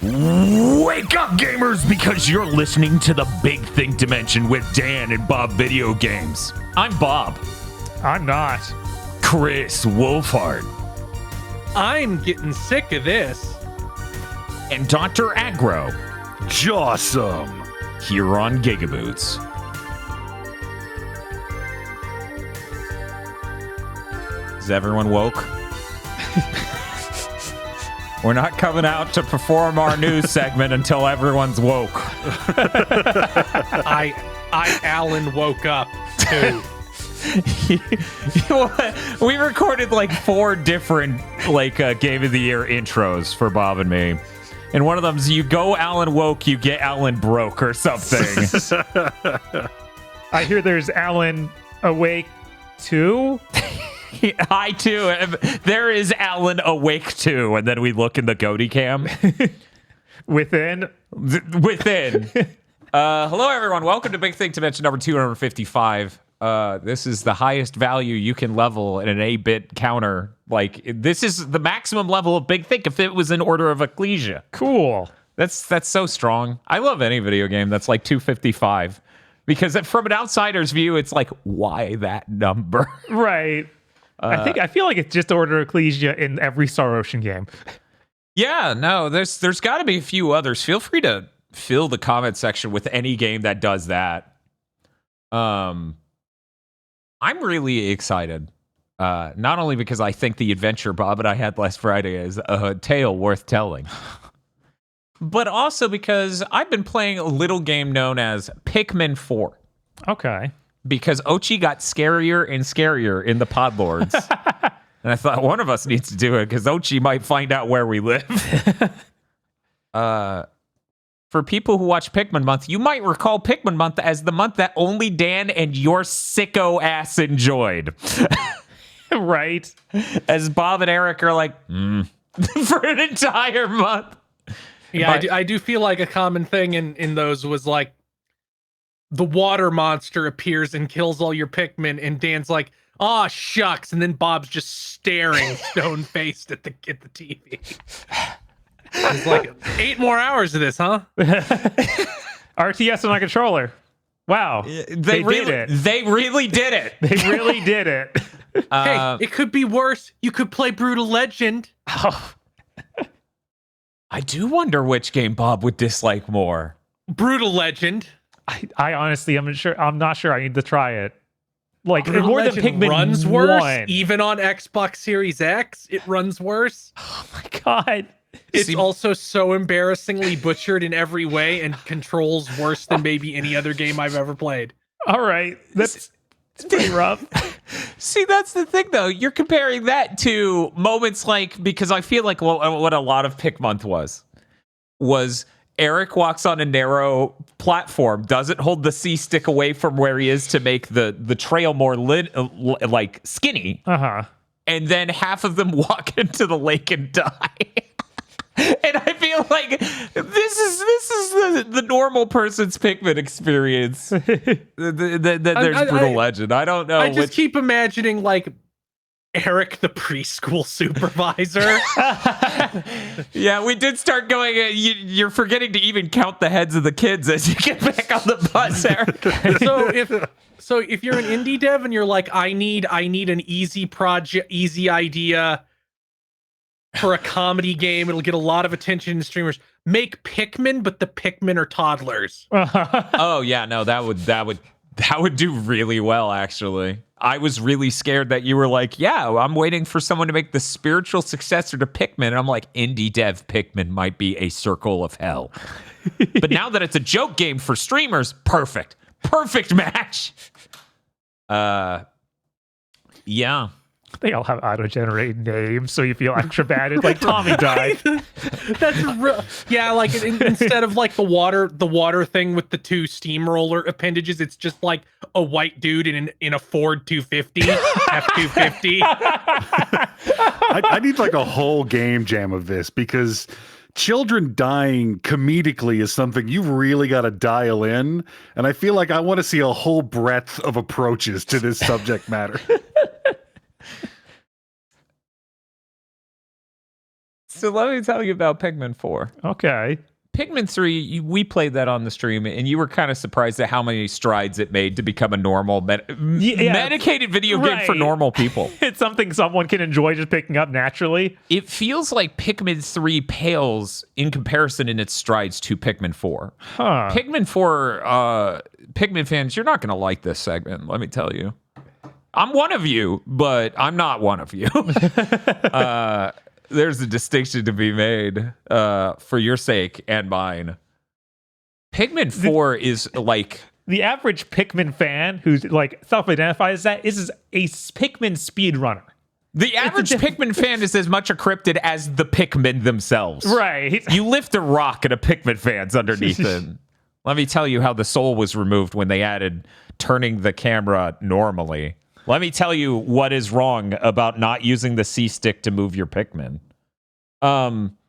Wake up, gamers, because you're listening to the Big Think Dimension with Dan and Bob Video Games. I'm Bob. I'm not. Chris Wolfhard. I'm getting sick of this. And Dr. Aggro. Jawsome. Here on GigaBoots. Is everyone woke? We're not coming out to perform our news segment until everyone's woke. I Alan, woke up too. We recorded like 4 different Game of the Year intros for Bob and me. And one of them's you go Alan woke, you get Alan broke or something. I hear there's Alan awake too. I too. There is Alan awake too, and then we look in the Goatee cam. Within. Hello, everyone. Welcome to Big Think Dimension number 255. This is the highest value you can level in an 8-bit counter. This is the maximum level of Big Think if it was in order of ecclesia. Cool. That's so strong. I love any video game that's like 255 because from an outsider's view, it's like, why that number? Right. I feel like it's just order of ecclesia in every Star Ocean game. Yeah, no, there's got to be a few others. Feel free to fill the comment section with any game that does that. I'm really excited. Not only because I think the adventure Bob and I had last Friday is a tale worth telling, but also because I've been playing a little game known as Pikmin 4. Okay. Because Ochi got scarier and scarier in the Podlords. And I thought one of us needs to do it because Ochi might find out where we live. For people who watch Pikmin Month, you might recall Pikmin Month as the month that only Dan and your sicko ass enjoyed. Right. As Bob and Eric are like, for an entire month. Yeah, I do feel like a common thing in those was like, the water monster appears and kills all your Pikmin, and Dan's like, "Aw, shucks," and then Bob's just staring stone-faced at the TV. It's like 8 more hours of this, huh? RTS on my controller. Wow, they really did it. They really did it. They really did it. Hey, it could be worse. You could play Brutal Legend. Oh. I do wonder which game Bob would dislike more. Brutal Legend. I honestly, I'm not sure. I need to try it. Like Brutal more Legend than Pikmin runs worse. 1. Even on Xbox Series X, it runs worse. Oh my god! It's also so embarrassingly butchered in every way and controls worse than maybe any other game I've ever played. All right, it's pretty rough. See, that's the thing, though. You're comparing that to moments because I feel like what a lot of Pick Month was Eric walks on a narrow platform, doesn't hold the C stick away from where he is to make the trail more skinny. And then half of them walk into the lake and die. And I feel like this is the normal person's Pikmin experience. There's Brutal Legend. I don't know. I just keep imagining Eric, the preschool supervisor. Yeah, we did start going. You're forgetting to even count the heads of the kids as you get back on the bus, Eric. So if you're an indie dev and you're like, I need an easy project, easy idea for a comedy game, it'll get a lot of attention in streamers. Make Pikmin, but the Pikmin are toddlers. Oh yeah, no, that would do really well, actually. I was really scared that you were like, yeah, I'm waiting for someone to make the spiritual successor to Pikmin. And I'm like, indie dev Pikmin might be a circle of hell. But now that it's a joke game for streamers, perfect. Perfect match. Yeah. They all have auto-generated names, so you feel extra bad. It's like Tommy died. That's yeah. Instead of the water thing with the 2 steamroller appendages, it's just like a white dude in a Ford 250 F250. I need a whole game jam of this because children dying comedically is something you really got to dial in, and I feel like I want to see a whole breadth of approaches to this subject matter. So let me tell you about Pikmin 4. Okay. Pikmin 3, we played that on the stream, and you were kind of surprised at how many strides it made to become a normal, medicated video game for normal people. It's something someone can enjoy just picking up naturally. It feels like Pikmin 3 pales in comparison in its strides to Pikmin 4. Huh. Pikmin 4, Pikmin fans, you're not going to like this segment, let me tell you. I'm one of you, but I'm not one of you. There's a distinction to be made for your sake and mine. Pikmin 4 is like... The average Pikmin fan who's like self-identifies that is a Pikmin speedrunner. The average Pikmin fan is as much a cryptid as the Pikmin themselves. Right. You lift a rock and a Pikmin fan's underneath it. Let me tell you how the soul was removed when they added turning the camera normally. Let me tell you what is wrong about not using the C stick to move your Pikmin. Pikmin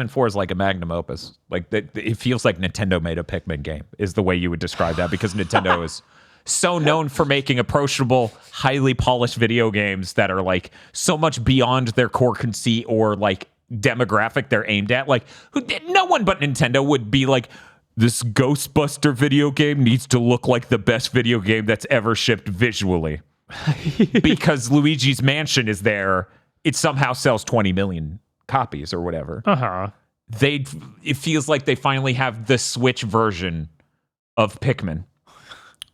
4 is like a magnum opus. Like it feels like Nintendo made a Pikmin game is the way you would describe that, because Nintendo is so known for making approachable, highly polished video games that are like so much beyond their core conceit or like demographic they're aimed at. Like no one but Nintendo would be like, this Ghostbuster video game needs to look like the best video game that's ever shipped visually. Because Luigi's Mansion is there. It somehow sells 20 million copies or whatever. Uh-huh. It feels like they finally have the Switch version of Pikmin.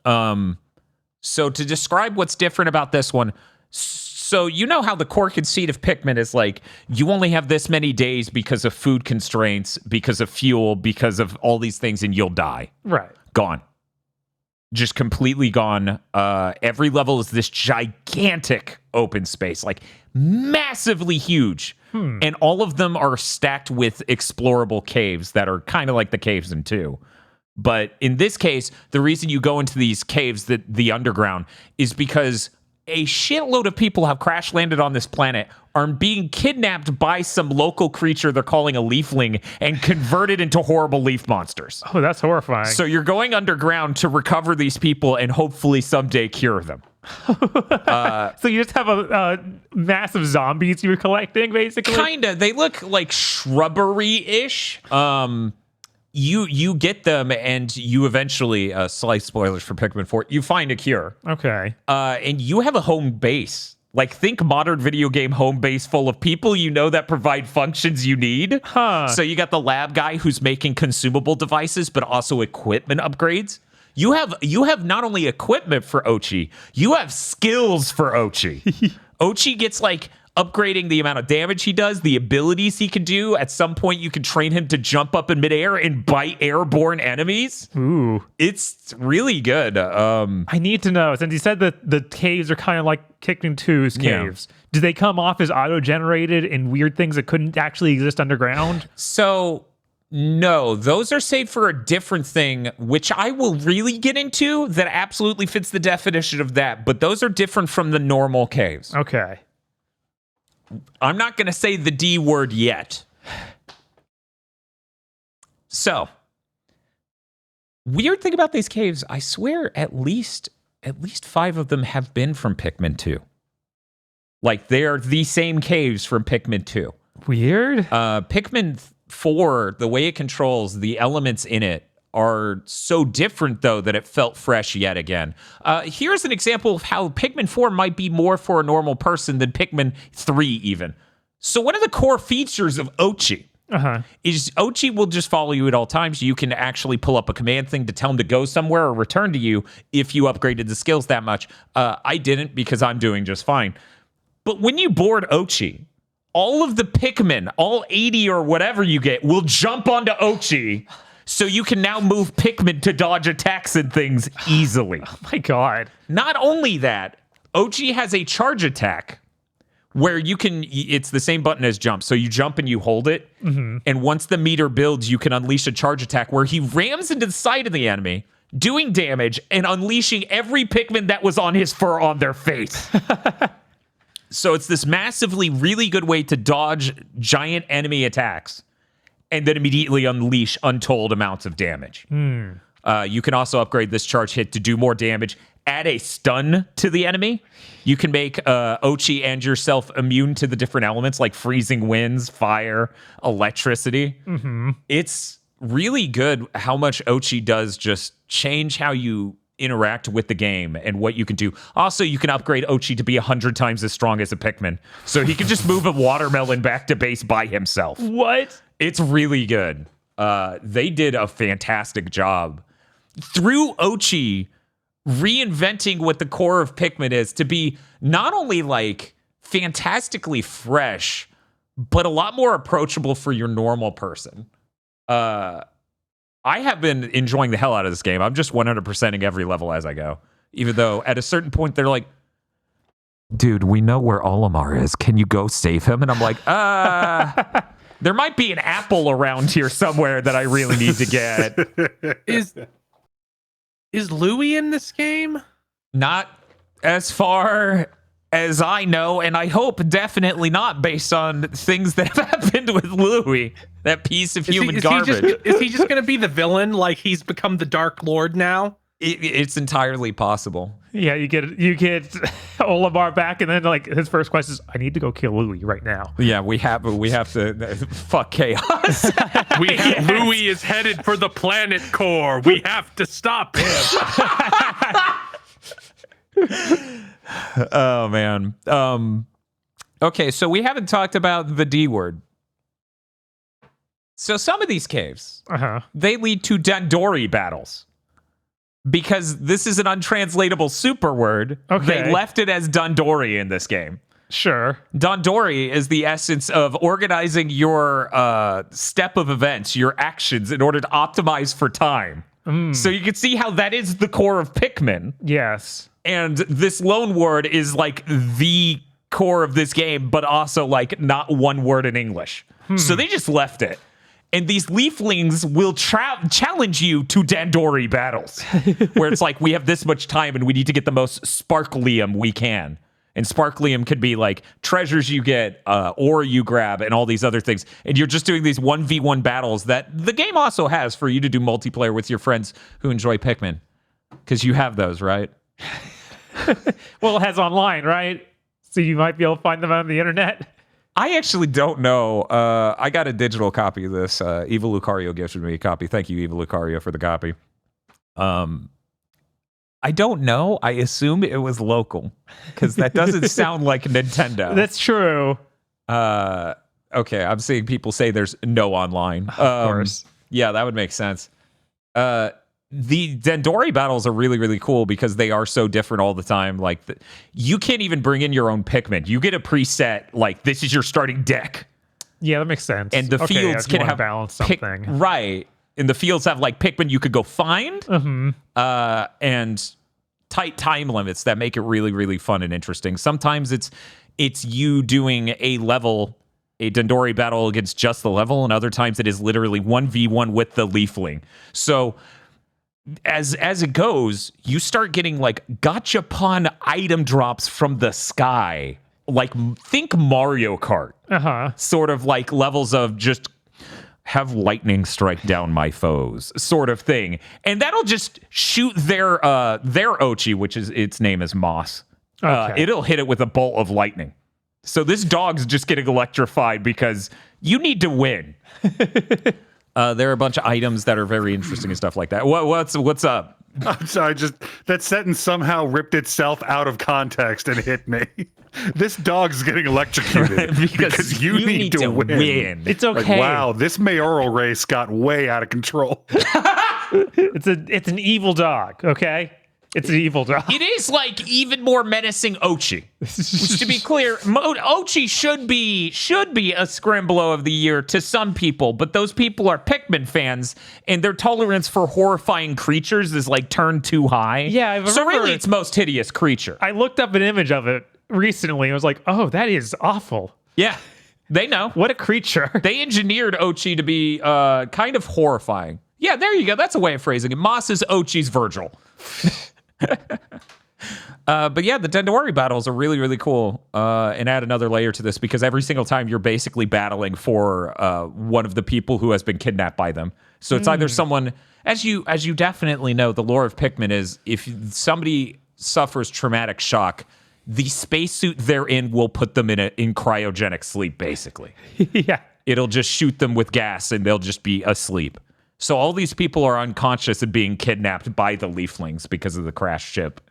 So to describe what's different about this one, so you know how the core conceit of Pikmin is like, you only have this many days because of food constraints, because of fuel, because of all these things, and you'll die. Right. Gone. Just completely gone. Every level is this gigantic open space, like massively huge. And all of them are stacked with explorable caves that are kind of like the caves in 2. But in this case, the reason you go into these caves, the underground, is because a shitload of people have crash landed on this planet, are being kidnapped by some local creature they're calling a leafling and converted into horrible leaf monsters. Oh, that's horrifying. So you're going underground to recover these people and hopefully someday cure them. So you just have a massive zombies you're collecting, basically? Kinda. They look like shrubbery-ish. You get them, and you eventually, slight spoilers for Pikmin 4, you find a cure. Okay. And you have a home base. Like, think modern video game home base full of people you know that provide functions you need. Huh. So you got the lab guy who's making consumable devices, but also equipment upgrades. You have not only equipment for Ochi, you have skills for Ochi. Ochi gets like upgrading the amount of damage he does, the abilities he can do. At some point, you can train him to jump up in midair and bite airborne enemies. Ooh. It's really good. I need to know, since you said that the caves are kind of like Pikmin 2's caves, do they come off as auto-generated and weird things that couldn't actually exist underground? So, no, those are saved for a different thing, which I will really get into, that absolutely fits the definition of that. But those are different from the normal caves. Okay. I'm not going to say the D word yet. So, weird thing about these caves, I swear at least 5 of them have been from Pikmin 2. Like, they are the same caves from Pikmin 2. Weird. Pikmin 4, the way it controls, the elements in it are so different, though, that it felt fresh yet again. Here's an example of how Pikmin 4 might be more for a normal person than Pikmin 3, even. So one of the core features of Ochi is Ochi will just follow you at all times. You can actually pull up a command thing to tell him to go somewhere or return to you if you upgraded the skills that much. I didn't, because I'm doing just fine. But when you board Ochi, all of the Pikmin, all 80 or whatever you get, will jump onto Ochi. So you can now move Pikmin to dodge attacks and things easily. Oh my god. Not only that, Ochi has a charge attack where you can, it's the same button as jump. So you jump and you hold it. And once the meter builds, you can unleash a charge attack where he rams into the side of the enemy, doing damage and unleashing every Pikmin that was on his fur on their face. So it's this massively really good way to dodge giant enemy attacks and then immediately unleash untold amounts of damage. You can also upgrade this charge hit to do more damage add a stun to the enemy. You can make Ochi and yourself immune to the different elements like freezing winds, fire, electricity. Mm-hmm. It's really good how much Ochi does just change how you interact with the game and what you can do. Also, you can upgrade Ochi to be 100 times as strong as a Pikmin. So he can just move a watermelon back to base by himself. What? It's really good. They did a fantastic job. Through Ochi, reinventing what the core of Pikmin is to be not only like fantastically fresh, but a lot more approachable for your normal person. I have been enjoying the hell out of this game. I'm just 100%ing every level as I go. Even though at a certain point they're like, dude, we know where Olimar is. Can you go save him? And I'm like, there might be an apple around here somewhere that I really need to get. Is Louis in this game? Not as far as I know, and I hope definitely not based on things that have happened with Louis, that piece of human garbage. Is he just going to be the villain? Like he's become the Dark Lord now? It's entirely possible. Yeah, you get Olimar back, and then like his first question is, "I need to go kill Louis right now." Yeah, we have to fuck chaos. Louis is headed for the planet core. We have to stop him. Oh man. Okay, so we haven't talked about the D word. So some of these caves, they lead to Dandori battles. Because this is an untranslatable super word, they left it as Dandori in this game. Sure. Dandori is the essence of organizing your step of events, your actions, in order to optimize for time. So you can see how that is the core of Pikmin. Yes. And this loan word is like the core of this game, but also like not one word in English. So they just left it. And these leaflings will challenge you to Dandori battles, where it's like, we have this much time and we need to get the most sparklium we can. And sparklium could be like treasures you get, ore you grab, and all these other things. And you're just doing these 1v1 battles that the game also has for you to do multiplayer with your friends who enjoy Pikmin. Because you have those, right? Well, it has online, right? So you might be able to find them on the internet. I actually don't know. I got a digital copy of this. Eva Lucario gifted me a copy. Thank you, Eva Lucario, for the copy. I don't know. I assume it was local because that doesn't sound like Nintendo. That's true. Okay, I'm seeing people say there's no online. Of course. Yeah, that would make sense. The Dandori battles are really, really cool because they are so different all the time. Like, you can't even bring in your own Pikmin. You get a preset, like, this is your starting deck. Yeah, that makes sense. And the fields can have balance something. Right. And the fields have, like, Pikmin you could go find. And tight time limits that make it really, really fun and interesting. Sometimes it's you doing a level, a Dandori battle against just the level, and other times it is literally 1v1 with the leafling. So as it goes, you start getting like gachapon item drops from the sky. Like, think Mario Kart. Sort of like levels of just have lightning strike down my foes sort of thing. And that'll just shoot their Ochi, which is, its name is Moss. It'll hit it with a bolt of lightning. So this dog's just getting electrified because you need to win. There are a bunch of items that are very interesting and stuff like that. What's up? I'm sorry, just that sentence somehow ripped itself out of context and hit me. This dog's getting electrocuted because you need to win. It's okay. Like, wow, this mayoral race got way out of control. It's an evil dog, okay? It's an evil dog. It is like even more menacing Ochi. Which, to be clear, Ochi should be a Scramblow of the Year to some people, but those people are Pikmin fans, and their tolerance for horrifying creatures is like turned too high. Yeah, I remember, so really, it's most hideous creature. I looked up an image of it recently. I was like, oh, that is awful. Yeah, they know. What a creature. They engineered Ochi to be kind of horrifying. Yeah, there you go. That's a way of phrasing it. Moss is Ochi's Virgil. But yeah, the Dandori battles are really, really cool, and add another layer to this because every single time you're basically battling for one of the people who has been kidnapped by them. So it's either someone, as you definitely know, the lore of Pikmin is if somebody suffers traumatic shock, the spacesuit they're in will put them in cryogenic sleep, basically. Yeah. It'll just shoot them with gas and they'll just be asleep. So all these people are unconscious and being kidnapped by the Leaflings because of the crashed ship.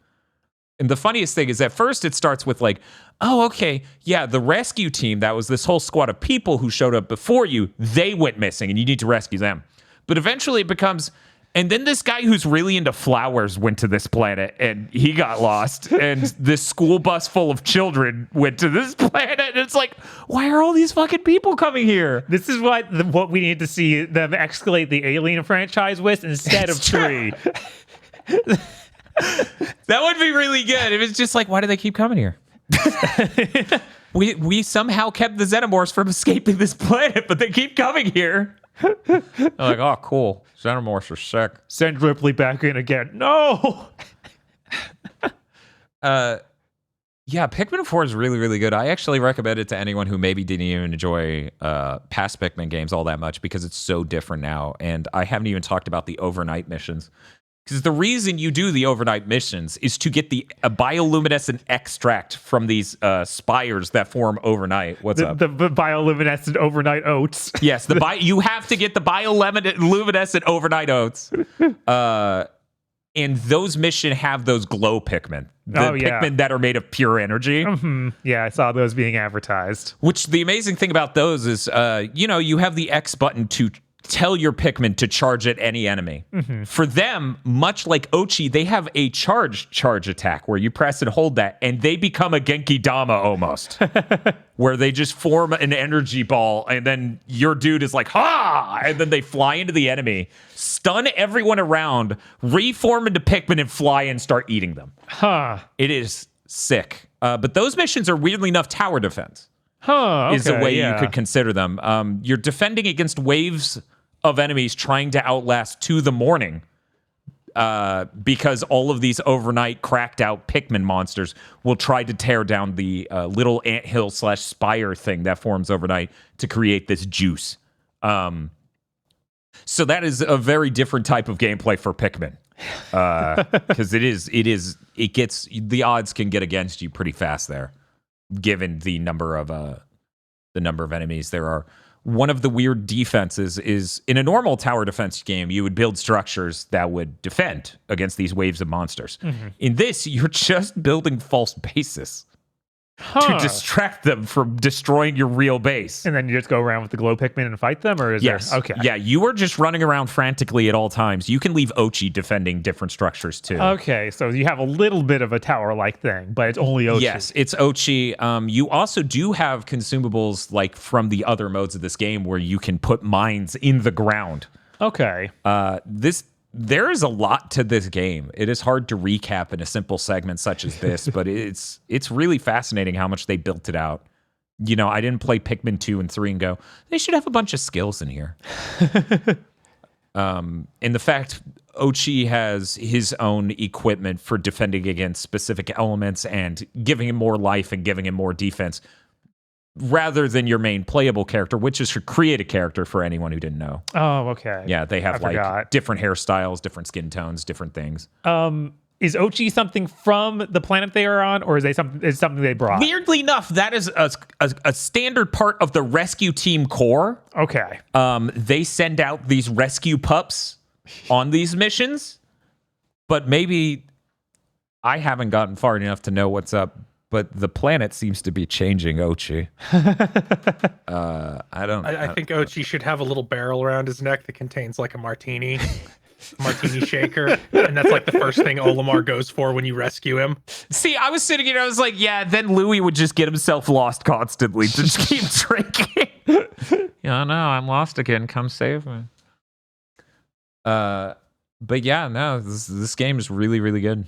And the funniest thing is at first it starts with like, oh, okay, yeah, the rescue team, that was this whole squad of people who showed up before you, they went missing and you need to rescue them. But eventually it becomes, and then this guy who's really into flowers went to this planet and he got lost. And this school bus full of children went to this planet. And it's like, why are all these fucking people coming here? This is what we need to see them escalate the Alien franchise with instead of 3. That would be really good. If it's just like, why do they keep coming here? we somehow kept the Xenomorphs from escaping this planet, but they keep coming here. They're like, oh, cool. Xenomorphs are sick. Send Ripley back in again. No. Yeah, Pikmin 4 is really, really good. I actually recommend it to anyone who maybe didn't even enjoy past Pikmin games all that much because it's so different now. And I haven't even talked about the overnight missions. Because the reason you do the overnight missions is to get a bioluminescent extract from these spires that form overnight. What's up? The bioluminescent overnight oats. Yes, you have to get the bioluminescent overnight oats. And those missions have those glow Pikmin. Pikmin that are made of pure energy. Mm-hmm. Yeah, I saw those being advertised. Which the amazing thing about those is, you have the X button to tell your Pikmin to charge at any enemy. Mm-hmm. For them, much like Ochi, they have a charge attack where you press and hold that, and they become a Genki Dama almost. Where they just form an energy ball, and then your dude is like, ha! And then they fly into the enemy, stun everyone around, reform into Pikmin, and fly and start eating them. Huh. It is sick. But those missions are weirdly enough tower defense. Huh, okay, is the way you could consider them. You're defending against waves of enemies trying to outlast to the morning because all of these overnight cracked out Pikmin monsters will try to tear down the little anthill / spire thing that forms overnight to create this juice. So that is a very different type of gameplay for Pikmin. Because the odds can get against you pretty fast there, given the number of enemies there are. One of the weird defenses is in a normal tower defense game, you would build structures that would defend against these waves of monsters. Mm-hmm. In this, you're just building false bases to distract them from destroying your real base. And then you just go around with the glow Pikmin and fight them? Or is yes. there? Okay. Yeah, you are just running around frantically at all times. You can leave Ochi defending different structures too. Okay, so you have a little bit of a tower-like thing, but it's only Ochi. Yes, it's Ochi. You also do have consumables like from the other modes of this game where you can put mines in the ground. Okay. There is a lot to this game. It is hard to recap in a simple segment such as this, but it's really fascinating how much they built it out. I didn't play Pikmin 2 and 3 and go, they should have a bunch of skills in here. And the fact Ochi has his own equipment for defending against specific elements and giving him more life and giving him more defense, rather than your main playable character, which is your created character for anyone who didn't know. Oh, okay. Yeah, they have different hairstyles, different skin tones, different things. Is Ochi something from the planet they are on, or is something they brought? Weirdly enough, that is a standard part of the rescue team core. Okay. They send out these rescue pups on these missions, but maybe I haven't gotten far enough to know what's up. But the planet seems to be changing Ochi. I think Ochi should have a little barrel around his neck that contains like a martini shaker, and that's like the first thing Olimar goes for when you rescue him. See, I was sitting here, I was like, yeah, then Louis would just get himself lost constantly to just keep drinking. Yeah, no, I'm lost again. Come save me. But yeah, no, this game is really, really good.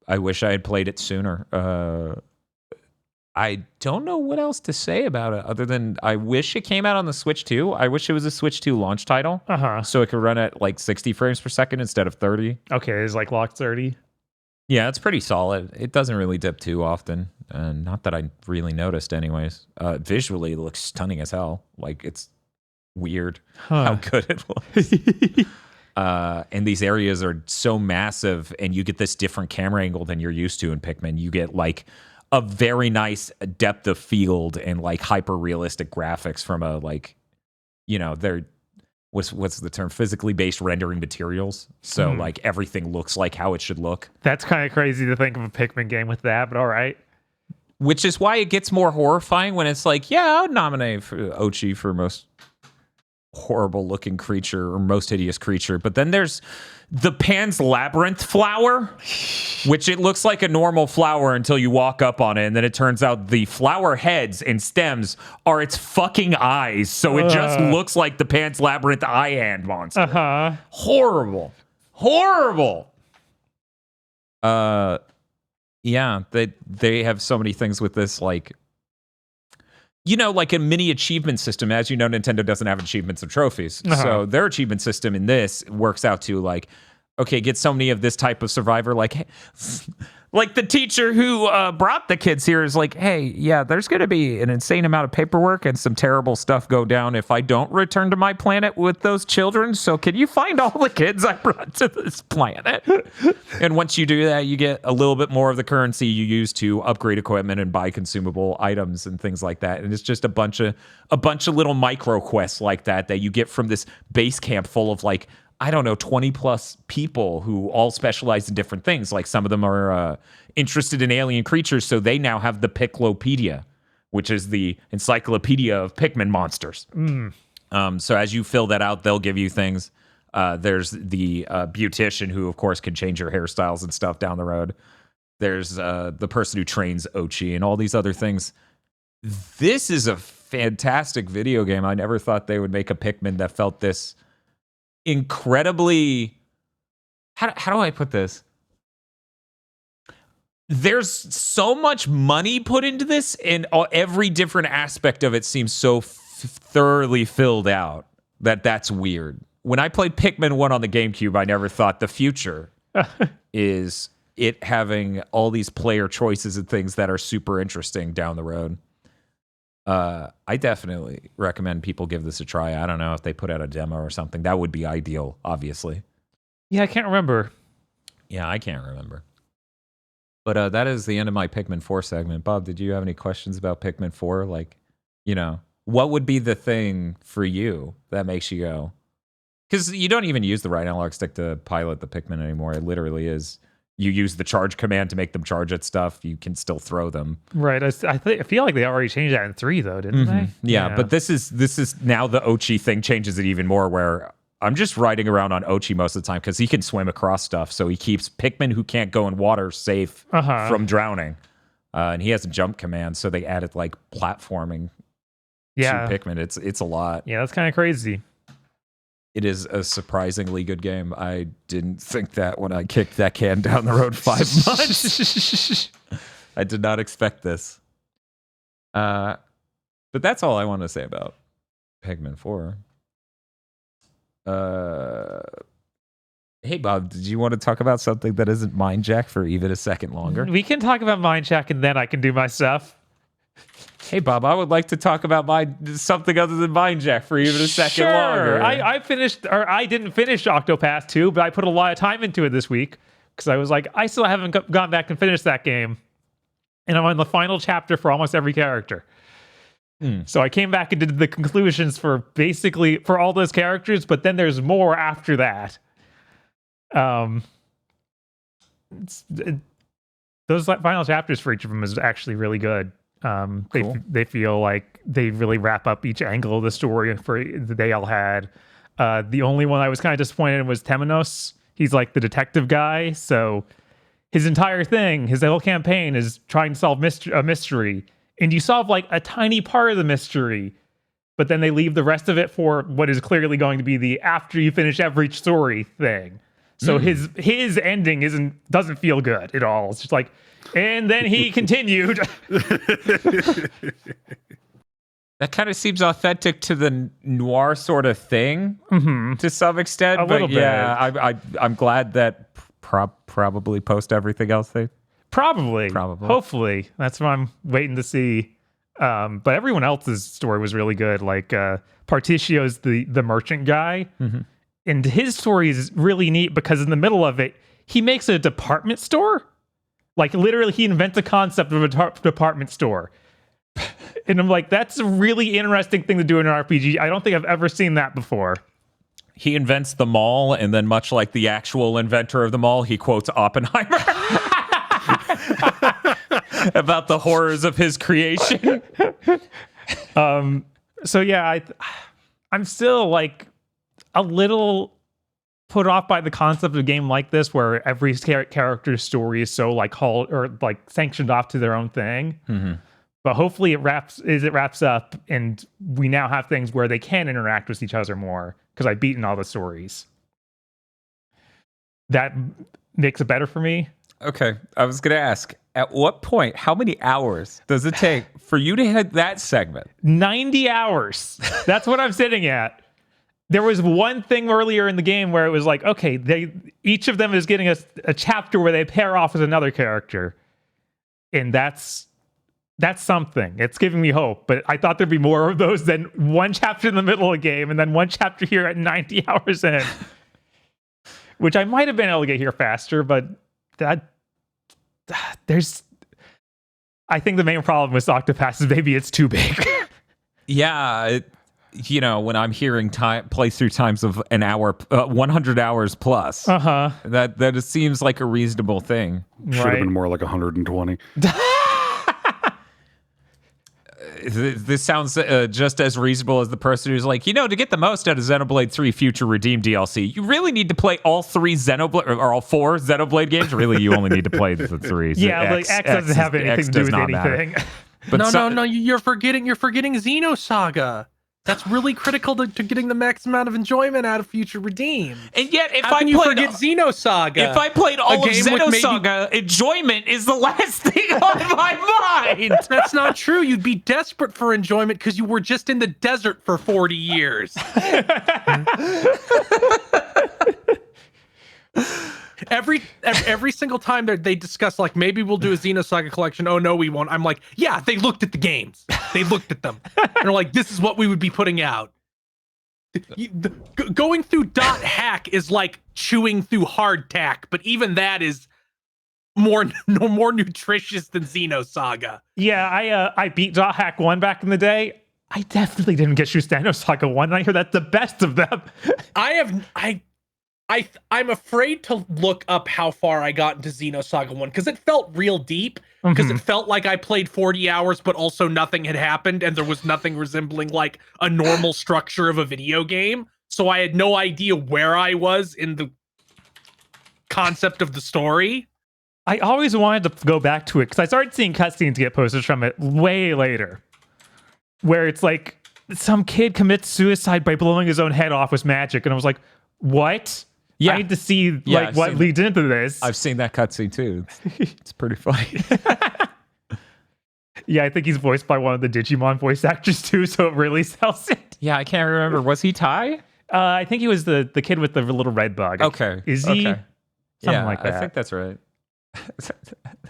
I wish I had played it sooner. I don't know what else to say about it other than I wish it came out on the Switch 2. I wish it was a Switch 2 launch title. So it could run at like 60 frames per second instead of 30. Okay, it's like locked 30. Yeah, it's pretty solid. It doesn't really dip too often. Not that I really noticed anyways. Visually, it looks stunning as hell. Like, it's weird how good it was. And these areas are so massive, and you get this different camera angle than you're used to in Pikmin. You get like a very nice depth of field and like hyper realistic graphics from a like, they're what's the term, physically based rendering materials. So like everything looks like how it should look. That's kind of crazy to think of a Pikmin game with that, but all right. Which is why it gets more horrifying when it's like, yeah, I would nominate for Ochi for most horrible looking creature or most hideous creature. But then there's the Pan's Labyrinth flower, which it looks like a normal flower until you walk up on it. And then it turns out the flower heads and stems are its fucking eyes. So it just looks like the Pan's Labyrinth eye hand monster. Uh-huh. Horrible. Yeah, they have so many things with this, like, like a mini achievement system. As you know, Nintendo doesn't have achievements or trophies. Uh-huh. So their achievement system in this works out to like, okay, get so many of this type of survivor. Like, hey, like the teacher who brought the kids here is like, hey, yeah, there's going to be an insane amount of paperwork and some terrible stuff go down if I don't return to my planet with those children. So can you find all the kids I brought to this planet? And once you do that, you get a little bit more of the currency you use to upgrade equipment and buy consumable items and things like that. And it's just a bunch of little micro quests like that you get from this base camp full of like, I don't know, 20 plus people who all specialize in different things. Like some of them are interested in alien creatures, so they now have the Piklopedia, which is the encyclopedia of Pikmin monsters. So as you fill that out, they'll give you things. There's the beautician who, of course, can change your hairstyles and stuff down the road. There's the person who trains Ochi and all these other things. This is a fantastic video game. I never thought they would make a Pikmin that felt this incredibly, how do I put this? There's so much money put into this, and every different aspect of it seems so thoroughly filled out that's weird. When I played Pikmin 1 on the GameCube, I never thought the future is it having all these player choices and things that are super interesting down the road. I definitely recommend people give this a try. I don't know if they put out a demo or something. That would be ideal, obviously. Yeah, I can't remember. Yeah, I can't remember. But that is the end of my Pikmin 4 segment. Bob, did you have any questions about Pikmin 4? Like, what would be the thing for you that makes you go? Because you don't even use the right analog stick to pilot the Pikmin anymore. It literally is. You use the charge command to make them charge at stuff. You can still throw them. Right. I feel like they already changed that in 3, though, didn't they? Yeah, but this is now the Ochi thing changes it even more, where I'm just riding around on Ochi most of the time because he can swim across stuff. So he keeps Pikmin who can't go in water safe from drowning. And he has a jump command, so they added like platforming to Pikmin. It's a lot. Yeah, that's kind of crazy. It is a surprisingly good game. I didn't think that when I kicked that can down the road 5 months. I did not expect this. But that's all I want to say about Pikmin 4. Hey, Bob, did you want to talk about something that isn't Mindjack for even a second longer? We can talk about Mindjack and then I can do my stuff. Hey, Bob, I would like to talk about something other than Mindjack for even a second longer. I didn't finish Octopath 2, but I put a lot of time into it this week because I was like, I still haven't gone back and finished that game. And I'm on the final chapter for almost every character. So I came back and did the conclusions for all those characters, but then there's more after that. Those final chapters for each of them is actually really good. Cool. They feel like they really wrap up each angle of the story that they all had. The only one I was kind of disappointed in was Temenos. He's like the detective guy, so his entire thing, his whole campaign is trying to solve a mystery, and you solve like a tiny part of the mystery, but then they leave the rest of it for what is clearly going to be the after you finish every story thing. So his ending doesn't feel good at all. It's just like, and then he continued. That kind of seems authentic to the noir sort of thing to some extent. A little bit. Yeah, I'm glad that probably post everything else they. Probably. Hopefully. That's what I'm waiting to see. But everyone else's story was really good. Like Particcio's the merchant guy. And his story is really neat because in the middle of it, he makes a department store. Like literally, he invents a concept of a department store. And I'm like, that's a really interesting thing to do in an RPG. I don't think I've ever seen that before. He invents the mall, and then much like the actual inventor of the mall, he quotes Oppenheimer about the horrors of his creation. So yeah, I'm still like a little put off by the concept of a game like this, where every character's story is so like sanctioned off to their own thing. Mm-hmm. But hopefully it wraps up, and we now have things where they can interact with each other more, because I've beaten all the stories. That makes it better for me. Okay, I was going to ask, at what point, how many hours does it take for you to hit that segment? 90 hours. That's what I'm sitting at. There was one thing earlier in the game where it was like, okay, each of them is getting a chapter where they pair off with another character. And that's something. It's giving me hope. But I thought there'd be more of those than one chapter in the middle of the game and then one chapter here at 90 hours in. Which I might have been able to get here faster, but I think the main problem with Octopath is maybe it's too big. Yeah, when I'm hearing playthrough times of an hour, 100 hours plus, that it seems like a reasonable thing. Should have been more like 120. This sounds just as reasonable as the person who's like, to get the most out of Xenoblade 3 Future Redeemed DLC, you really need to play all three Xenoblade, or all four Xenoblade games. Really, you only need to play the three. Yeah, X doesn't have anything to do with anything. But no, you're forgetting Xenosaga. That's really critical to getting the max amount of enjoyment out of Future Redeemed. And yet, if How I can you forget Xenosaga? If I played all of Xenosaga, enjoyment is the last thing on my mind. That's not true. You'd be desperate for enjoyment because you were just in the desert for 40 years. Every single time they discuss, like, maybe we'll do a Xenosaga collection. Oh, no, we won't. I'm like, yeah, they looked at the games. They looked at them. And they're like, this is what we would be putting out. Going through .hack is like chewing through hardtack, but even that is more nutritious than Xenosaga. Yeah, I beat .hack 1 back in the day. I definitely didn't get through Xenosaga 1, and I hear that's the best of them. I'm afraid to look up how far I got into Xenosaga 1 because it felt real deep, because it felt like I played 40 hours, but also nothing had happened and there was nothing resembling like a normal structure of a video game. So I had no idea where I was in the concept of the story. I always wanted to go back to it because I started seeing cutscenes get posted from it way later, where it's like some kid commits suicide by blowing his own head off with magic. And I was like, what? Yeah. I need to see what leads into this. I've seen that cutscene too. It's pretty funny. Yeah, I think he's voiced by one of the Digimon voice actors too, so it really sells it. Yeah, I can't remember. Was he Tai? I think he was the kid with the little red bug. Okay. Is he? Okay. Something like that. I think that's right.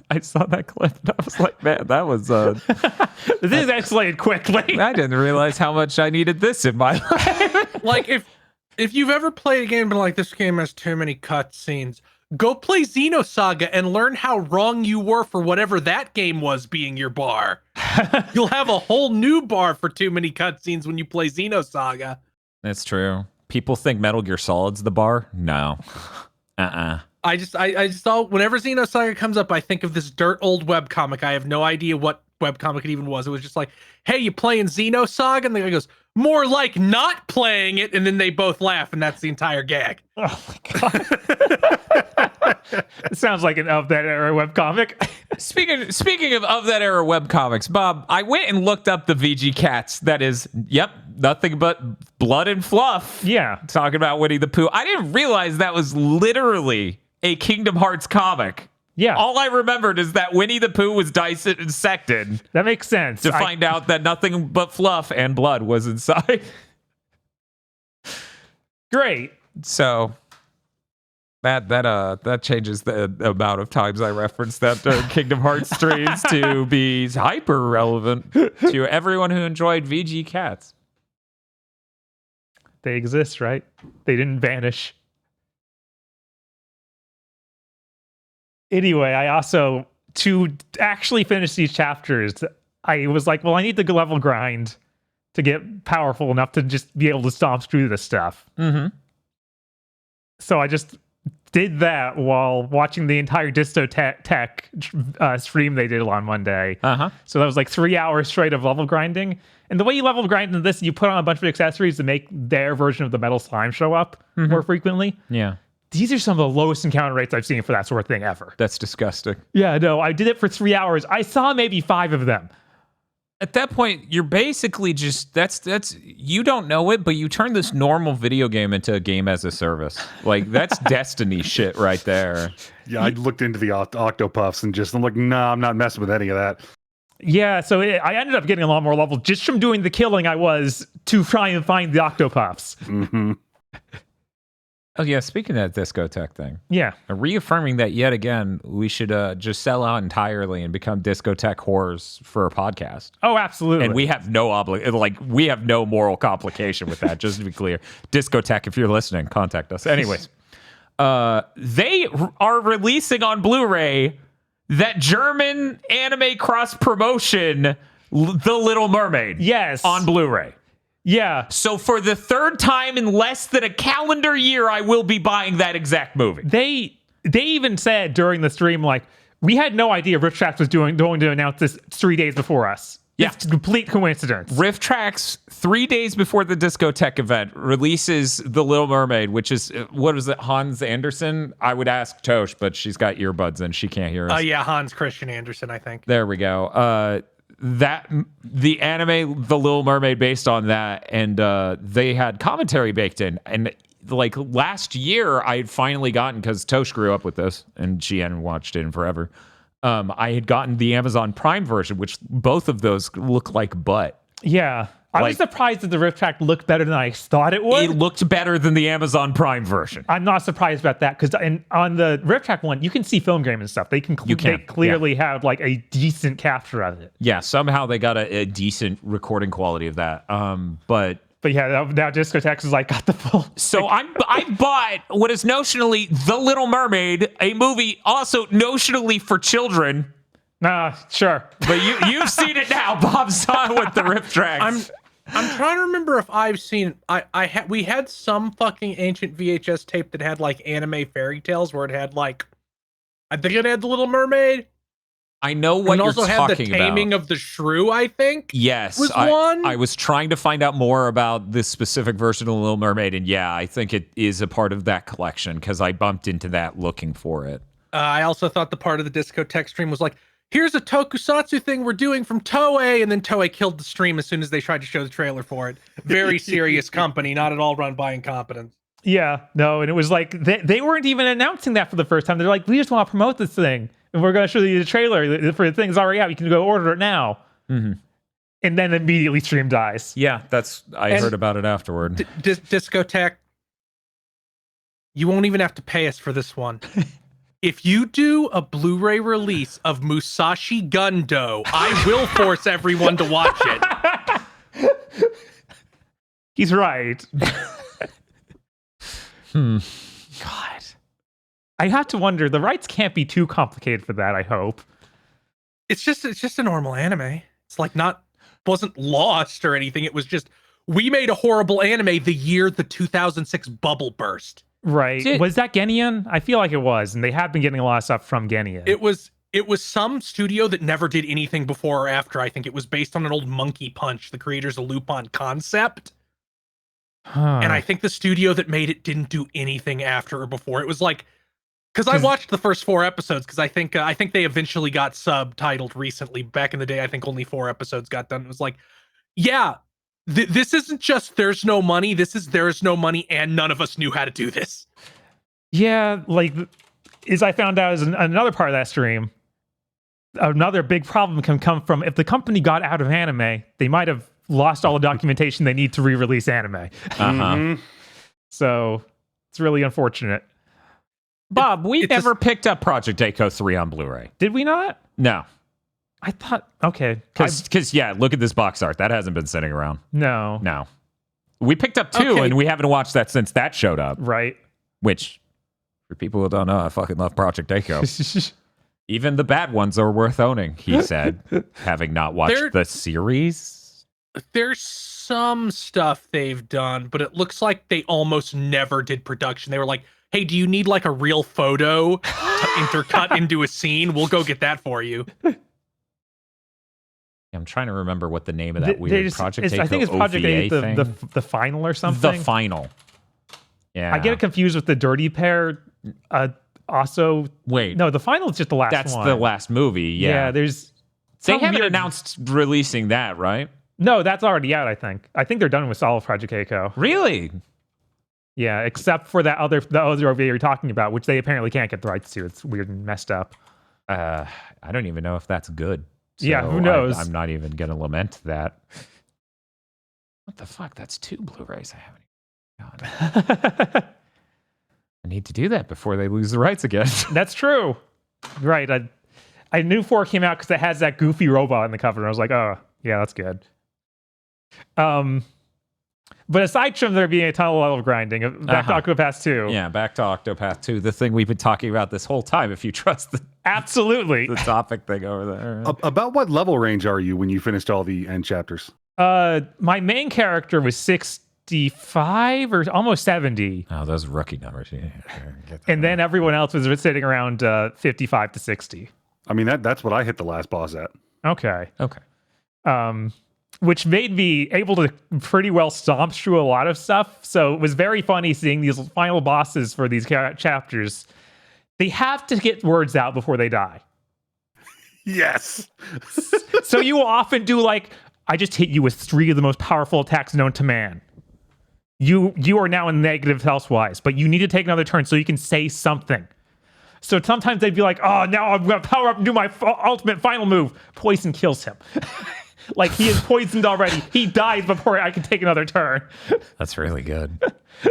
I saw that clip and I was like, man, that was this is escalated quickly. I didn't realize how much I needed this in my life. Like if you've ever played a game and been like, this game has too many cutscenes, go play Xenosaga and learn how wrong you were for whatever that game was being your bar. You'll have a whole new bar for too many cutscenes when you play Xenosaga. That's true. People think Metal Gear Solid's the bar. No. I just thought whenever Xenosaga comes up, I think of this dirt old webcomic. I have no idea what webcomic it even was. It was just like, hey, you playing Xenosaga? And the guy goes, more like not playing it. And then they both laugh, and that's the entire gag. Oh my God. It sounds like an Of That Era webcomic. Speaking of that era webcomics, Bob, I went and looked up the VG Cats. That is, nothing but blood and fluff. Yeah. Talking about Winnie the Pooh. I didn't realize that was literally a Kingdom Hearts comic. Yeah. All I remembered is that Winnie the Pooh was dissected. That makes sense. To find out that nothing but fluff and blood was inside. Great. So that changes the amount of times I reference that Kingdom Hearts streams to be hyper relevant to everyone who enjoyed VG Cats. They exist, right? They didn't vanish. Anyway, I also, to actually finish these chapters, I was like, well, I need the level grind to get powerful enough to just be able to stomp through this stuff. Mm-hmm. So I just did that while watching the entire Disto Tech stream they did on Monday. Uh-huh. So that was like 3 hours straight of level grinding. And the way you level grind in this, you put on a bunch of accessories to make their version of the metal slime show up more frequently. Yeah. These are some of the lowest encounter rates I've seen for that sort of thing ever. That's disgusting. Yeah, no, I did it for 3 hours. I saw maybe 5 of them. At that point, you're basically just that's you don't know it, but you turn this normal video game into a game as a service. Like that's Destiny shit right there. Yeah, I looked into the octopuffs and I'm like, nah, I'm not messing with any of that. Yeah, so I ended up getting a lot more level just from doing the killing I was to try and find the octopuffs. Mm-hmm. Oh yeah, speaking of that discotheque thing, Yeah. reaffirming that yet again, we should just sell out entirely and become discotheque whores for a podcast. Oh, absolutely. And we have no we have no moral complication with that. Just to be clear, discotheque, if you're listening, contact us. Anyways, they are releasing on Blu-ray that German anime cross promotion, The Little Mermaid. Yes. On Blu-ray. Yeah. So for the third time in less than a calendar year, I will be buying that exact movie. They even said during the stream, like, we had no idea Rift Tracks was going to announce this 3 days before us. Yeah. It's a complete coincidence. Rift Tracks, 3 days before the Discotheque event, releases The Little Mermaid, which is, what is it, Hans Andersen? I would ask Tosh, but she's got earbuds and she can't hear us. Yeah, Hans Christian Andersen, I think. There we go. The anime The Little Mermaid based on that, and they had commentary baked in. And like last year, I had finally gotten, because Tosh grew up with this and she hadn't watched it in forever. I had gotten the Amazon Prime version, which both of those look like butt. Yeah. I was surprised that the Rift Track looked better than I thought it would. It looked better than the Amazon Prime version. I'm not surprised about that, because on the Rift Track one, you can see film grain and stuff. They clearly have like a decent capture of it. Yeah, somehow they got a decent recording quality of that. But yeah, now Discotheque is like got the full. So I bought what is notionally The Little Mermaid, a movie also notionally for children. Sure. But you've seen it now. Bob saw it with the Rift Tracks. I'm trying to remember if I've seen. We had some fucking ancient VHS tape that had like anime fairy tales where it had like, I think it had The Little Mermaid. I know what you're talking about. And also had the Taming of the Shrew, I think. Yes, was one. I was trying to find out more about this specific version of The Little Mermaid, and yeah, I think it is a part of that collection because I bumped into that looking for it. I also thought the part of the Discotheque stream was like, here's a tokusatsu thing we're doing from Toei, and then Toei killed the stream as soon as they tried to show the trailer for it. Very serious company, not at all run by incompetence. Yeah, no, and it was like, they weren't even announcing that for the first time. They're like, we just want to promote this thing, and we're going to show you the trailer for the thing's already out. You can go order it now. Mm-hmm. And then immediately stream dies. Yeah, I heard about it afterward. Discotheque, you won't even have to pay us for this one. If you do a Blu-ray release of Musashi Gundo, I will force everyone to watch it. He's right. God. I have to wonder, the rights can't be too complicated for that, I hope. It's just a normal anime. It's like wasn't lost or anything. It was just, we made a horrible anime the year the 2006 bubble burst. Right. Was that Genion? I feel like it was, and they have been getting a lot of stuff from Genion. It was some studio that never did anything before or after. I think it was based on an old Monkey Punch, the creators of Lupin concept. And I think the studio that made it didn't do anything after or before. It was like, because I watched the first 4 episodes, because I think they eventually got subtitled recently. Back in the day, I think only 4 episodes got done. It was like, yeah. This isn't just there's no money. This is there's no money and none of us knew how to do this. Yeah, like, as I found out is another part of that stream, another big problem can come from if the company got out of anime, they might have lost all the documentation they need to re-release anime. Mm-hmm. So it's really unfortunate. Bob, we never picked up Project Echo 3 on Blu-ray. Did we not? No. I thought, okay. Because, yeah, look at this box art. That hasn't been sitting around. No. We picked up 2, Okay. and we haven't watched that since that showed up. Right. Which, for people who don't know, I fucking love Project Echo. Even the bad ones are worth owning, he said, having not watched the series. There's some stuff they've done, but it looks like they almost never did production. They were like, hey, do you need like a real photo to intercut into a scene? We'll go get that for you. I'm trying to remember what the name of that weird Project Echo I think it's Project OVA 8, thing. the final or something. The final. Yeah. I get it confused with the Dirty Pair. Also, wait. no, the final is just the last That's one. the last movie. Yeah. There's They some haven't weird- announced releasing that, right? No, that's already out. I think they're done with all of Project Echo. Really? Yeah, except for the other OVA you're talking about, which they apparently can't get the rights to. It's weird and messed up. I don't even know if that's good. Yeah, who knows? I'm not even going to lament that. What the fuck? That's 2 Blu-rays I haven't. God. I need to do that before they lose the rights again. That's true. Right. I knew 4 came out because it has that goofy robot in the cover. And I was like, oh, yeah, that's good. But aside from there being a ton of level grinding, back to Octopath 2. Yeah, back to Octopath 2, the thing we've been talking about this whole time, if you trust Absolutely. the topic thing over there. About what level range are you when you finished all the end chapters? My main character was 65 or almost 70. Oh, those rookie numbers. Yeah, get that And then everyone else was sitting around 55 to 60. I mean, that's what I hit the last boss at. Okay. Okay. Which made me able to pretty well stomp through a lot of stuff. So it was very funny seeing these final bosses for these chapters. They have to get words out before they die. Yes. So you will often do like, I just hit you with 3 of the most powerful attacks known to man. You are now in negative health-wise, but you need to take another turn so you can say something. So sometimes they'd be like, oh, now I'm going to power up and do my ultimate final move. Poison kills him. Like, he is poisoned already. He dies before I can take another turn. That's really good.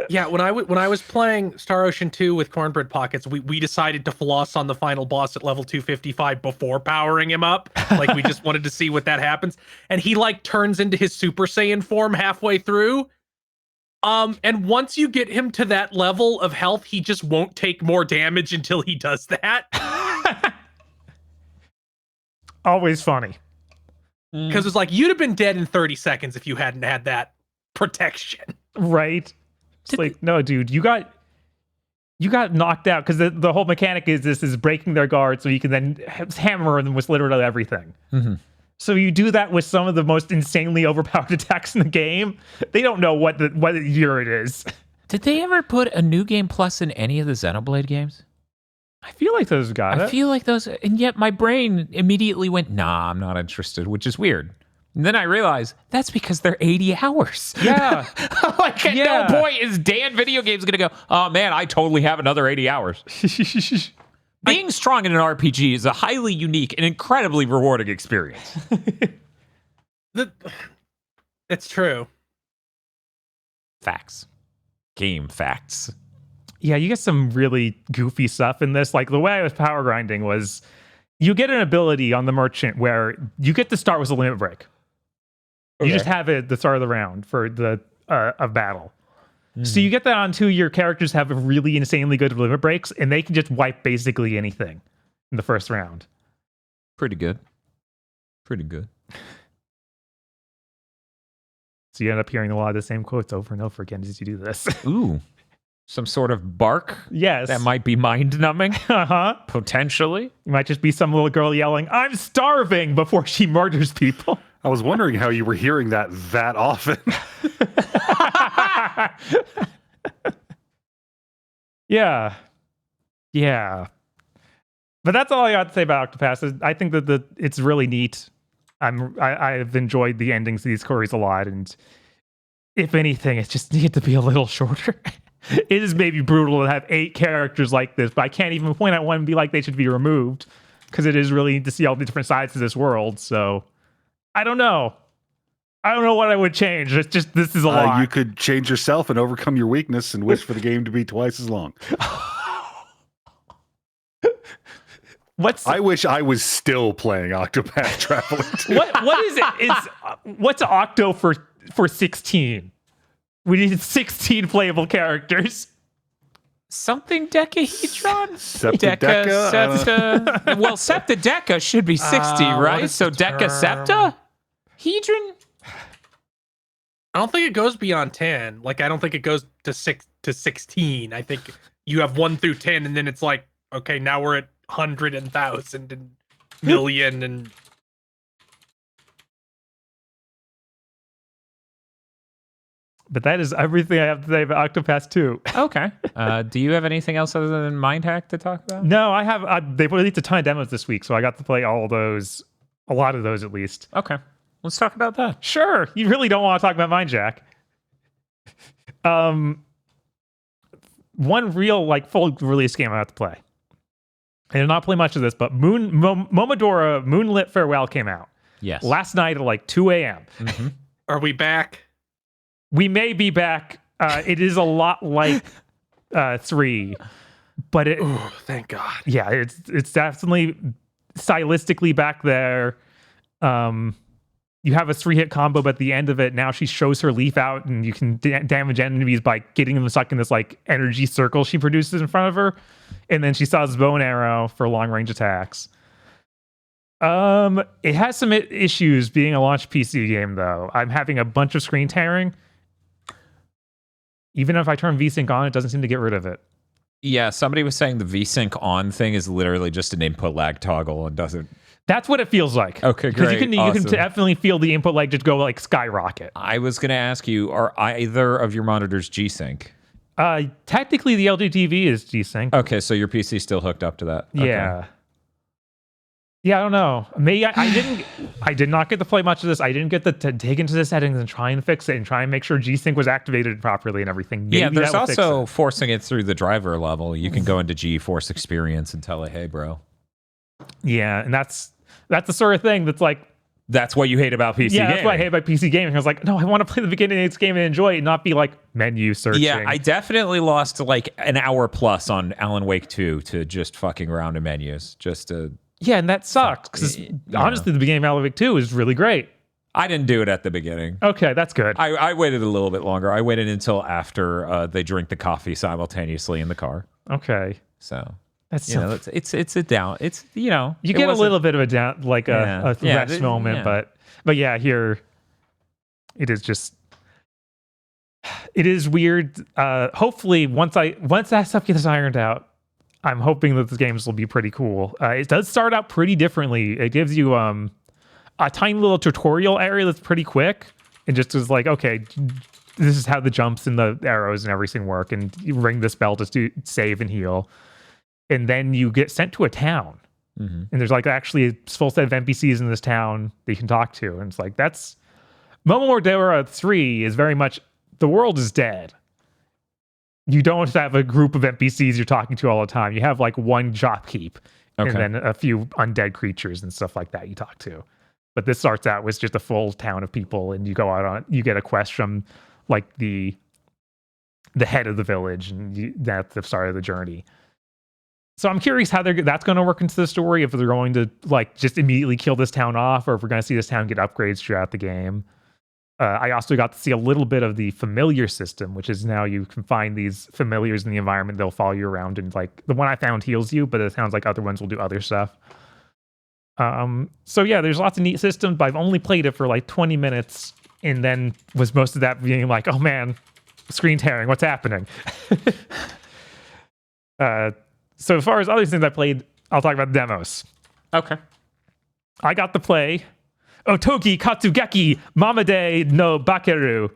Yeah, when I was playing Star Ocean 2 with Cornbread Pockets, we decided to floss on the final boss at level 255 before powering him up. Like, we just wanted to see what that happens. And he, like, turns into his Super Saiyan form halfway through. And once you get him to that level of health, he just won't take more damage until he does that. Always funny. Because it's like, you'd have been dead in 30 seconds if you hadn't had that protection. Right? It's like, no, dude, you got knocked out because the whole mechanic is breaking their guard so you can then hammer them with literally everything. Mm-hmm. So you do that with some of the most insanely overpowered attacks in the game. They don't know what year it is. Did they ever put a New Game Plus in any of the Xenoblade games? I feel like those got it. I feel like those, and yet my brain immediately went, nah, I'm not interested, which is weird. And then I realized that's because they're 80 hours. Yeah. Like, at no point is Dan Video Games going to go, oh man, I totally have another 80 hours. Being strong in an RPG is a highly unique and incredibly rewarding experience. It's true. Facts. Game facts. Yeah, you get some really goofy stuff in this. Like, the way I was power grinding was you get an ability on the merchant where you get to start with a limit break. You just have it at the start of the round for the of battle. Mm-hmm. So you get that on 2, your characters have really insanely good limit breaks, and they can just wipe basically anything in the first round. Pretty good. Pretty good. So you end up hearing a lot of the same quotes over and over again as you do this. Ooh. Some sort of bark? Yes. That might be mind-numbing? Uh-huh. Potentially? It might just be some little girl yelling, I'm starving, before she murders people. I was wondering how you were hearing that often. Yeah. Yeah. But that's all I got to say about Octopath. I think that it's really neat. I've enjoyed the endings of these stories a lot, and if anything, it just needed to be a little shorter. It is maybe brutal to have 8 characters like this, but I can't even point at one and be like they should be removed, because it is really neat to see all the different sides of this world. So I don't know. I don't know what I would change. It's just, this is a lot. You could change yourself and overcome your weakness and wish for the game to be twice as long. I wish I was still playing Octopath Traveler 2. what is it? What's Octo for 16? We needed 16 playable characters. Something decahedron? Septa-deca? Septa. Well, septa-deca should be 60, What right? is So the deca term? septa? Hedron? I don't think it goes beyond 10. Like, I don't think it goes to 16. I think you have 1 through 10, and then it's like, okay, now we're at 100 and 1,000 and million and. But that is everything I have to say about Octopath 2. Okay. Do you have anything else other than Mindhack to talk about? No, I have. They released a ton of demos this week, so I got to play all those, a lot of those at least. Okay. Let's talk about that. Sure, you really don't want to talk about Mindjack. One real like full release game I have to play. I did not play much of this, but Momodora Moonlit Farewell came out. Yes. Last night at like 2 a.m. Mm-hmm. Are we back? We may be back. It is a lot like 3, but it. Ooh, thank God. Yeah, it's definitely stylistically back there. You have a 3-hit combo, but at the end of it, now she shows her leaf out, and you can damage enemies by getting them stuck in this like energy circle she produces in front of her, and then she saws bow and arrow for long range attacks. It has some issues being a launch PC game, though. I'm having a bunch of screen tearing. Even if I turn VSync on, it doesn't seem to get rid of it. Yeah, somebody was saying the VSync on thing is literally just an input lag toggle and doesn't. That's what it feels like. Okay, Because great. you can definitely feel the input lag just go like skyrocket. I was going to ask you, are either of your monitors G-Sync? Technically, the LG TV is G-Sync. Okay, so your PC still hooked up to that. Okay. Yeah. Yeah, I don't know. Maybe I did not get to play much of this. I didn't get to dig into the settings and try and fix it and try and make sure G-Sync was activated properly and everything. Maybe Yeah, there's that will fix also it. forcing it through the driver level. You can go into GeForce Experience and tell it, hey, bro. Yeah, and that's the sort of thing that's like, That's what you hate about PC yeah, that's gaming. what I hate about PC gaming. I was like, no, I want to play the beginning of this game and enjoy it, not be like menu searching. Yeah, I definitely lost like an hour plus on Alan Wake 2 to just fucking around in menus. Just to. Yeah, and that sucks because honestly, the beginning of Alan Wake 2 is really great. I didn't do it at the beginning. Okay, that's good. I waited a little bit longer. I waited until after they drink the coffee simultaneously in the car. Okay, So that's you know, it's a down. It's you it get a wasn't- little bit of a down, like a rest moment, yeah. but yeah, here it is just. It is weird. Hopefully, once that stuff gets ironed out, I'm hoping that the games will be pretty cool. It does start out pretty differently. It gives you a tiny little tutorial area that's pretty quick, and just is like, okay, this is how the jumps and the arrows and everything work, and you ring this bell to save and heal, and then you get sent to a town, and there's like actually a full set of NPCs in this town that you can talk to, and it's like that's Momodora 3 is very much the world is dead. You don't have a group of NPCs you're talking to all the time. You have like one shopkeep and then a few undead creatures and stuff like that you talk to. But this starts out with just a full town of people, and you go out on, you get a quest from like the head of the village, and that's the start of the journey. So I'm curious how that's going to work into the story, if they're going to like just immediately kill this town off, or if we're going to see this town get upgrades throughout the game. I also got to see a little bit of the familiar system, which is now you can find these familiars in the environment. They'll follow you around, and like the one I found heals you, but it sounds like other ones will do other stuff. So yeah, there's lots of neat systems, but I've only played it for like 20 minutes, and then was most of that being like, oh man, screen tearing, what's happening? So as far as other things I played, I'll talk about the demos. Okay. I got to play Otogi Katsugeki Mamade no Bakeru,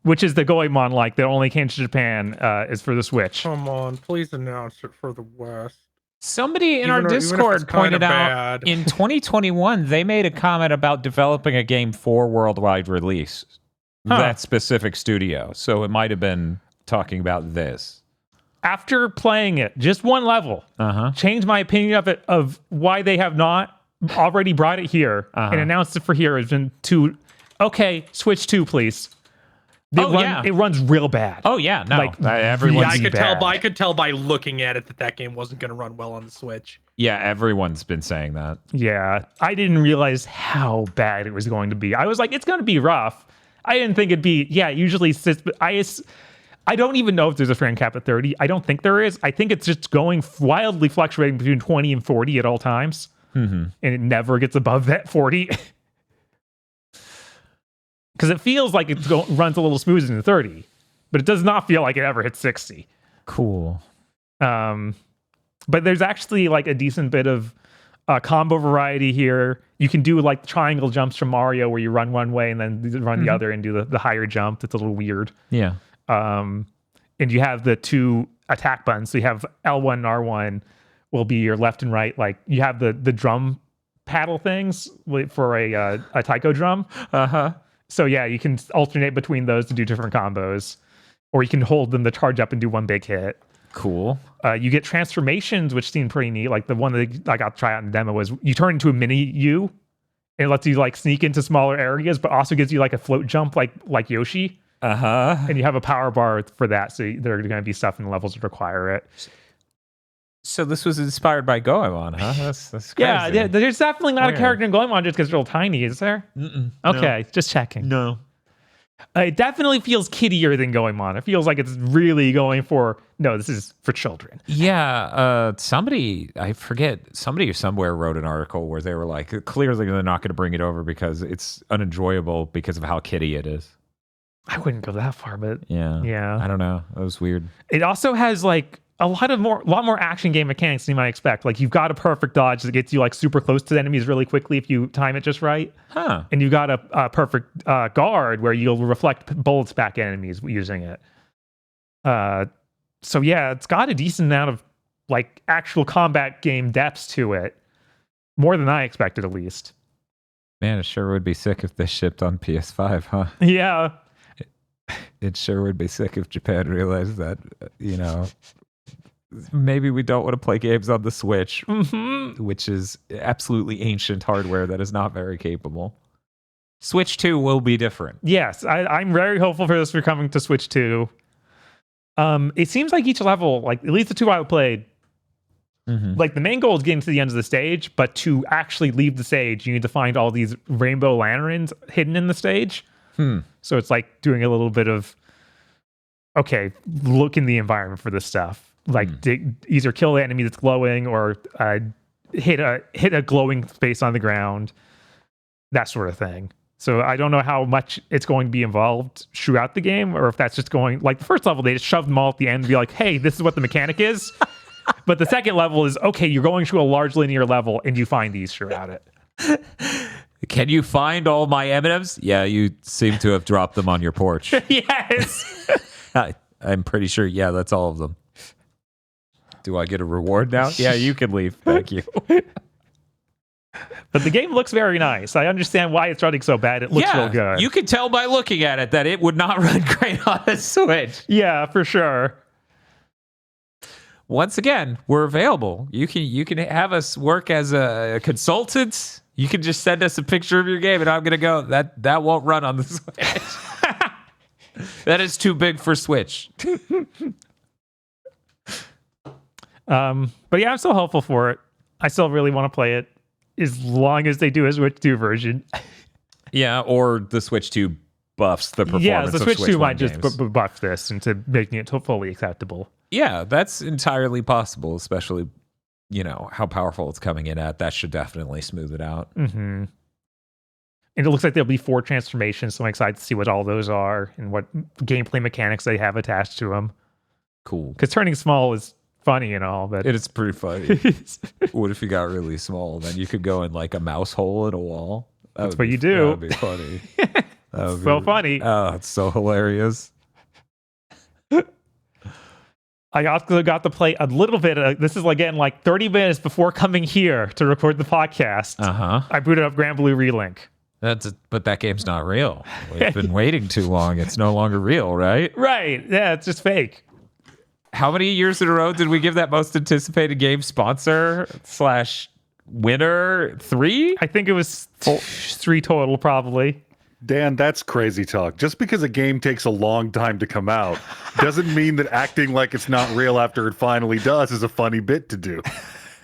which is the Goemon like that only came to Japan, is for the Switch. Come on, please announce it for the West. Somebody in Even our if it's Discord kinda pointed out bad. in 2021 they made a comment about developing a game for worldwide release. That specific studio. So it might have been talking about this. After playing it, just one level, changed my opinion of it, of why they have not already brought it here and announced it for here has been okay, Switch 2, please. It runs real bad. Oh yeah, no. Like, everyone's I could tell by looking at it that game wasn't going to run well on the Switch. Yeah, everyone's been saying that. Yeah, I didn't realize how bad it was going to be. I was like, it's going to be rough. I didn't think it'd be, it usually sits, but I don't even know if there's a frame cap at 30. I don't think there is. I think it's just going wildly fluctuating between 20 and 40 at all times. And it never gets above that 40. Because it feels like it runs a little smoother than 30, but it does not feel like it ever hits 60. Cool. But there's actually like a decent bit of combo variety here. You can do like triangle jumps from Mario where you run one way and then run the other and do the higher jump. It's a little weird. Yeah. And you have the 2 attack buttons. So you have L1 and R1 will be your left and right. Like you have the drum paddle things for a taiko drum. So yeah, you can alternate between those to do different combos, or you can hold them to charge up and do one big hit. Cool. You get transformations, which seem pretty neat. Like the one that I got to try out in the demo was you turn into a mini you, and it lets you like sneak into smaller areas, but also gives you like a float jump like Yoshi. And you have a power bar for that, so there are going to be stuff in the levels that require it. So this was inspired by Goemon, huh? That's crazy. Yeah, there's definitely not a character in Goemon just because it's real tiny, is there? Okay, just checking. No. It definitely feels kiddier than Goemon. It feels like it's really going for, no, this is for children. Yeah, somebody, I forget, somebody somewhere wrote an article where they were like, clearly they're not going to bring it over because it's unenjoyable because of how kiddie it is. I wouldn't go that far, but yeah. I don't know. That was weird. It also has like a lot more action game mechanics than you might expect. Like you've got a perfect dodge that gets you like super close to the enemies really quickly if you time it just right. And you've got a perfect guard where you'll reflect bullets back at enemies using it. So yeah, it's got a decent amount of like actual combat game depths to it. More than I expected, at least. Man, it sure would be sick if this shipped on PS5, huh? Yeah. It sure would be sick if Japan realized that, maybe we don't want to play games on the Switch, which is absolutely ancient hardware that is not very capable. Switch 2 will be different. Yes, I'm very hopeful for this coming to Switch 2. It seems like each level, like at least the 2 I played, like the main goal is getting to the end of the stage, but to actually leave the stage, you need to find all these rainbow lanterns hidden in the stage. So it's like doing a little bit of, okay, look in the environment for this stuff. Like either kill the enemy that's glowing or hit a glowing space on the ground, that sort of thing. So I don't know how much it's going to be involved throughout the game, or if that's just going, like the first level, they just shoved them all at the end and be like, hey, this is what the mechanic is. But the second level is, okay, you're going through a large linear level and you find these throughout it. Can you find all my M&Ms? Yeah, you seem to have dropped them on your porch. Yes. I'm pretty sure, yeah, that's all of them. Do I get a reward now? Yeah, you can leave. Thank you. But the game looks very nice. I understand why it's running so bad. It looks real good. You can tell by looking at it that it would not run great on a Switch. Yeah, for sure. Once again, we're available. You can have us work as a consultant. You can just send us a picture of your game, and I'm gonna go. That won't run on the Switch. That is too big for Switch. But yeah, I'm still hopeful for it. I still really want to play it as long as they do a Switch 2 version. Yeah, or the Switch 2 buffs the performance. Yeah, the Switch 2 might games. just buff this into making it fully acceptable. Yeah, that's entirely possible, especially, how powerful it's coming in at. That should definitely smooth it out. And it looks like there'll be 4 transformations, so I'm excited to see what all those are and what gameplay mechanics they have attached to them. Cool. Because turning small is funny and all, but it is pretty funny. What if you got really small? Then you could go in like a mouse hole in a wall. That's what you do. That would be funny. So funny. Oh, it's so hilarious. I also got to play a little bit. This is again like 30 minutes before coming here to record the podcast. I booted up Granblue Relink. But that game's not real. We've been waiting too long. It's no longer real, right? Right. Yeah, it's just fake. How many years in a row did we give that most anticipated game sponsor / winner 3? I think it was 3 total, probably. Dan, that's crazy talk. Just because a game takes a long time to come out doesn't mean that acting like it's not real after it finally does is a funny bit to do.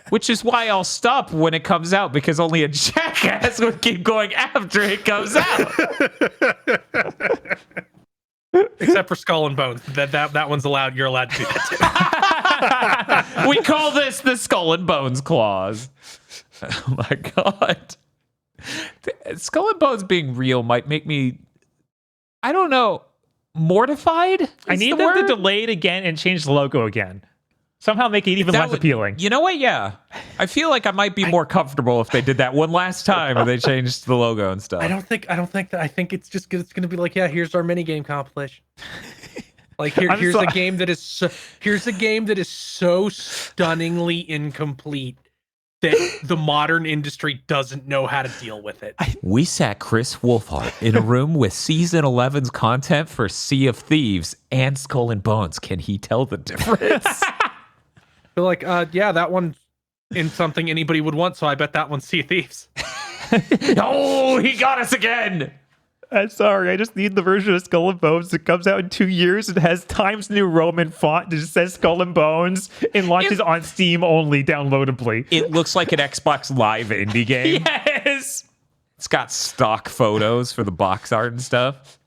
Which is why I'll stop when it comes out, because only a jackass would keep going after it comes out. Except for Skull and Bones. That one's allowed. You're allowed to do that too. We call this the Skull and Bones clause. Oh my god. Skull and Bones being real might make me, I don't know, mortified? I need them to delay it again and change the logo again. Somehow make it even less appealing. You know what? Yeah. I feel like I might be more comfortable if they did that one last time and they changed the logo and stuff. I don't think that. I think it's just it's going to be like, yeah, here's our mini game compilation. Like here's a game that is so stunningly incomplete that the modern industry doesn't know how to deal with it. We sat Chris Wolfhard in a room with Season 11's content for Sea of Thieves and Skull and Bones. Can he tell the difference? They're like, yeah, that one in something anybody would want, so I bet that one's Sea of Thieves. Oh, he got us again. I'm sorry, I just need the version of Skull and Bones that comes out in 2 years and has Times New Roman font that just says Skull and Bones and launches on Steam only downloadably. It looks like an Xbox Live indie game. Yes! It's got stock photos for the box art and stuff.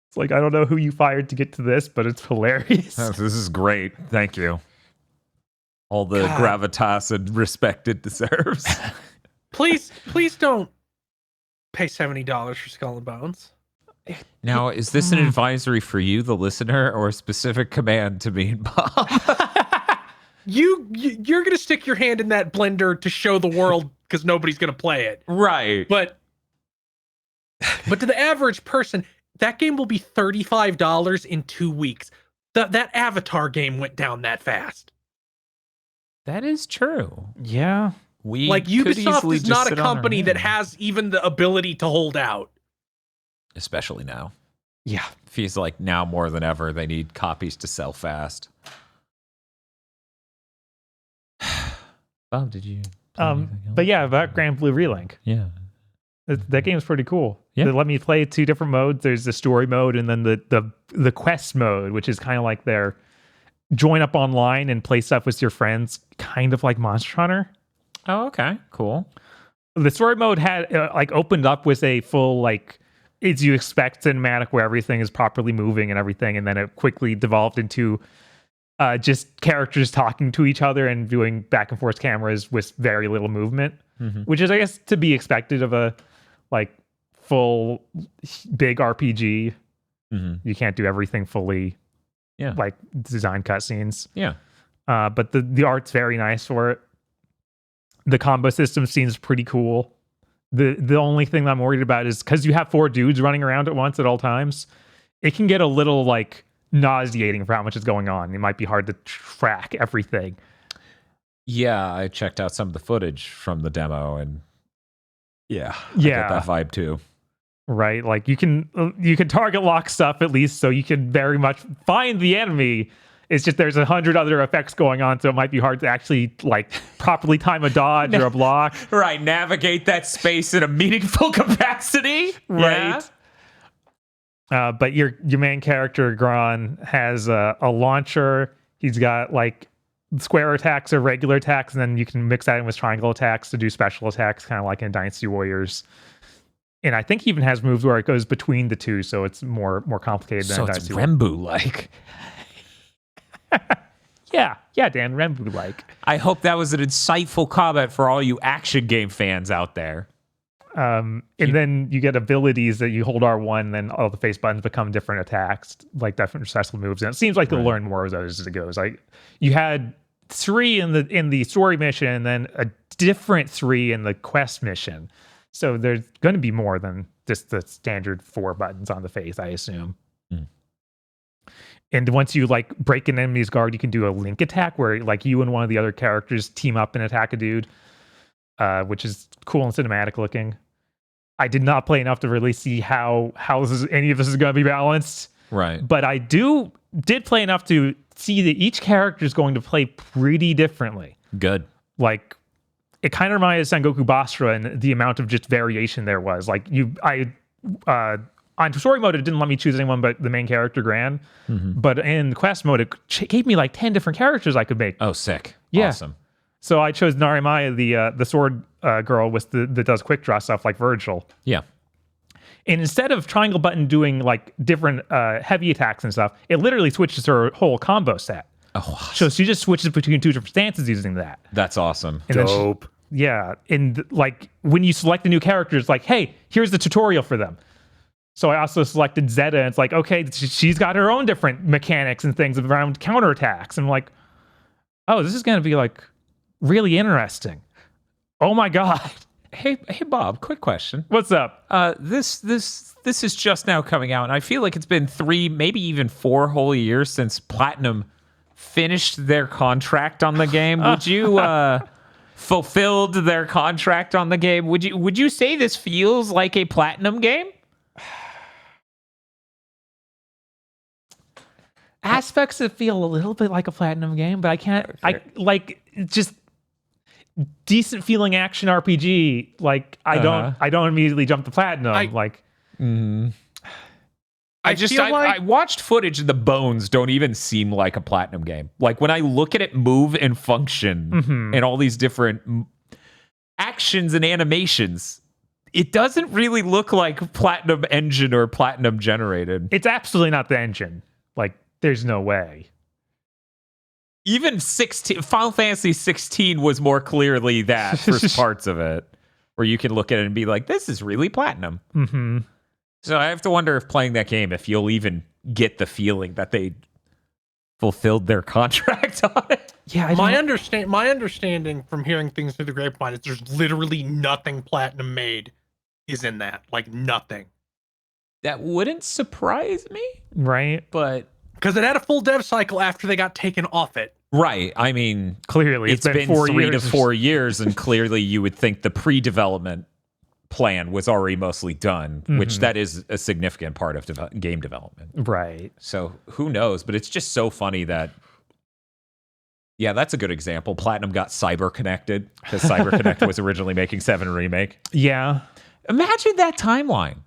It's like, I don't know who you fired to get to this, but it's hilarious. Oh, this is great. Thank you. All the gravitas and respect it deserves. Please don't pay $70 for Skull and Bones. Now, is this an advisory for you, the listener, or a specific command to me and Bob? You're gonna stick your hand in that blender to show the world because nobody's gonna play it, Right. But to the average person, that game will be $35 in 2 weeks. That Avatar game went down that fast. That is true. Yeah. We Like, could Ubisoft easily is just not a sit on our company that hands. has even the ability to hold out. Especially now. Yeah. Feels like now more than ever they need copies to sell fast. Bob, did you? But yeah, about Granblue Relink. Yeah. That game's pretty cool. Yeah. They let me play 2 different modes. There's the story mode and then the quest mode, which is kind of like their join up online and play stuff with your friends, kind of like Monster Hunter. Oh, okay. Cool. The story mode had opened up with a full as you expect cinematic where everything is properly moving and everything, and then it quickly devolved into just characters talking to each other and doing back and forth cameras with very little movement, which is, I guess, to be expected of a full big RPG. You can't do everything fully, like design cutscenes. Yeah. But the art's very nice for it. The combo system seems pretty cool. The only thing that I'm worried about is because you have 4 dudes running around at once at all times, it can get a little nauseating for how much is going on. It might be hard to track everything. Yeah, I checked out some of the footage from the demo, and I get that vibe too. Right, like you can target lock stuff at least, so you can very much find the enemy. It's just there's 100 other effects going on, so it might be hard to actually properly time a dodge or a block. Right, navigate that space in a meaningful capacity. Right. Yeah. But your main character, Gran, has a launcher. He's got square attacks or regular attacks, and then you can mix that in with triangle attacks to do special attacks, kind of like in Dynasty Warriors. And I think he even has moves where it goes between the two, so it's more complicated than So it's Dynasty Warriors. Rembu-like. Yeah, Dan, Rembu-like. I hope that was an insightful comment for all you action game fans out there. And then you get abilities that you hold R1, and then all the face buttons become different attacks, like different special moves. And it seems like they'll learn more of those as it goes. You had 3 in the story mission, and then a different 3 in the quest mission. So there's going to be more than just the standard 4 buttons on the face, I assume. And once you break an enemy's guard, you can do a link attack where you and one of the other characters team up and attack a dude, which is cool and cinematic looking. I did not play enough to really see how any of this is going to be balanced. Right. But I did play enough to see that each character is going to play pretty differently. Good. It kind of reminded Sengoku Basra and the amount of just variation there was. On story mode, it didn't let me choose anyone but the main character, Gran. But in quest mode, it gave me 10 different characters I could make. Oh, sick. Yeah. Awesome. So I chose Narimaya, the sword girl that does quick draw stuff like Virgil. Yeah. And instead of triangle button doing like different heavy attacks and stuff, it literally switches her whole combo set. Oh, So she just switches between 2 different stances using that. that's awesome. And then Dope. yeah, and like when you select a new character, it's like, hey, here's the tutorial for them. So I also selected Zeta, and it's like, okay, she's got her own different mechanics and things around counterattacks. I'm like, oh, this is going to be like really interesting. Oh my god. Hey, Bob, quick question. What's up? This is just now coming out, and I feel like it's been 3, maybe even 4 whole years since Platinum finished their contract on the game. Would you fulfilled their contract on the game? Would you say this feels like a Platinum game? Aspects that feel a little bit like a Platinum game, but I can't. Okay. I like just decent feeling action RPG. Like I don't immediately jump to Platinum. I I watched footage and the bones don't even seem like a Platinum game. Like when I look at it move and function and all these different actions and animations, it doesn't really look like Platinum engine or Platinum generated. It's absolutely not the engine. Like there's no way. Even Final Fantasy 16 was more clearly that for parts of it, where you can look at it and be like, this is really Platinum. Mm-hmm. So I have to wonder if playing that game, if you'll even get the feeling that they fulfilled their contract on it. Yeah, my understanding from hearing things through the grapevine is there's literally nothing Platinum made is in that. Like nothing. That wouldn't surprise me, right. but because it had a full dev cycle after they got taken off it. Right. I mean, Clearly, it's been 4 3 years. to 4 years, and clearly you would think the pre-development plan was already mostly done, which that is a significant part of game development. Right. So who knows? But it's just so funny that, yeah, that's a good example. Platinum got cyber connected because CyberConnect was originally making 7 Remake. Yeah. Imagine that timeline.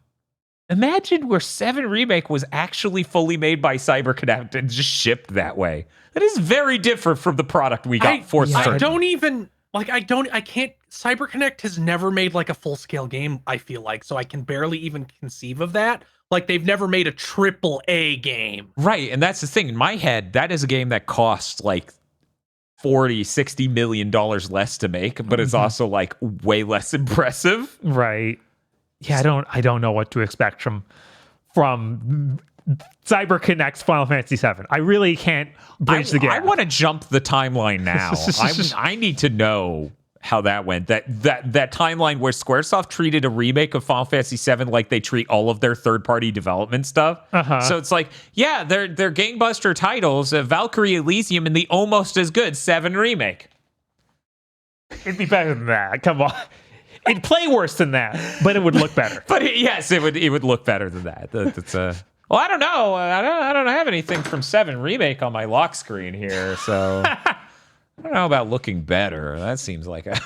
Imagine where 7 Remake was actually fully made by CyberConnect and just shipped that way. That is very different from the product we got for certain. I don't even like. I can't. CyberConnect has never made like a full scale game. I feel like, so I can barely even conceive of that. Like they've never made a AAA game. Right, and that's the thing. In my head, that is a game that costs like $40-60 million less to make, but it's also like way less impressive. Right. Yeah, I don't know what to expect from CyberConnect's Final Fantasy VII. I really can't bridge the gap. I want to jump the timeline now. I need to know how that went. That timeline where Squaresoft treated a remake of Final Fantasy VII like they treat all of their third-party development stuff. So it's like, yeah, they're gangbuster titles, Valkyrie Elysium, and the almost as good 7 Remake. It'd be better than that. Come on. It'd play worse than that, but it would look better. But yes, it would look better than that. That's well, I don't know. I don't have anything from 7 Remake on my lock screen here, so I don't know about looking better. That seems like a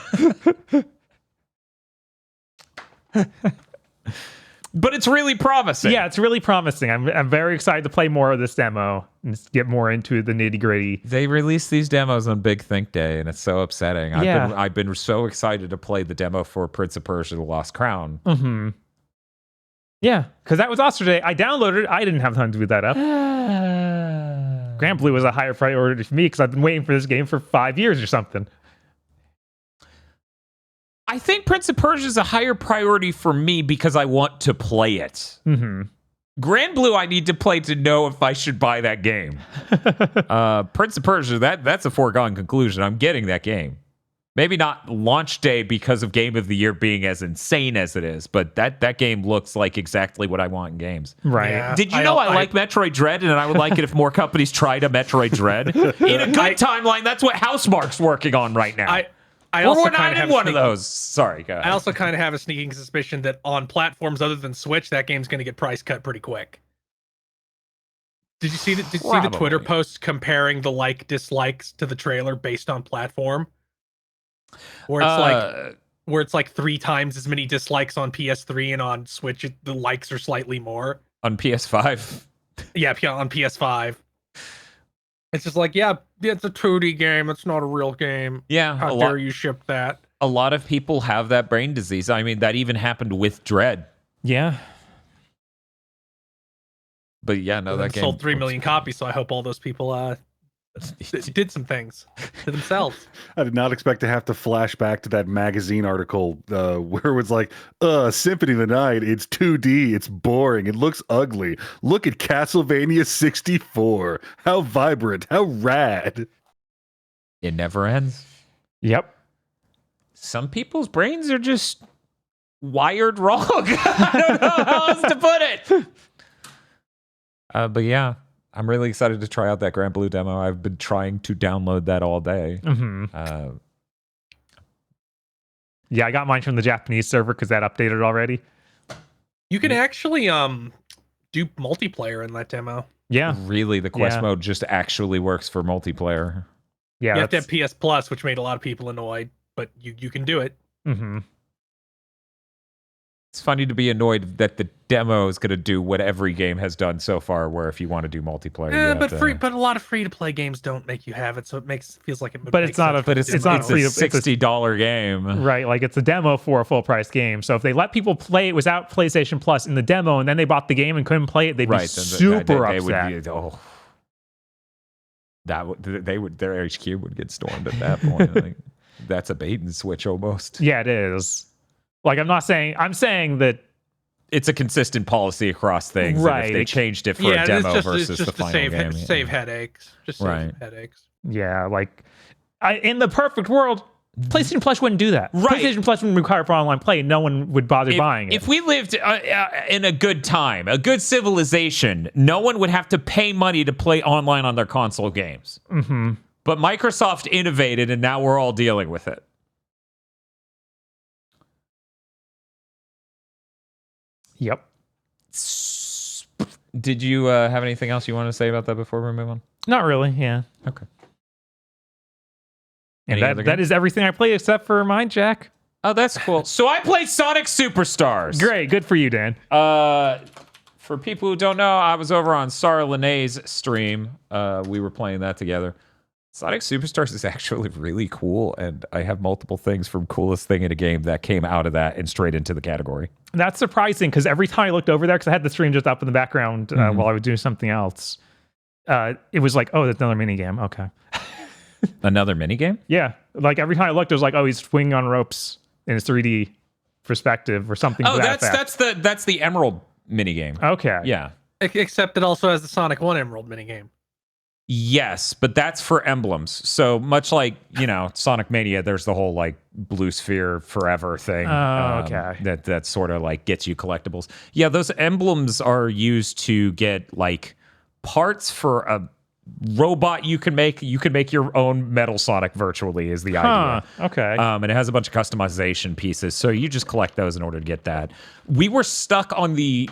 but it's really promising. Yeah, it's really promising. I'm very excited to play more of this demo and get more into the nitty gritty. They released these demos on Big Think Day, and it's so upsetting. I've been so excited to play the demo for Prince of Persia: The Lost Crown. Mm-hmm. Yeah, because that was also today. I downloaded it. I didn't have time to boot that up. Granblue was a higher priority for me because I've been waiting for this game for 5 years or something. I think Prince of Persia is a higher priority for me because I want to play it. Granblue, I need to play to know if I should buy that game. Prince of Persia, that's a foregone conclusion. I'm getting that game. Maybe not launch day because of Game of the Year being as insane as it is, but that game looks like exactly what I want in games. Right. Yeah. Did you know I like Metroid Dread, and I would like it if more companies tried a Metroid Dread? In a good timeline, that's what Housemarque's working on right now. We're not in one of those. Sorry, guys. I also kind of have a sneaking suspicion that on platforms other than Switch, that game's going to get price cut pretty quick. Did you see the Twitter post comparing the dislikes to the trailer based on platform? Where it's like 3 times as many dislikes on PS3 and on Switch the likes are slightly more. On PS5. Yeah, on PS5. It's just like, yeah, it's a 2D game. It's not a real game. Yeah, How dare you ship that? A lot of people have that brain disease. I mean, that even happened with Dread. Yeah. But yeah, no, that game sold 3 million copies, so I hope all those people did some things to themselves. I did not expect to have to flash back to that magazine article where it was like, Symphony of the Night, it's 2D, it's boring, it looks ugly. Look at Castlevania 64. How vibrant, how rad. It never ends. Yep. Some people's brains are just wired wrong. I don't know how else to put it. But yeah, I'm really excited to try out that Granblue demo. I've been trying to download that all day. Mm-hmm. Yeah, I got mine from the Japanese server because that updated already. You can actually do multiplayer in that demo. Yeah. Really, the quest mode just actually works for multiplayer. Yeah. You have to have PS Plus, which made a lot of people annoyed, but you can do it. Mm-hmm. It's funny to be annoyed that the demo is going to do what every game has done so far, where if you want to do multiplayer, but a lot of free-to-play games don't make you have it, so it feels like it. But it's not it's not free. It's a $60 game, right? Like it's a demo for a full-price game. So if they let people play it without PlayStation Plus in the demo, and then they bought the game and couldn't play it, they'd be super upset. Their HQ would get stormed at that point. Like, that's a bait and switch almost. Yeah, it is. Like I'm saying that it's a consistent policy across things. Right. If they changed it for a demo versus the final game. Save headaches. Just save headaches. Yeah, like in the perfect world, PlayStation Plus wouldn't do that. Right. PlayStation Plus wouldn't require for online play. No one would bother buying it. If we lived in a good time, a good civilization, no one would have to pay money to play online on their console games. Mm-hmm. But Microsoft innovated, and now we're all dealing with it. Yep. Did you have anything else you want to say about that before we move on? Not really, yeah. Okay. And that is everything I played except for Mindjack. Oh, that's cool. So I played Sonic Superstars. Great, good for you, Dan. For people who don't know, I was over on Sarah Lene's stream. We were playing that together. Sonic Superstars is actually really cool, and I have multiple things from coolest thing in a game that came out of that and straight into the category. That's surprising, because every time I looked over there, because I had the stream just up in the background while I was doing something else, it was like, oh, that's another minigame. Okay. Another minigame? Yeah. Like every time I looked, it was like, oh, he's swinging on ropes in his 3D perspective or something. Oh, that's the Emerald minigame. Okay. Yeah. Except it also has the Sonic 1 Emerald minigame. Yes, but that's for emblems. So much like, Sonic Mania, there's the whole like blue sphere forever thing. Oh, okay. That sort of like gets you collectibles. Yeah, those emblems are used to get like parts for a robot you can make. You can make your own Metal Sonic virtually is the idea. Okay. And it has a bunch of customization pieces. So you just collect those in order to get that. We were stuck on the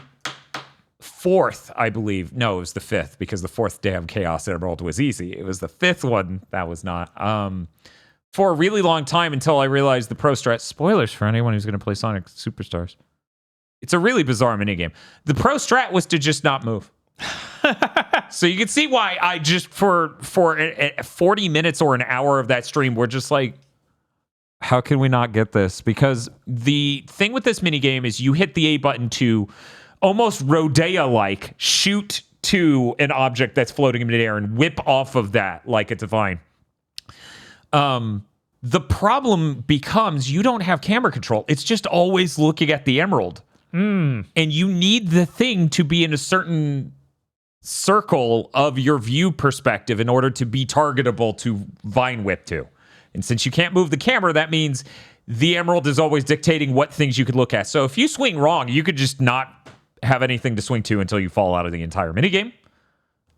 4th, I believe. No, it was the 5th, because the 4th damn Chaos Emerald was easy. It was the 5th one that was not. For a really long time, until I realized the Pro Strat. Spoilers for anyone who's going to play Sonic Superstars. It's a really bizarre minigame. The Pro Strat was to just not move. So you can see why I just for 40 minutes or an hour of that stream, we're just like, how can we not get this? Because the thing with this minigame is you hit the A button to almost Rodea-like shoot to an object that's floating in midair and whip off of that like it's a vine. The problem becomes you don't have camera control. It's just always looking at the emerald. And you need the thing to be in a certain circle of your view perspective in order to be targetable to vine whip to. And since you can't move the camera, that means the emerald is always dictating what things you could look at. So if you swing wrong, you could just not have anything to swing to until you fall out of the entire minigame.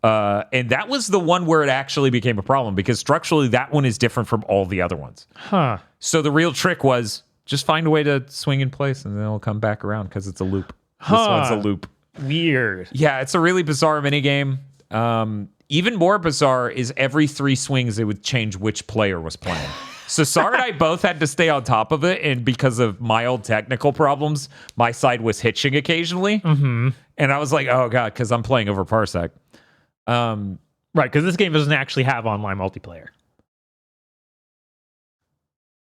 And that was the one where it actually became a problem, because structurally that one is different from all the other ones. Huh. So the real trick was just find a way to swing in place and then it'll come back around because it's a loop. This one's a loop. Weird. Yeah, it's a really bizarre minigame. Even more bizarre is every 3 swings it would change which player was playing. So Sarah and I both had to stay on top of it, and because of mild technical problems, my side was hitching occasionally. And I was like, oh god, because I'm playing over Parsec. Right, because this game doesn't actually have online multiplayer.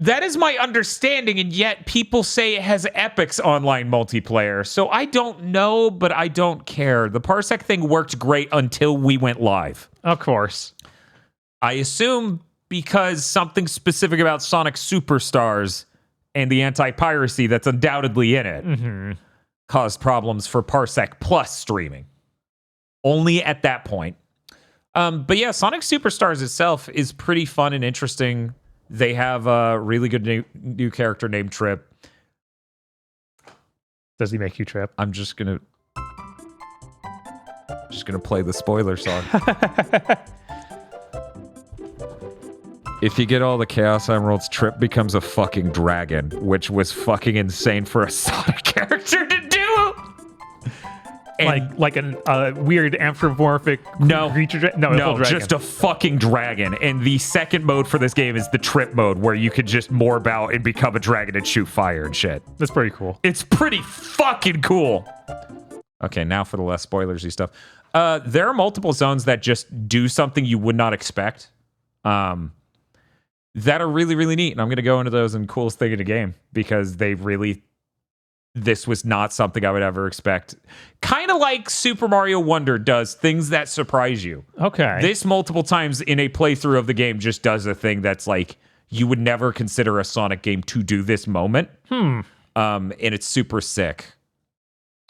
That is my understanding, and yet people say it has Epic's online multiplayer. So I don't know, but I don't care. The Parsec thing worked great until we went live. Of course. I assume because something specific about Sonic Superstars and the anti-piracy that's undoubtedly in it caused problems for Parsec Plus streaming. Only at that point. But yeah, Sonic Superstars itself is pretty fun and interesting. They have a really good new character named Trip. Does he make you trip? I'm just gonna play the spoiler song. If you get all the Chaos Emeralds, Trip becomes a fucking dragon, which was fucking insane for a Sonic character to do. And like a weird anthropomorphic creature? No, no, just a fucking dragon. And the second mode for this game is the Trip mode, where you could just morph out and become a dragon and shoot fire and shit. That's pretty cool. It's pretty fucking cool. Okay, now for the less spoilersy stuff. There are multiple zones that just do something you would not expect. That are really, really neat. And I'm going to go into those in coolest thing in the game because this was not something I would ever expect. Kind of like Super Mario Wonder does things that surprise you. Okay. This multiple times in a playthrough of the game just does a thing that's like, you would never consider a Sonic game to do this moment. And it's super sick.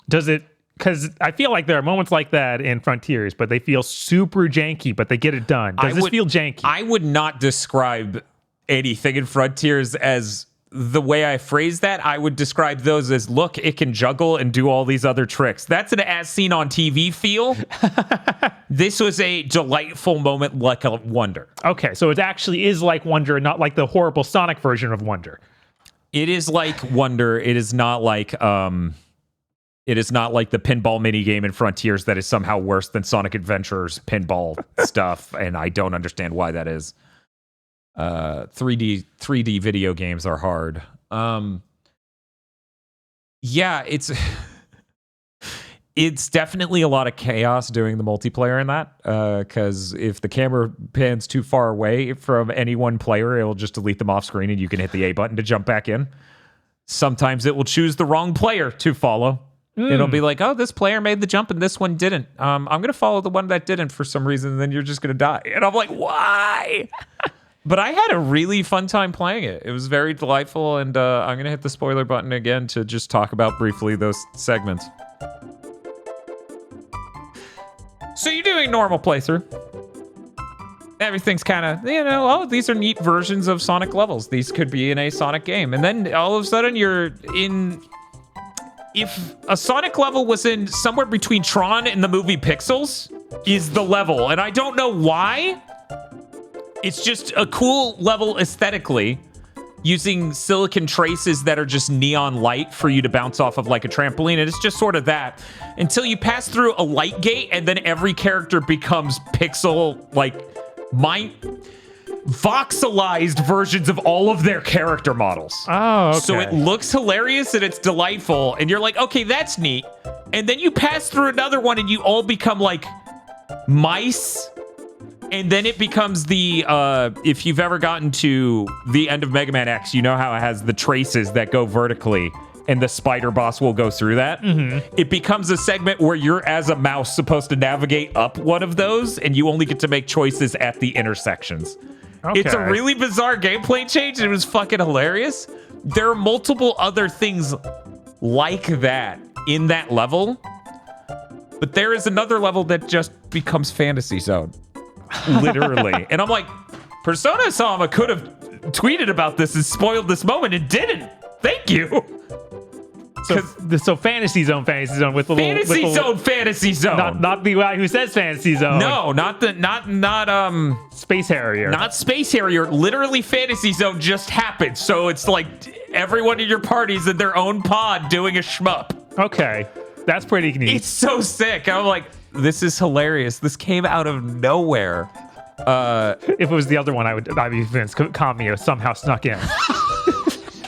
Does it? Because I feel like there are moments like that in Frontiers, but they feel super janky, but they get it done. Does this feel janky? I would not describe anything in Frontiers as the way I phrase that. I would describe those as, look, it can juggle and do all these other tricks. That's an as seen on TV feel. This was a delightful moment like a Wonder. Okay, so it actually is like Wonder, not like the horrible Sonic version of Wonder. It is like Wonder. It is not like the pinball mini game in Frontiers that is somehow worse than Sonic Adventure's pinball stuff, and I don't understand why that is. 3D video games are hard. Yeah, it's definitely a lot of chaos doing the multiplayer in that, because if the camera pans too far away from any one player, it will just delete them off screen and you can hit the A button to jump back in. Sometimes it will choose the wrong player to follow. It'll be like, oh, this player made the jump and this one didn't. I'm going to follow the one that didn't for some reason, and then you're just going to die. And I'm like, why? But I had a really fun time playing it. It was very delightful, and I'm going to hit the spoiler button again to just talk about briefly those segments. So you're doing normal playthrough. Everything's kind of, oh, these are neat versions of Sonic levels. These could be in a Sonic game. And then all of a sudden you're in... If a Sonic level was in somewhere between Tron and the movie Pixels is the level. And I don't know why. It's just a cool level aesthetically, using silicon traces that are just neon light for you to bounce off of like a trampoline. And it's just sort of that until you pass through a light gate, and then every character becomes pixel, like voxelized versions of all of their character models. Oh, okay. So it looks hilarious and it's delightful. And you're like, okay, that's neat. And then you pass through another one and you all become like mice. And then it becomes the, if you've ever gotten to the end of Mega Man X, you know how it has the traces that go vertically and the spider boss will go through that. It becomes a segment where you're, as a mouse, supposed to navigate up one of those, and you only get to make choices at the intersections. Okay. It's a really bizarre gameplay change. It was fucking hilarious. There are multiple other things like that in that level, but there is another level that just becomes Fantasy Zone. Literally. And I'm like, Persona Sama could have tweeted about this and spoiled this moment and didn't. Thank you. So Fantasy Zone with the Fantasy Zone. Not the guy who says Fantasy Zone. No, not Space Harrier. Not Space Harrier. Literally Fantasy Zone just happened. So it's like everyone in your party's in their own pod doing a shmup. Okay. That's pretty neat. It's so sick. I'm like, this is hilarious. This came out of nowhere. If it was the other one, I'd be convinced Kami somehow snuck in.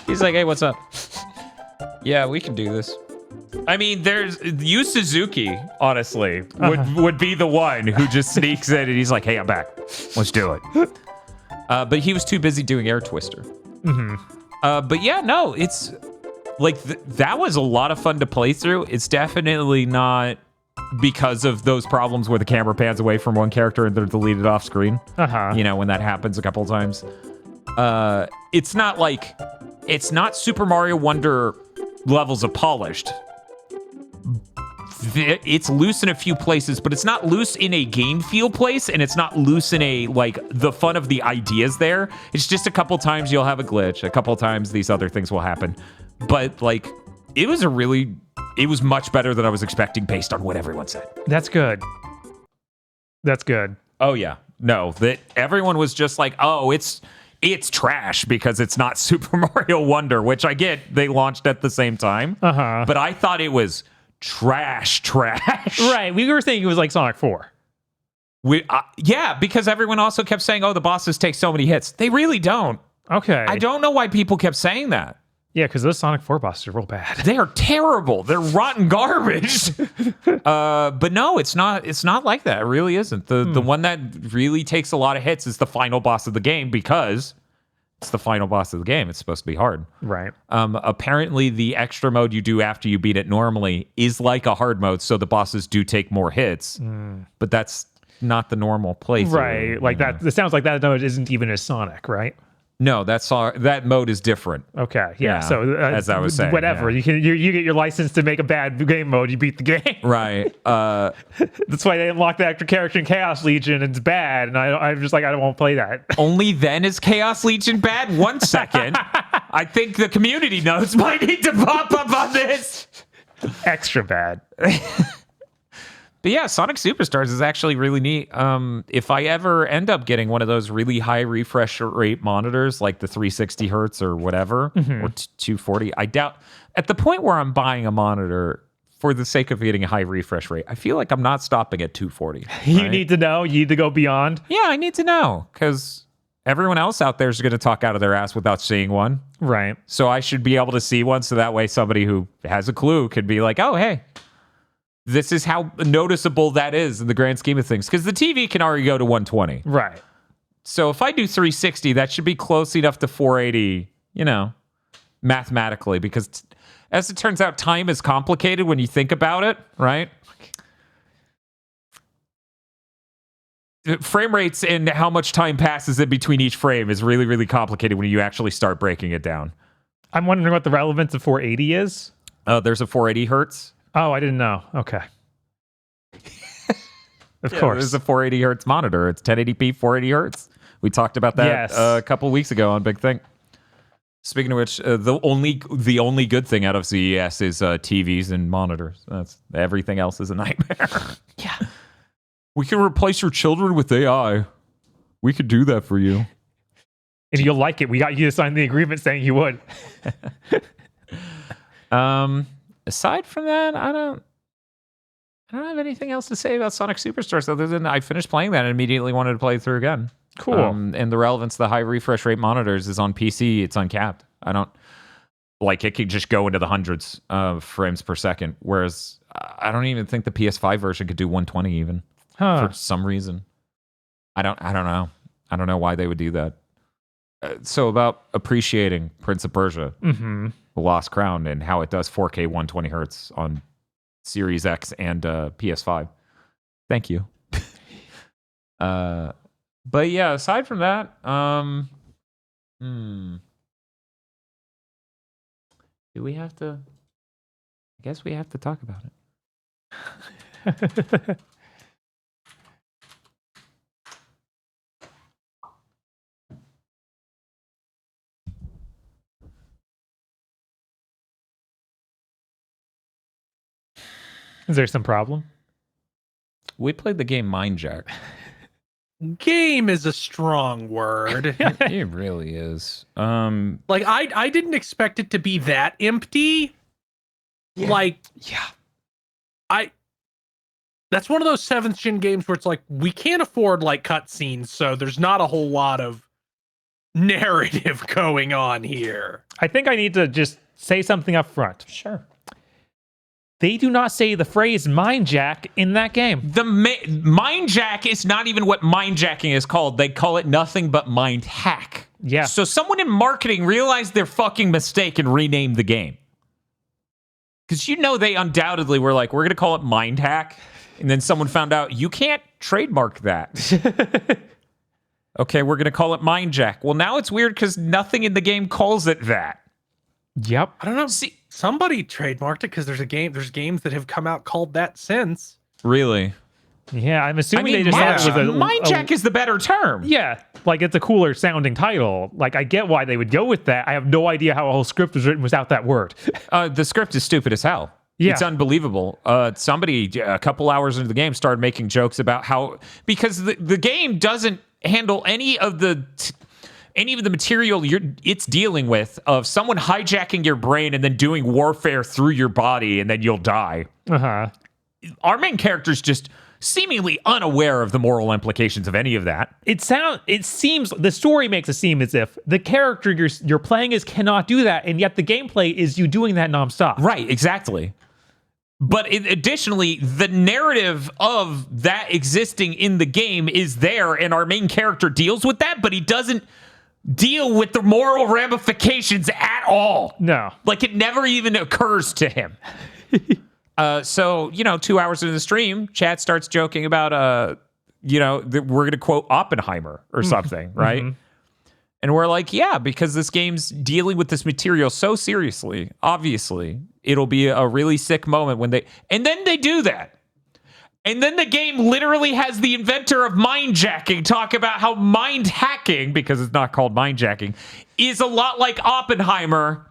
He's like, hey, what's up? Yeah, we can do this. I mean, there's Yu Suzuki, honestly, would be the one who just sneaks in and he's like, hey, I'm back. Let's do it. But he was too busy doing Air Twister. But yeah, no, it's like that was a lot of fun to play through. It's definitely not because of those problems where the camera pans away from one character and they're deleted off screen. You know, when that happens a couple of times. It's not Super Mario Wonder levels of polished. It's loose in a few places, but it's not loose in a game feel place, and it's not loose in a, like, the fun of the ideas there. It's just a couple times you'll have a glitch. A couple times these other things will happen. But, like, it was much better than I was expecting based on what everyone said. That's good. That's good. Oh, yeah. No, that everyone was just like, oh, it's trash because it's not Super Mario Wonder, which I get they launched at the same time. But I thought it was trash. Right. We were thinking it was like Sonic 4. Yeah, because everyone also kept saying, oh, the bosses take so many hits. They really don't. Okay. I don't know why people kept saying that. Yeah, because those Sonic 4 bosses are real bad. They are terrible. They're rotten garbage. But no, it's not like that. It really isn't. The one that really takes a lot of hits is the final boss of the game because it's the final boss of the game. It's supposed to be hard. Right. Apparently, the extra mode you do after you beat it normally is like a hard mode, so the bosses do take more hits. But that's not the normal playthrough. Right. Like that. It sounds like that mode isn't even as Sonic, right? No, that mode is different. Okay, yeah. So as I was saying, whatever you get your license to make a bad game mode, you beat the game. Right. That's why they unlock the extra character in Chaos Legion. And it's bad, and I'm just like I don't want to play that. Only then is Chaos Legion bad. 1 second. I think the community notes might need to pop up on this. Extra bad. But yeah, Sonic Superstars is actually really neat. If I ever end up getting one of those really high refresh rate monitors, like the 360 hertz or whatever, or 240, I doubt. At the point where I'm buying a monitor for the sake of getting a high refresh rate, I feel like I'm not stopping at 240. You need to know. You need to go beyond. Yeah, I need to know because everyone else out there is going to talk out of their ass without seeing one. Right. So I should be able to see one, so that way somebody who has a clue could be like, "Oh, hey." This is how noticeable that is in the grand scheme of things. Because the TV can already go to 120. Right. So if I do 360, that should be close enough to 480, mathematically. Because as it turns out, time is complicated when you think about it, right? Frame rates and how much time passes in between each frame is really, really complicated when you actually start breaking it down. I'm wondering what the relevance of 480 is. There's a 480 hertz. Oh, I didn't know. Okay. Of course. There's a 480 hertz monitor. It's 1080p, 480 hertz. We talked about that a couple of weeks ago on Big Thing. Speaking of which, the only good thing out of CES is TVs and monitors. Everything else is a nightmare. Yeah. We can replace your children with AI. We could do that for you. And you'll like it. We got you to sign the agreement saying you would. Aside from that, I don't have anything else to say about Sonic Superstars other than I finished playing that and immediately wanted to play it through again. Cool. And the relevance of the high refresh rate monitors is on PC. It's uncapped. I don't like it could just go into the hundreds of frames per second. Whereas I don't even think the PS5 version could do 120 even for some reason. I don't know. I don't know why they would do that. So about appreciating Prince of Persia. The Lost Crown and how it does 4K 120 hertz on Series X and PS5. Thank you. But yeah, aside from that, do we have to? I guess we have to talk about it. Is there some problem? We played the game Mindjack. Game is a strong word. It really is. Like I didn't expect it to be that empty. Yeah. That's one of those 7th gen games where it's like we can't afford like cutscenes, so there's not a whole lot of narrative going on here. I think I need to just say something up front. Sure. they do not say the phrase Mindjack in that game. The Mindjack is not even what mindjacking is called. They call it nothing but mind hack. Yeah. So someone in marketing realized their fucking mistake and renamed the game. Because they undoubtedly were like, we're going to call it mind hack. And then someone found out, you can't trademark that. Okay, we're going to call it Mindjack. Well, now it's weird because nothing in the game calls it that. Yep. I don't know. See, Somebody trademarked it because there's games that have come out called that since. really? Yeah, I'm assuming they just thought it was a Mindjack is the better term. Yeah, like it's a cooler sounding title. Like I get why they would go with that. I have no idea how a whole script was written without that word. The script is stupid as hell. Yeah. It's unbelievable. Somebody a couple hours into the game started making jokes about how, because the game doesn't handle any of the material it's dealing with of someone hijacking your brain and then doing warfare through your body and then you'll die. Our main character's just seemingly unaware of the moral implications of any of that. It seems the story makes it seem as if the character you're playing as cannot do that, and yet the gameplay is you doing that nonstop. Right, exactly. But additionally, the narrative of that existing in the game is there, and our main character deals with that, but he doesn't deal with the moral ramifications at all. No. Like, it never even occurs to him. So, 2 hours into the stream, chat starts joking about, we're going to quote Oppenheimer or something, right? Mm-hmm. And we're like, yeah, because this game's dealing with this material so seriously, obviously, it'll be a really sick moment when and then they do that. And then the game literally has the inventor of mindjacking talk about how mind hacking, because it's not called mindjacking, is a lot like Oppenheimer.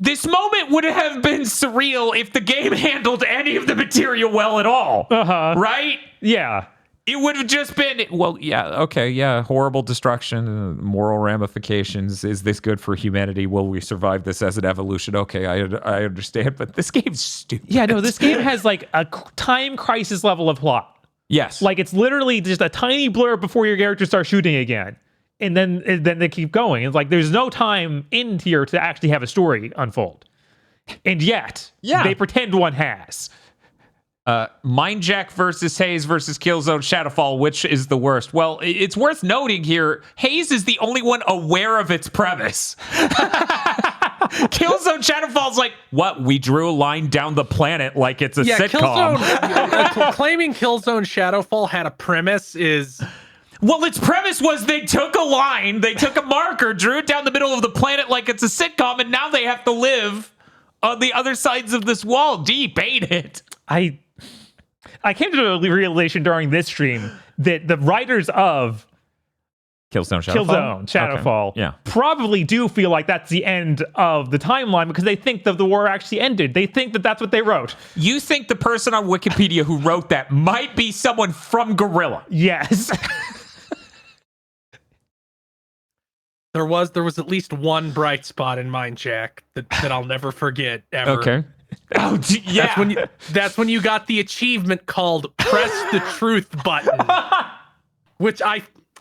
This moment would have been surreal if the game handled any of the material well at all. Right? Yeah. It would have just been, horrible destruction, moral ramifications. Is this good for humanity? Will we survive this as an evolution? Okay, I understand, but this game's stupid. Yeah, no, this game has like a time crisis level of plot. Yes. Like it's literally just a tiny blur before your character starts shooting again. And then they keep going. It's like there's no time in here to actually have a story unfold. And yet, they pretend one has. Mindjack versus Haze versus Killzone Shadowfall, which is the worst? Well, it's worth noting here, Haze is the only one aware of its premise. Killzone Shadowfall's like, what? We drew a line down the planet like it's a sitcom. Claiming Killzone Shadowfall had a premise is... Well, its premise was they took a line, they took a marker, drew it down the middle of the planet like it's a sitcom, and now they have to live on the other sides of this wall. Deep, ain't it? I came to the realization during this stream that the writers of Killzone Shadowfall probably do feel like that's the end of the timeline because they think that the war actually ended. They think that that's what they wrote. You think the person on Wikipedia who wrote that might be someone from Guerrilla? Yes. There was at least one bright spot in Mindjack that I'll never forget ever. Okay. Oh, yeah. That's when you got the achievement called "Press the Truth" button, which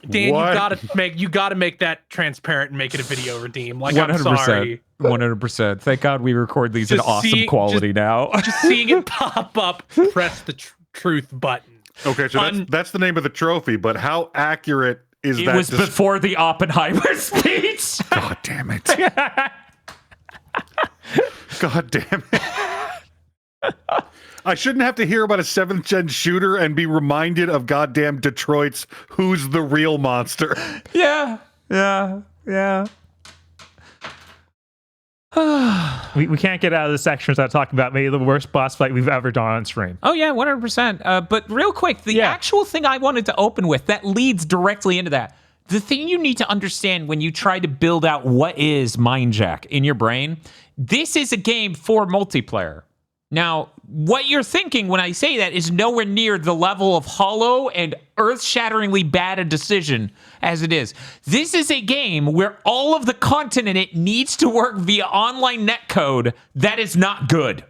Dan, you gotta make that transparent and make it a video redeem. Like 100%, I'm sorry. 100%. Thank God we record these in awesome quality now. Just seeing it pop up, press the truth button. Okay, so that's the name of the trophy, but how accurate is that? It was before the Oppenheimer speech. God damn it. God damn it. I shouldn't have to hear about a 7th gen shooter and be reminded of goddamn Detroit's Who's the Real Monster. Yeah. we can't get out of the section without talking about maybe the worst boss fight we've ever done on stream. Oh yeah, 100%. But real quick, the actual thing I wanted to open with that leads directly into that. The thing you need to understand when you try to build out what is Mindjack in your brain, this is a game for multiplayer. Now, what you're thinking when I say that is nowhere near the level of hollow and earth-shatteringly bad a decision as it is. This is a game where all of the content in it needs to work via online netcode that is not good.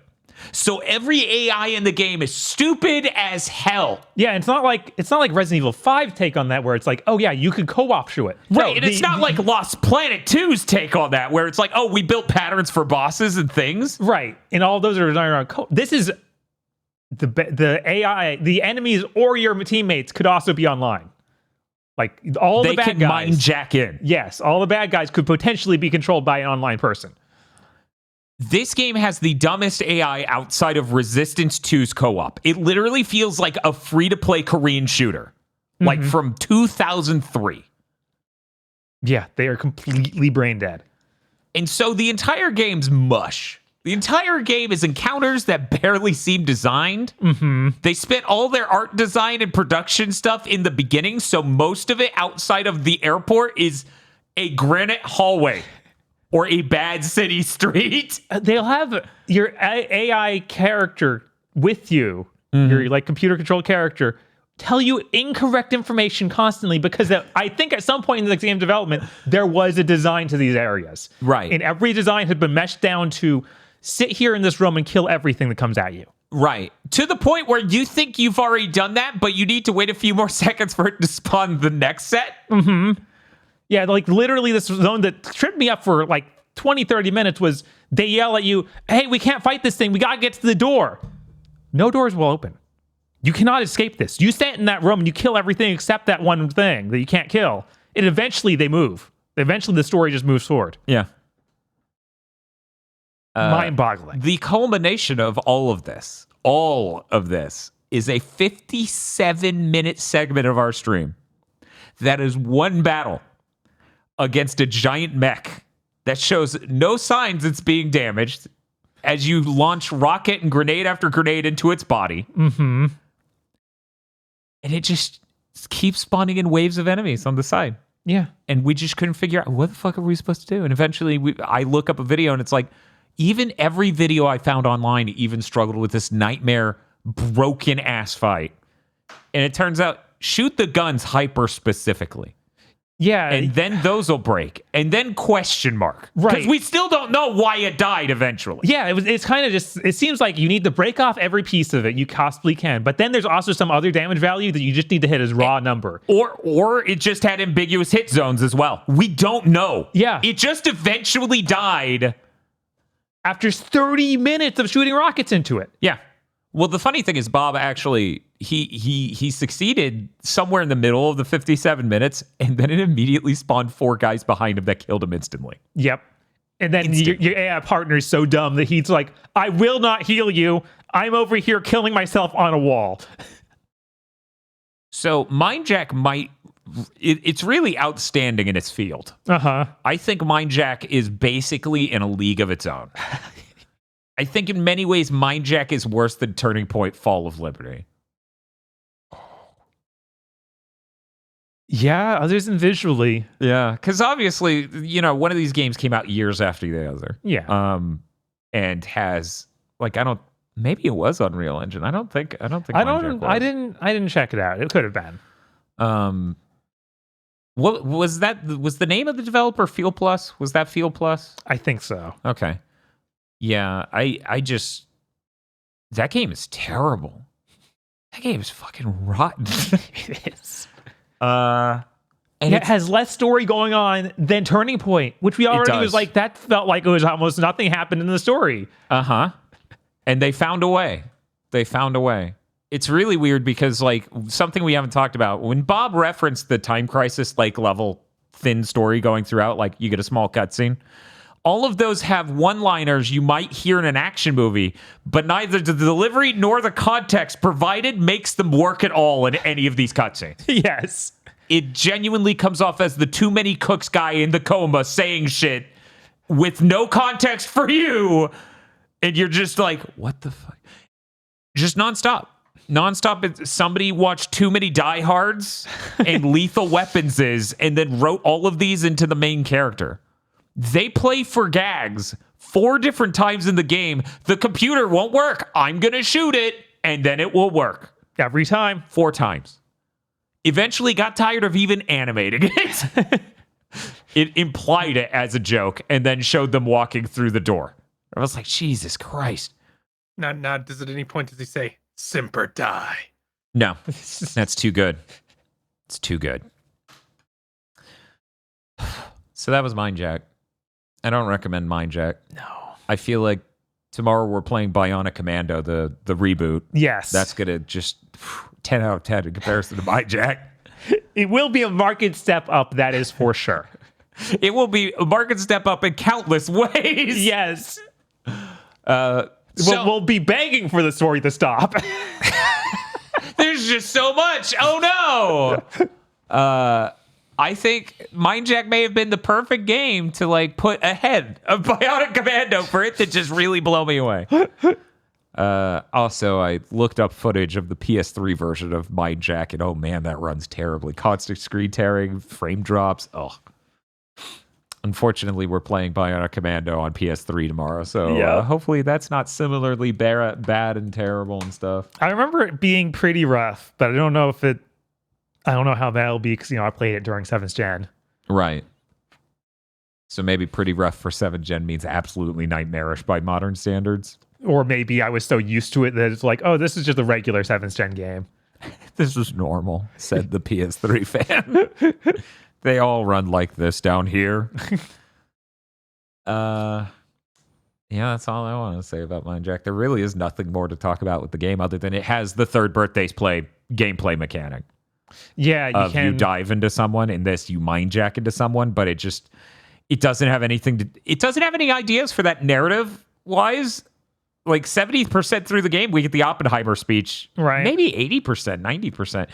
So every AI in the game is stupid as hell. Yeah, it's not like Resident Evil 5 take on that, where it's like, oh yeah, you could co-op through it. Right, and it's not like Lost Planet 2's take on that, where it's like, oh, we built patterns for bosses and things. Right, and all those are designed around this is the AI, the enemies or your teammates could also be online. Like all the bad guys. They can Mindjack in. Yes, all the bad guys could potentially be controlled by an online person. This game has the dumbest AI outside of Resistance 2's co-op. It literally feels like a free-to-play Korean shooter, like from 2003. Yeah, they are completely brain dead. And so the entire game's mush. The entire game is encounters that barely seem designed. They spent all their art design and production stuff in the beginning, so most of it outside of the airport is a granite hallway or a bad city street. They'll have your AI character with you, your like computer controlled character, tell you incorrect information constantly because I think at some point in the game development, there was a design to these areas. Right. And every design had been meshed down to sit here in this room and kill everything that comes at you. Right. To the point where you think you've already done that, but you need to wait a few more seconds for it to spawn the next set. Yeah, like literally this zone that tripped me up for like 20, 30 minutes was they yell at you, hey, we can't fight this thing. We got to get to the door. No doors will open. You cannot escape this. You stand in that room and you kill everything except that one thing that you can't kill. And eventually they move. Eventually the story just moves forward. Yeah. Mind-boggling. The culmination of all of this is a 57-minute segment of our stream that is one battle against a giant mech that shows no signs it's being damaged as you launch rocket and grenade after grenade into its body. And it just keeps spawning in waves of enemies on the side. Yeah. And we just couldn't figure out what the fuck are we supposed to do. And eventually I look up a video and it's like, even every video I found online even struggled with this nightmare broken ass fight. And it turns out shoot the guns hyper specifically. Yeah. And then those will break. And then question mark. Right. Because we still don't know why it died eventually. Yeah, it's kind of just, it seems like you need to break off every piece of it you possibly can. But then there's also some other damage value that you just need to hit as raw number. Or it just had ambiguous hit zones as well. We don't know. Yeah. It just eventually died. After 30 minutes of shooting rockets into it. Yeah. Well, the funny thing is Bob actually, he succeeded somewhere in the middle of the 57 minutes, and then it immediately spawned 4 guys behind him that killed him instantly. Yep. And then your AI partner is so dumb that he's like, I will not heal you. I'm over here killing myself on a wall. So Mindjack it's really outstanding in its field. I think Mindjack is basically in a league of its own. I think in many ways, Mindjack is worse than Turning Point Fall of Liberty. Yeah, others than visually. Yeah, because obviously, one of these games came out years after the other. Yeah. And has maybe it was Unreal Engine. I don't think Mindjack was. I didn't check it out. It could have been. What was that? Was the name of the developer Feel Plus? Was that Feel Plus? I think so. Okay. Yeah, I just that game is terrible. That game is fucking rotten. It is. And it has less story going on than Turning Point, which we already was like, that felt like it was almost nothing happened in the story. And they found a way. It's really weird because something we haven't talked about, when Bob referenced the Time Crisis level thin story going throughout, you get a small cutscene. All of those have one-liners you might hear in an action movie, but neither the delivery nor the context provided makes them work at all in any of these cutscenes. Yes. It genuinely comes off as the too many cooks guy in the coma saying shit with no context for you. And you're just like, what the fuck? Just nonstop. Somebody watched too many Die Hards and Lethal Weapons and then wrote all of these into the main character. They play for gags 4 different times in the game. The computer won't work. I'm going to shoot it, and then it will work. Every time. 4 times. Eventually got tired of even animating it. It implied it as a joke and then showed them walking through the door. I was like, Jesus Christ. Not does at any point does he say "Simper die"? No, that's too good. It's too good. So that was Mindjack. I don't recommend Mindjack. No. I feel like tomorrow we're playing Bionic Commando, the reboot. Yes. That's going to just 10 out of 10 in comparison to Mindjack. It will be a market step up, that is for sure. It will be a market step up in countless ways. Yes. So, We'll be begging for the story to stop. there's just so much. Oh no. I think Mindjack may have been the perfect game to like put ahead of Bionic Commando for it to just really blow me away. Also, I looked up footage of the PS3 version of Mindjack, and oh man, that runs terribly. Constant screen tearing, frame drops. Oh. Unfortunately, we're playing Bionic Commando on PS3 tomorrow, so hopefully that's not similarly bad and terrible and stuff. I remember it being pretty rough, but I don't know how that'll be because I played it during 7th Gen. Right. So maybe pretty rough for 7th Gen means absolutely nightmarish by modern standards. Or maybe I was so used to it that it's like, oh, this is just a regular 7th Gen game. This is normal, said the PS3 fan. They all run like this down here. Yeah, that's all I want to say about Mindjack. There really is nothing more to talk about with the game other than it has the third birthday's gameplay mechanic. Yeah, You dive into someone, and this you Mindjack into someone, but it doesn't have anything it doesn't have any ideas for that narrative wise. Like 70% through the game, we get the Oppenheimer speech. Right. Maybe 80%, 90%.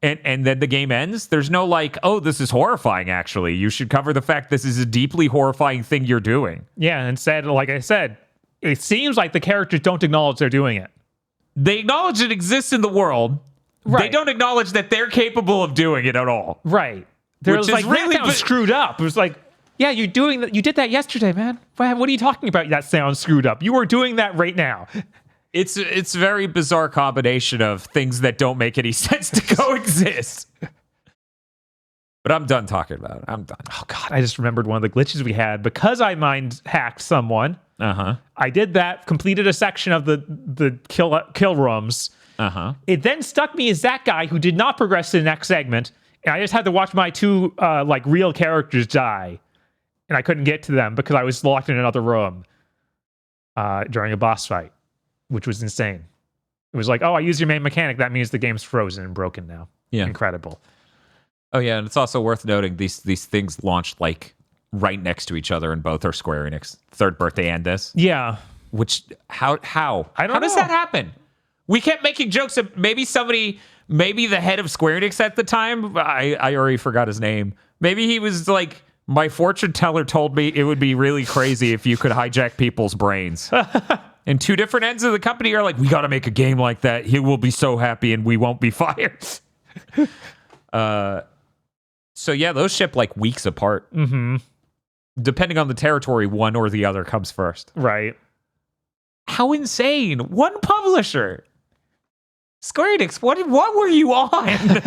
And then the game ends. There's no like, oh, this is horrifying, actually. You should cover the fact this is a deeply horrifying thing you're doing. Yeah, instead, like I said, it seems like the characters don't acknowledge they're doing it. They acknowledge it exists in the world. Right. They don't acknowledge that they're capable of doing it at all. Right. They're Which is like, really that sounds screwed up. It was like, yeah, you're doing that. You did that yesterday, man. What are you talking about? That sounds screwed up. You are doing that right now. It's a very bizarre combination of things that don't make any sense to coexist. But I'm done talking about it. I'm done. Oh God, I just remembered one of the glitches we had because I mind hacked someone. I did that, completed a section of the kill rooms. It then stuck me as that guy who did not progress to the next segment, and I just had to watch my two like real characters die, and I couldn't get to them because I was locked in another room during a boss fight, which was insane. It was like, oh, I used your main mechanic. That means the game's frozen and broken now. Yeah, incredible. Oh yeah, and it's also worth noting these things launched like right next to each other, and both are Square Enix. Third birthday and this. Yeah. Which how I don't how does know. that happen? We kept making jokes of maybe the head of Square Enix at the time. I already forgot his name. Maybe he was like, my fortune teller told me it would be really crazy if you could hijack people's brains. And two different ends of the company are like, we got to make a game like that. He will be so happy and we won't be fired. So yeah, those ship like weeks apart. Depending on the territory, one or the other comes first. Right. How insane. One publisher. Square Enix, what were you on?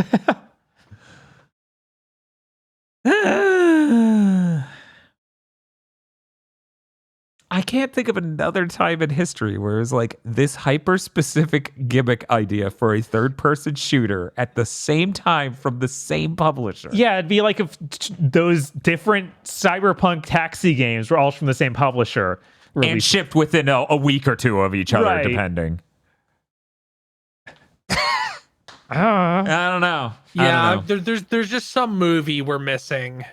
I can't think of another time in history where it was like this hyper-specific gimmick idea for a third-person shooter at the same time from the same publisher. Yeah, it'd be like if those different cyberpunk taxi games were all from the same publisher. And shipped within a week or two of each other, Right. depending. I don't know. Yeah, there's just some movie we're missing.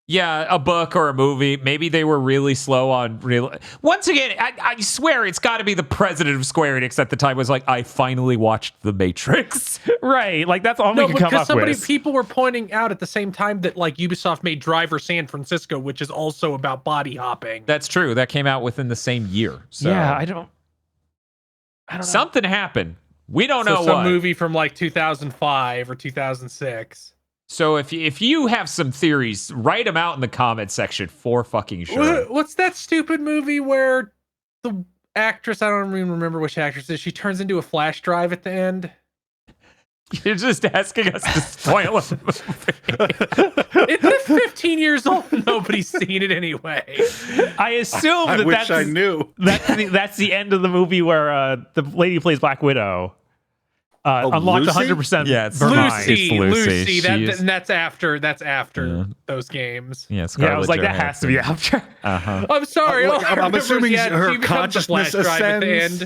Yeah, a book or a movie. Maybe they were really slow on real. Once again, I swear it's got to be the president of Square Enix at the time was like, I finally watched The Matrix. Right, like that's all we could come up with. People were pointing out at the same time that like Ubisoft made Driver San Francisco, which is also about body hopping. That's true. That came out within the same year. So Yeah, I don't know. Something happened. We don't know some what. movie from like 2005 or 2006. So if you have some theories, write them out in the comment section for fucking sure. What's that stupid movie where the actress, I don't even remember which actress it is, she turns into a flash drive at the end? You're just asking us to spoil a movie. It's 15 years old. Nobody's seen it anyway. I assume I wish I knew. That's the end of the movie where the lady who plays Black Widow unlocked Lucy? 100%. Yeah, it's Vermine. Lucy. Lucy. She That's after those games. Yeah, Yeah, I was like, that has to be after. I'm sorry. I'm assuming her she becomes a consciousness flash drive at the ascends.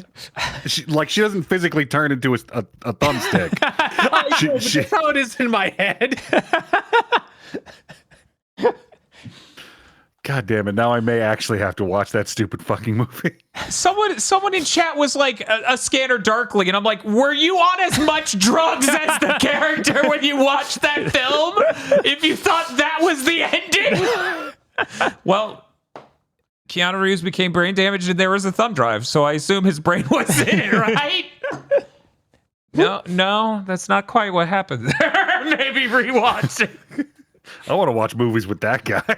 end. She doesn't physically turn into a thumbstick. That's how it is in my head. God damn it! Now I may actually have to watch that stupid fucking movie. Someone in chat was like a Scanner Darkly, and I'm like, were you on as much drugs as the character when you watched that film? If you thought that was the ending, well, Keanu Reeves became brain damaged, and there was a thumb drive, so I assume his brain was in it, right? No, that's not quite what happened there. Maybe rewatch it. I want to watch movies with that guy.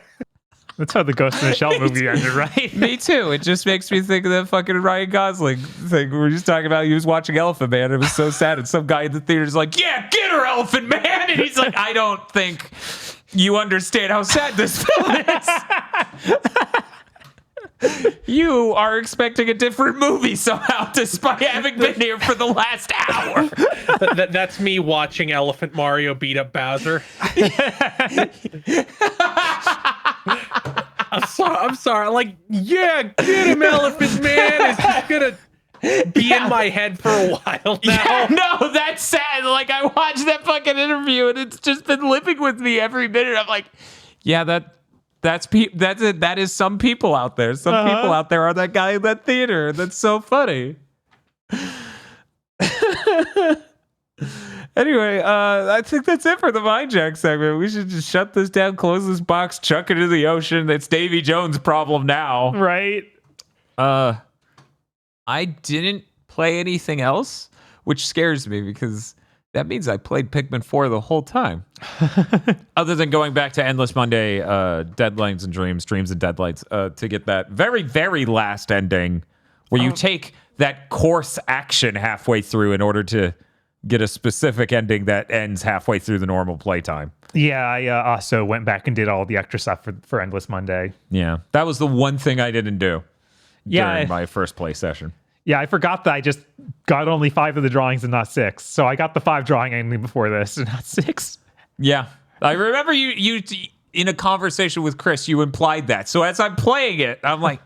That's how the Ghost in the Shell movie ended, right? Me too. It just makes me think of that fucking Ryan Gosling thing. We were just talking about he was watching Elephant Man. It was so sad. And some guy in the theater's like, yeah, get her, Elephant Man. And he's like, I don't think you understand how sad this film is. You are expecting a different movie somehow, despite having been here for the last hour. That's me watching Elephant Mario beat up Bowser. I'm sorry. Like, yeah, get him, Elephant Man. It's just gonna be in my head for a while now. Yeah, no, that's sad. Like, I watched that fucking interview, and it's just been living with me every minute. I'm like, yeah, that's it. That is some people out there. Some people out there are that guy in that theater. That's so funny. Anyway, I think that's it for the Mindjack segment. We should just shut this down, close this box, chuck it into the ocean. It's Davy Jones' problem now. Right. I didn't play anything else, which scares me because that means I played Pikmin 4 the whole time. Other than going back to Endless Monday, Deadlines and Dreams and Deadlights, to get that very, very last ending where you take that course action halfway through in order to get a specific ending that ends halfway through the normal playtime. Yeah, I also went back and did all the extra stuff for Endless Monday. Yeah, that was the one thing I didn't do during my first play session. Yeah, I forgot that I just got only 5 of the drawings and not 6. So I got the 5 drawing ending before this and not 6. Yeah, I remember you in a conversation with Chris, you implied that. So as I'm playing it, I'm like,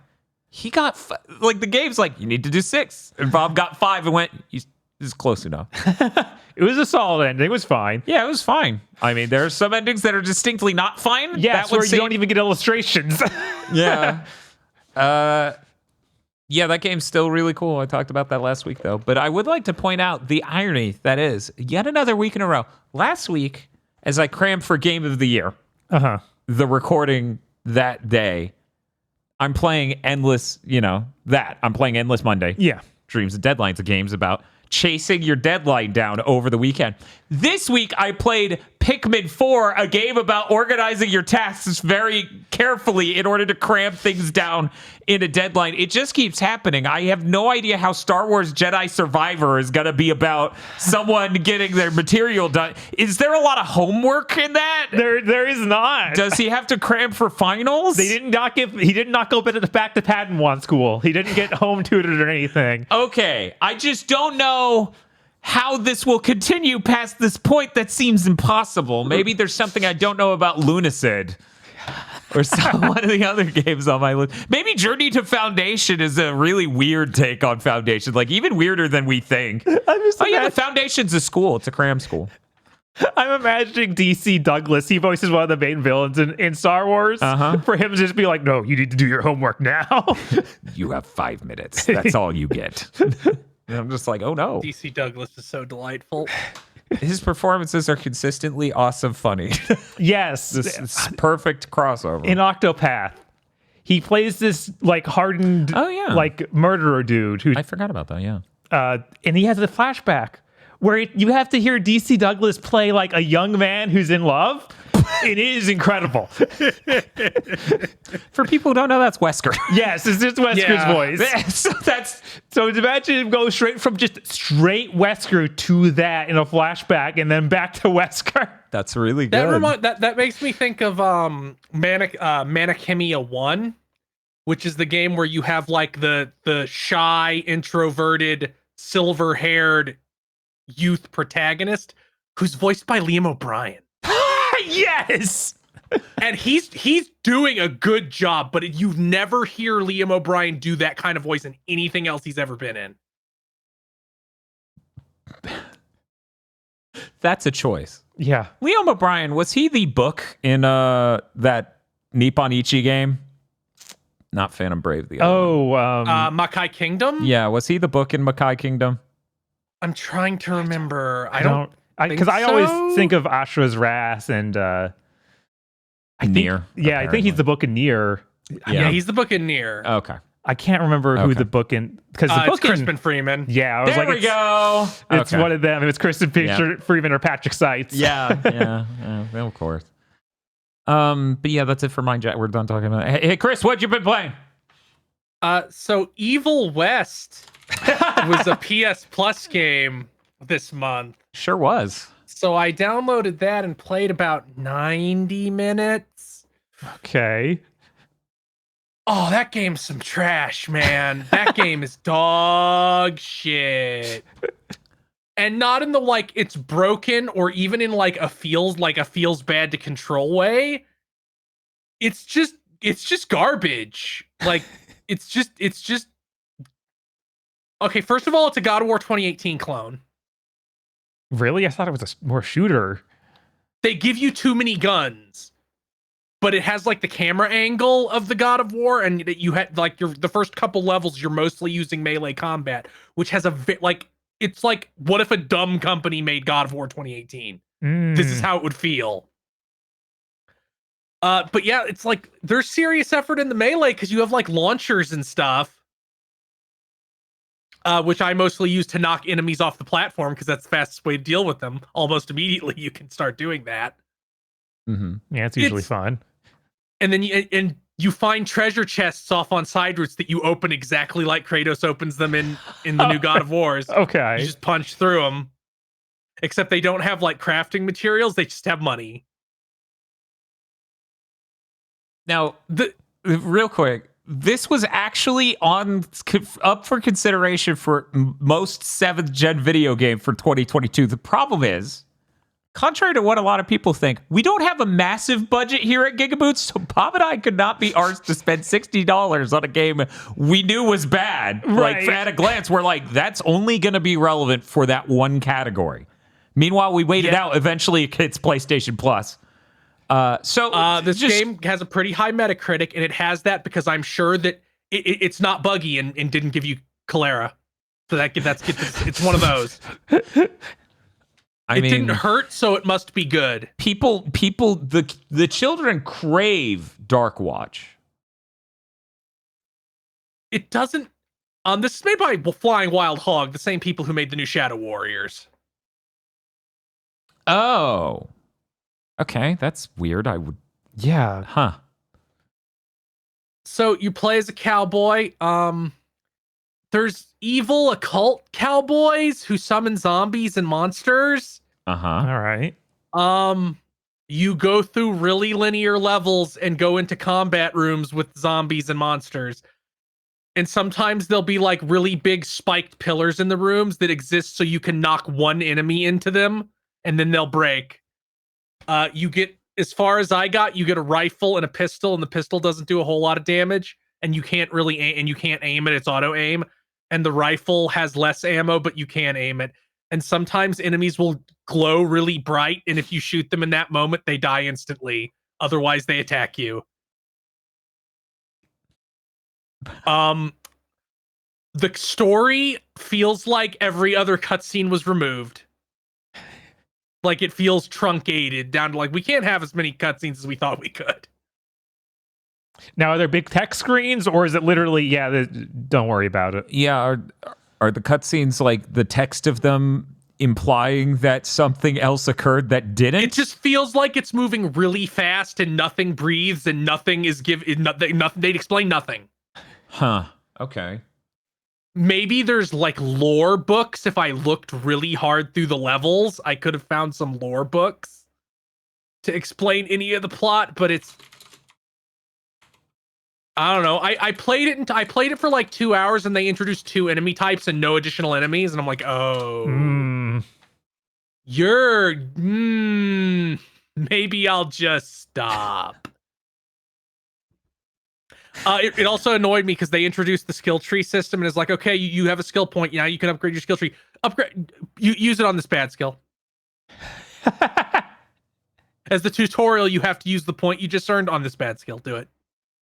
he got, like, the game's like, you need to do 6. And Bob got 5 and went, this is close enough. It was a solid ending. It was fine. Yeah, it was fine. I mean, there are some endings that are distinctly not fine. Yeah, where you don't even get illustrations. Yeah. Yeah, that game's still really cool. I talked about that last week, though. But I would like to point out the irony that is yet another week in a row. Last week, as I crammed for Game of the Year, the recording that day, I'm playing Endless, I'm playing Endless Monday. Yeah. Dreams and Deadlines, a game's about chasing your deadline down over the weekend. This week, I played Pikmin 4, a game about organizing your tasks very carefully in order to cram things down in a deadline. It just keeps happening. I have no idea how Star Wars Jedi Survivor is going to be about someone getting their material done. Is there a lot of homework in that? There is not. Does he have to cram for finals? He did not go back to Padawan school. He didn't get home tutored or anything. Okay, I just don't know how this will continue past this point that seems impossible. Maybe there's something I don't know about Lunacid or one of the other games on my list. Maybe Journey to Foundation is a really weird take on Foundation, like even weirder than we think. The Foundation's a school. It's a cram school. I'm imagining DC Douglas. He voices one of the main villains in Star Wars. For him to just be like, no, you need to do your homework now. You have 5 minutes. That's all you get. And I'm just like, oh no. DC Douglas is so delightful. His performances are consistently awesome funny. Yes. This perfect crossover. In Octopath, he plays this like hardened like murderer dude who I forgot about that, yeah. And he has a flashback where you have to hear DC Douglas play like a young man who's in love. It is incredible. For people who don't know, that's Wesker. Yes, it's just Wesker's voice. So imagine him go straight from just straight Wesker to that in a flashback, and then back to Wesker. That's really good. That makes me think of Manichemia 1, which is the game where you have like the shy, introverted, silver-haired youth protagonist who's voiced by Liam O'Brien. Yes. And he's doing a good job, but you never hear Liam O'Brien do that kind of voice in anything else he's ever been in. That's a choice. Yeah. Liam O'Brien, was he the book in that Nippon Ichi game? Not Phantom Brave. The other one. Makai Kingdom? Yeah, was he the book in Makai Kingdom? I'm trying to remember. I always think of Ashra's Wrath and Nier. Yeah, I think he's the book in Nier. Yeah, he's the book in Nier. Okay. I can't remember who the book in, because the book it's Crispin Freeman. Yeah, I was there we go. It's one of them. It was Crispin Freeman or Patrick Seitz. Yeah, of course. But yeah, that's it for Mindjack. We're done talking about it. Hey, Chris, what you been playing? So Evil West was a PS Plus game this month. Sure was. So I downloaded that and played about 90 minutes. Okay. Oh, that game's some trash, man. That game is dog shit. And not in the like it's broken or even in like a feels bad to control way. It's just garbage. Like it's just okay, first of all, it's a God of War 2018 clone. Really? I thought it was a more shooter. They give you too many guns, but it has like the camera angle of the God of War, and you had like the first couple levels you're mostly using melee combat, which has it's like, what if a dumb company made God of War 2018? This is how it would feel. But yeah, it's like there's serious effort in the melee because you have like launchers and stuff. Which I mostly use to knock enemies off the platform because that's the fastest way to deal with them. Almost immediately, you can start doing that. Mm-hmm. Yeah, it's usually fun. And then you find treasure chests off on side routes that you open exactly like Kratos opens them in the new God of Wars. Okay, you just punch through them. Except they don't have like crafting materials; they just have money. Now, real quick. This was actually up for consideration for most 7th gen video game for 2022. The problem is, contrary to what a lot of people think, we don't have a massive budget here at GigaBoots, so Bob and I could not be arsed to spend $60 on a game we knew was bad. Right. Like, at a glance, we're like, that's only going to be relevant for that one category. Meanwhile, we waited out. Eventually, it hits PlayStation Plus. This game has a pretty high Metacritic, and it has that because I'm sure that it's not buggy and didn't give you cholera. So it's one of those. It didn't hurt, so it must be good. The children crave Dark Watch. It doesn't. This is made by Flying Wild Hog, the same people who made the new Shadow Warriors. Oh. Okay, that's weird. Yeah. Huh. So you play as a cowboy. There's evil occult cowboys who summon zombies and monsters. Uh-huh. All right. You go through really linear levels and go into combat rooms with zombies and monsters. And sometimes there'll be like really big spiked pillars in the rooms that exist so you can knock one enemy into them and then they'll break. You get, as far as I got, you get a rifle and a pistol, and the pistol doesn't do a whole lot of damage, and you can't really aim, and you can't aim it. It's auto aim, and the rifle has less ammo, but you can aim it. And sometimes enemies will glow really bright, and if you shoot them in that moment, they die instantly. Otherwise, they attack you. The story feels like every other cutscene was removed. Like it feels truncated down to like we can't have as many cutscenes as we thought we could. Now, are there big text screens, or is it literally don't worry about it? Yeah, are the cutscenes like the text of them implying that something else occurred that didn't. It just feels like it's moving really fast and nothing breathes and nothing is nothing. They'd explain nothing. Huh. Okay. Maybe there's like lore books. If I looked really hard through the levels, I could have found some lore books to explain any of the plot, but it's, I don't know. I played it I played it for like 2 hours and they introduced 2 enemy types and no additional enemies, and I'm like, oh, you're maybe I'll just stop. It also annoyed me because they introduced the skill tree system and it's like, okay, you have a skill point, now you can upgrade your skill tree. Use it on this bad skill. As the tutorial, you have to use the point you just earned on this bad skill. Do it.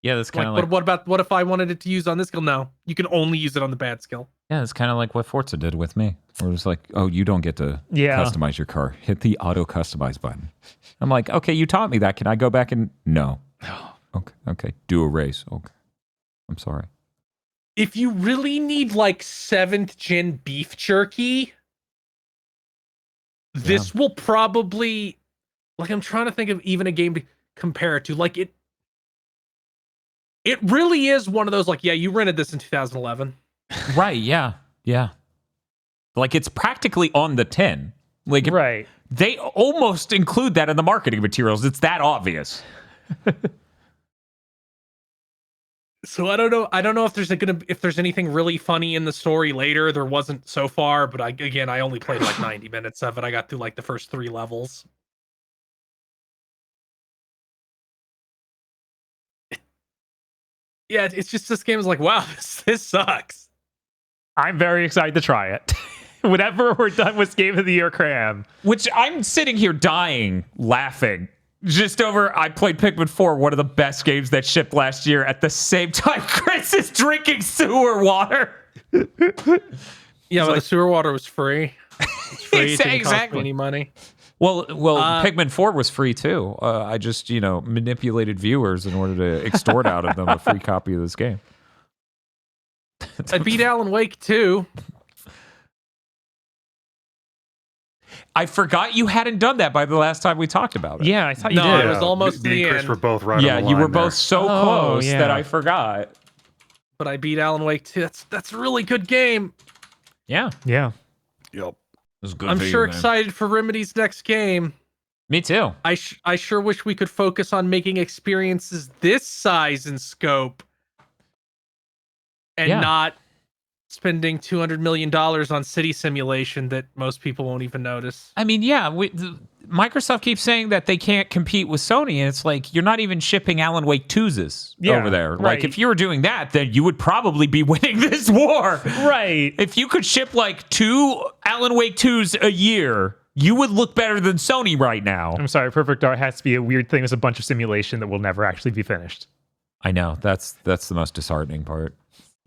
Yeah, that's kind of like, what if I wanted it to use on this skill? No, you can only use it on the bad skill. Yeah, it's kind of like what Forza did with me. Where it was like, oh, you don't get to customize your car. Hit the auto customize button. I'm like, okay, you taught me that. Can I go back and no? Okay. Do a race. Okay. I'm sorry. If you really need like 7th gen beef jerky, this will probably, like, I'm trying to think of even a game to compare it to. Like, it really is one of those, like, yeah, you rented this in 2011. Right, yeah. Like, it's practically on the tin. Like, right. They almost include that in the marketing materials. It's that obvious. So I don't know if there's anything really funny in the story later. There wasn't so far, but I only played like 90 minutes of it. I got through like the first 3 levels. Yeah, it's just, this game is like, wow, this sucks. I'm very excited to try it. Whenever we're done with Game of the Year cram. Which I'm sitting here dying, laughing. Just over, I played Pikmin 4, one of the best games that shipped last year. At the same time, Chris is drinking sewer water. Yeah, but the sewer water was free. It's free. It didn't cost me any money. Well, Pikmin 4 was free too. I just, manipulated viewers in order to extort out of them a free copy of this game. I beat Alan Wake too. I forgot you hadn't done that by the last time we talked about it. Yeah, I thought you did. No, it was almost Me the and Chris end. were both right on the line you were there. both so close that I forgot. But I beat Alan Wake too. That's a really good game. Yeah. Yeah. Yep. Was good I'm for sure you, man. excited for Remedy's next game. Me too. I sure wish we could focus on making experiences this size and scope and not spending $200 million on city simulation that most people won't even notice. I mean, Microsoft keeps saying that they can't compete with Sony, and it's like, you're not even shipping Alan Wake 2s over there. Right. Like, if you were doing that, then you would probably be winning this war. Right. If you could ship like 2 Alan Wake 2s a year, you would look better than Sony right now. I'm sorry, Perfect Dark has to be a weird thing with a bunch of simulation that will never actually be finished. I know. That's the most disheartening part.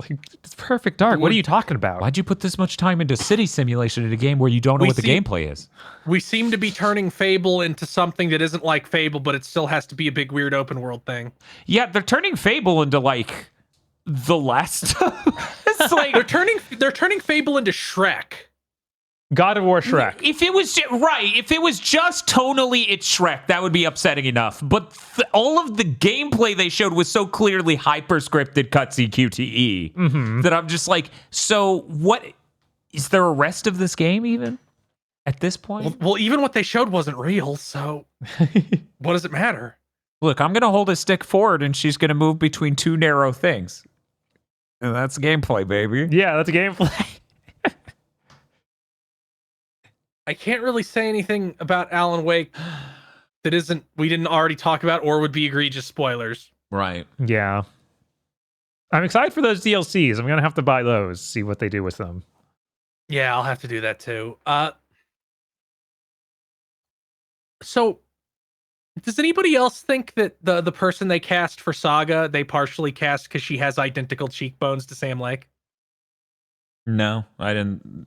Like, it's Perfect Dark. What are you talking about? Why'd you put this much time into city simulation in a game where you don't know what the gameplay is? We seem to be turning Fable into something that isn't like Fable, but it still has to be a big weird open world thing. Yeah, they're turning Fable into like The Last. It's like they're turning Fable into Shrek. God of War Shrek. If it was just tonally it's Shrek, that would be upsetting enough. But all of the gameplay they showed was so clearly hyper-scripted cutscene QTE that I'm just like, so what? Is there a rest of this game even at this point? Well, even what they showed wasn't real, so what does it matter? Look, I'm going to hold a stick forward and she's going to move between 2 narrow things. And that's gameplay, baby. Yeah, that's a gameplay. I can't really say anything about Alan Wake that we didn't already talk about or would be egregious spoilers. Right. Yeah. I'm excited for those DLCs. I'm going to have to buy those, see what they do with them. Yeah, I'll have to do that too. So does anybody else think that the person they cast for Saga, they partially cast because she has identical cheekbones to Sam Lake? No, I didn't.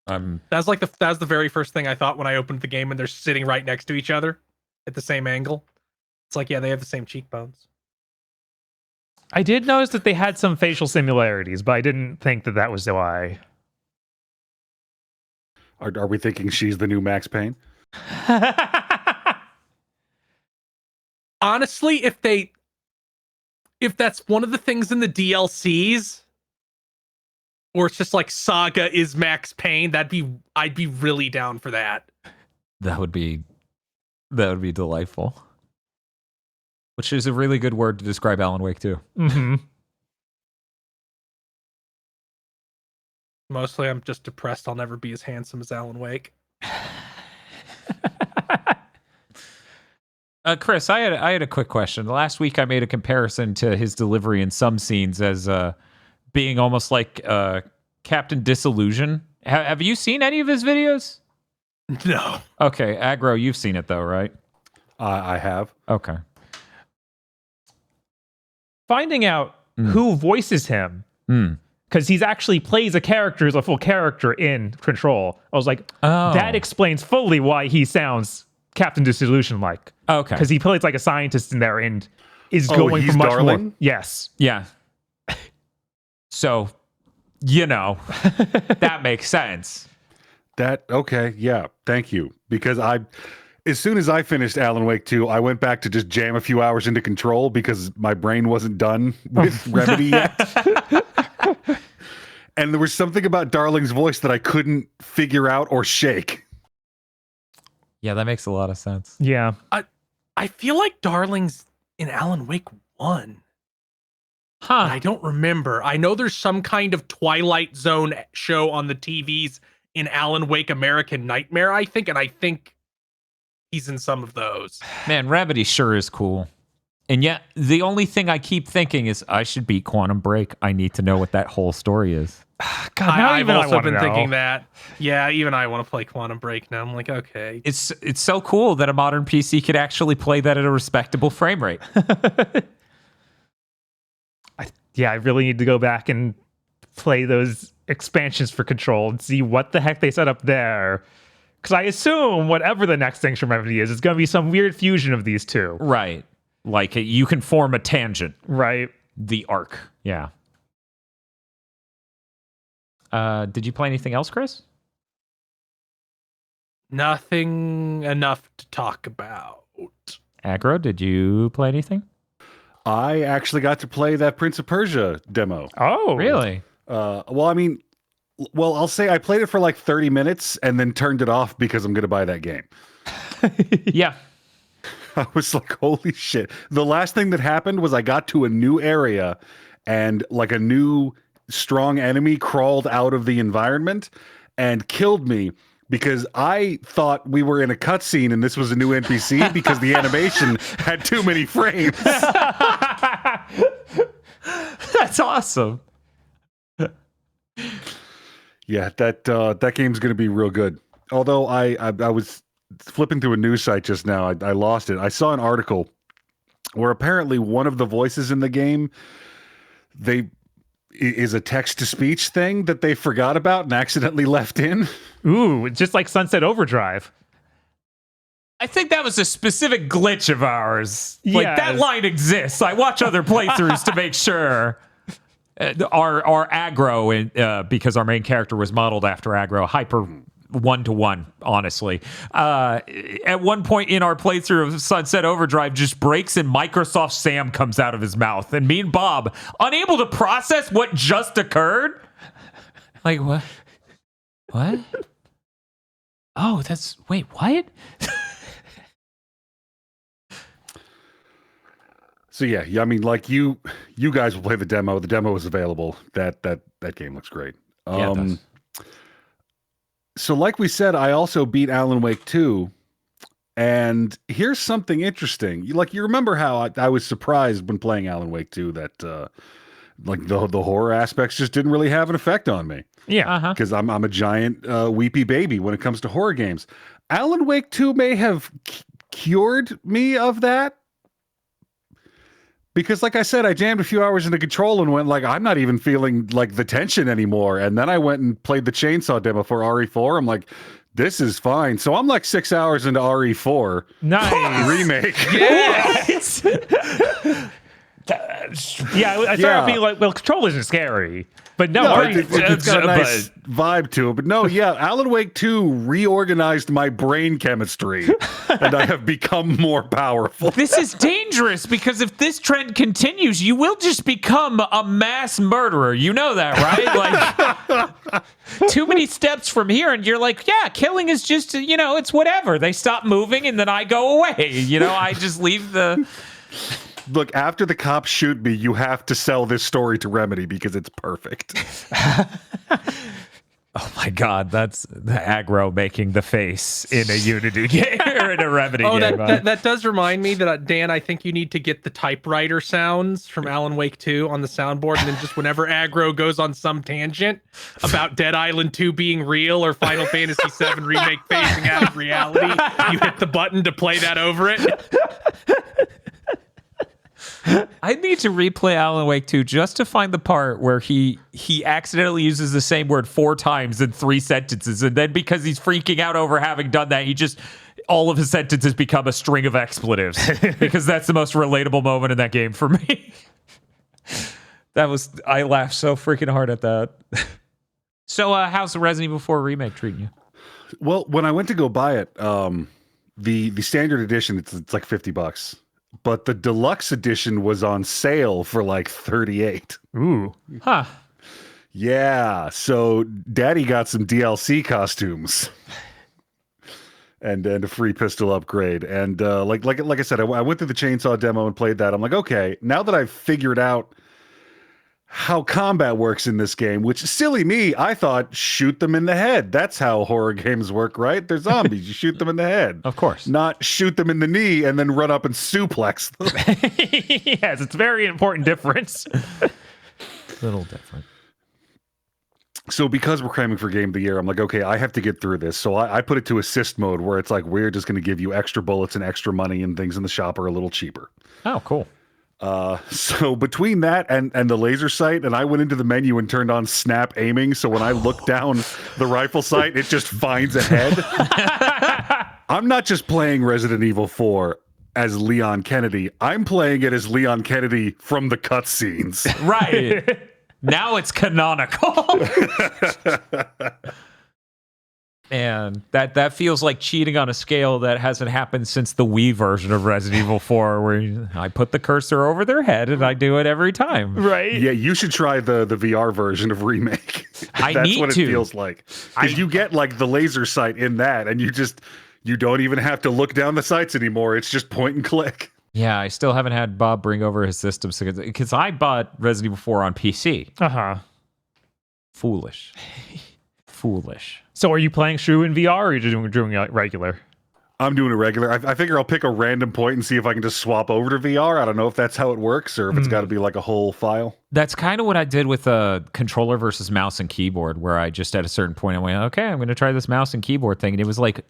That was the very first thing I thought when I opened the game and they're sitting right next to each other at the same angle. It's like, yeah, they have the same cheekbones. I did notice that they had some facial similarities, but I didn't think that was why. Are we thinking she's the new Max Payne? Honestly, if that's one of the things in the DLCs, or it's just like Saga is Max Payne, I'd be really down for that. That would be delightful. Which is a really good word to describe Alan Wake too. Mm-hmm. Mostly, I'm just depressed I'll never be as handsome as Alan Wake. Chris, I had a quick question. Last week, I made a comparison to his delivery in some scenes as being almost like Captain Disillusion. Have you seen any of his videos? No. Okay, Aggro, you've seen it though, right? I have. Okay. Finding out who voices him, because he's actually plays a character as a full character in Control. I was like, that explains fully why he sounds Captain Disillusion like. Okay. Because he plays like a scientist in there and is going he's for much Darling? more. Yes. Yeah. So, that makes sense. Okay, yeah, thank you. Because as soon as I finished Alan Wake 2, I went back to just jam a few hours into Control because my brain wasn't done with Remedy yet. And there was something about Darling's voice that I couldn't figure out or shake. Yeah, that makes a lot of sense. Yeah. I feel like Darling's in Alan Wake 1. Huh. I don't remember. I know there's some kind of Twilight Zone show on the TVs in Alan Wake American Nightmare, I think, and I think he's in some of those. Man, Remedy sure is cool. And yet, the only thing I keep thinking is I should beat Quantum Break. I need to know what that whole story is. God, now I've even I also wanna been know. thinking that. Yeah, even I want to play Quantum Break now. I'm like, okay. It's so cool that a modern PC could actually play that at a respectable frame rate. I really need to go back and play those expansions for Control and see what the heck they set up there. Because I assume whatever the next thing from Remedy is, it's going to be some weird fusion of these two. Right. Like you can form a tangent. Right. The arc. Yeah. Did you play anything else, Chris? Nothing enough to talk about. Aggro, did you play anything? I actually got to play that Prince of Persia demo. Oh. Really? I'll say I played it for like 30 minutes and then turned it off because I'm going to buy that game. Yeah. I was like, holy shit. The last thing that happened was I got to a new area and like a new strong enemy crawled out of the environment and killed me because I thought we were in a cutscene and this was a new NPC because the animation had too many frames. That's awesome. Yeah, that game's going to be real good. Although I was flipping through a news site just now. I lost it. I saw an article where apparently one of the voices in the game is a text-to-speech thing that they forgot about and accidentally left in. Ooh, it's just like Sunset Overdrive. I think that was a specific glitch of ours. Like Yes. that line exists. I watch other playthroughs to make sure. Our aggro, because our main character was modeled after aggro, hyper 1-to-1, honestly. At one point in our playthrough of Sunset Overdrive just breaks and Microsoft Sam comes out of his mouth. And me and Bob, unable to process what just occurred. Like, what? What? Oh, wait, what? So yeah, I mean, like you guys will play the demo. The demo is available. That game looks great. Yeah, it does. So like we said, I also beat Alan Wake 2. And here's something interesting. You remember how I was surprised when playing Alan Wake 2 that like the horror aspects just didn't really have an effect on me. Yeah. Because I'm a giant weepy baby when it comes to horror games. Alan Wake 2 may have cured me of that. Because like I said, I jammed a few hours into Control and went like, I'm not even feeling like the tension anymore. And then I went and played the chainsaw demo for RE4. I'm like, this is fine. So I'm like 6 hours into RE4. Nice. Remake. Yes. Yeah, I started being like, well, Control isn't scary. But no, it's got a nice vibe to it. But no, yeah, Alan Wake 2 reorganized my brain chemistry, and I have become more powerful. This is dangerous because if this trend continues, you will just become a mass murderer. You know that, right? Like, too many steps from here, and you're like, yeah, killing is just, it's whatever. They stop moving, and then I go away. I just leave the... Look, after the cops shoot me, you have to sell this story to Remedy because it's perfect. Oh my God, that's the aggro making the face in a Unity game or in a Remedy game. That does remind me that, Dan, I think you need to get the typewriter sounds from Alan Wake 2 on the soundboard, and then just whenever aggro goes on some tangent about Dead Island 2 being real or Final Fantasy 7 Remake phasing out of reality, you hit the button to play that over it. I need to replay Alan Wake 2 just to find the part where he accidentally uses the same word 4 times in 3 sentences, and then because he's freaking out over having done that, all of his sentences become a string of expletives because that's the most relatable moment in that game for me. I laughed so freaking hard at that. So how's the Resident Evil 4 remake treating you? Well, when I went to go buy it, the standard edition, it's like $50. But the deluxe edition was on sale for like $38. Ooh. Huh. Yeah. So Daddy got some DLC costumes and a free pistol upgrade. And like I said, I went through the chainsaw demo and played that. I'm like, okay, now that I've figured out how combat works in this game, which silly me, I thought shoot them in the head. That's how horror games work, right? They're zombies. You shoot them in the head. Of course. Not shoot them in the knee and then run up and suplex them. Yes, it's a very important difference. Little different. So because we're cramming for Game of the Year, I'm like, okay, I have to get through this. So I put it to assist mode where it's like, we're just going to give you extra bullets and extra money, and things in the shop are a little cheaper. Oh, cool. So between that and the laser sight, and I went into the menu and turned on snap aiming. So when I look down the rifle sight, it just finds a head. I'm not just playing Resident Evil 4 as Leon Kennedy. I'm playing it as Leon Kennedy from the cutscenes. Right. Now it's canonical. And that feels like cheating on a scale that hasn't happened since the Wii version of Resident Evil 4, where I put the cursor over their head and I do it every time. Right? Yeah, you should try the VR version of Remake. I That's need what it to. feels like. Because you get like the laser sight in that, and you don't even have to look down the sights anymore. It's just point and click. Yeah, I still haven't had Bob bring over his system because I bought Resident Evil 4 on PC. Uh-huh. Foolish. So are you playing Shrew in VR, or are you just doing it regular? I'm doing a regular. I figure I'll pick a random point and see if I can just swap over to VR. I don't know if that's how it works or if it's got to be like a whole file. That's kind of what I did with a controller versus mouse and keyboard, where I just at a certain point I went, okay, I'm going to try this mouse and keyboard thing. And it was like,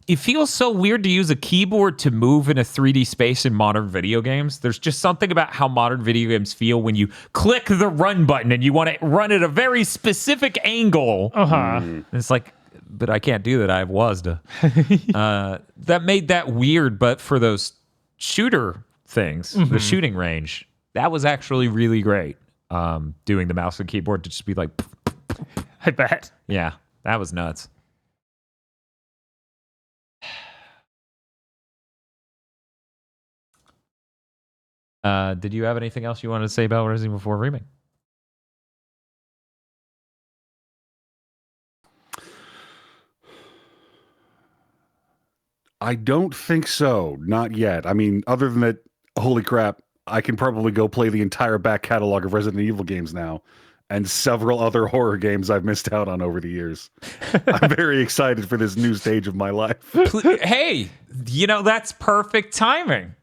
it feels so weird to use a keyboard to move in a 3D space in modern video games. There's just something about how modern video games feel when you click the run button and you want to run at a very specific angle. Uh-huh. It's like, but I can't do that. I have WASD. That made that weird, but for those shooter things, the shooting range, that was actually really great. Doing the mouse and keyboard to just be like, I bet. yeah, that was nuts. Did you have anything else you wanted to say about Resident Evil 4 Remake? I don't think so. Not yet. I mean, other than that, holy crap, I can probably go play the entire back catalog of Resident Evil games now and several other horror games I've missed out on over the years. I'm very excited for this new stage of my life. Hey, that's perfect timing.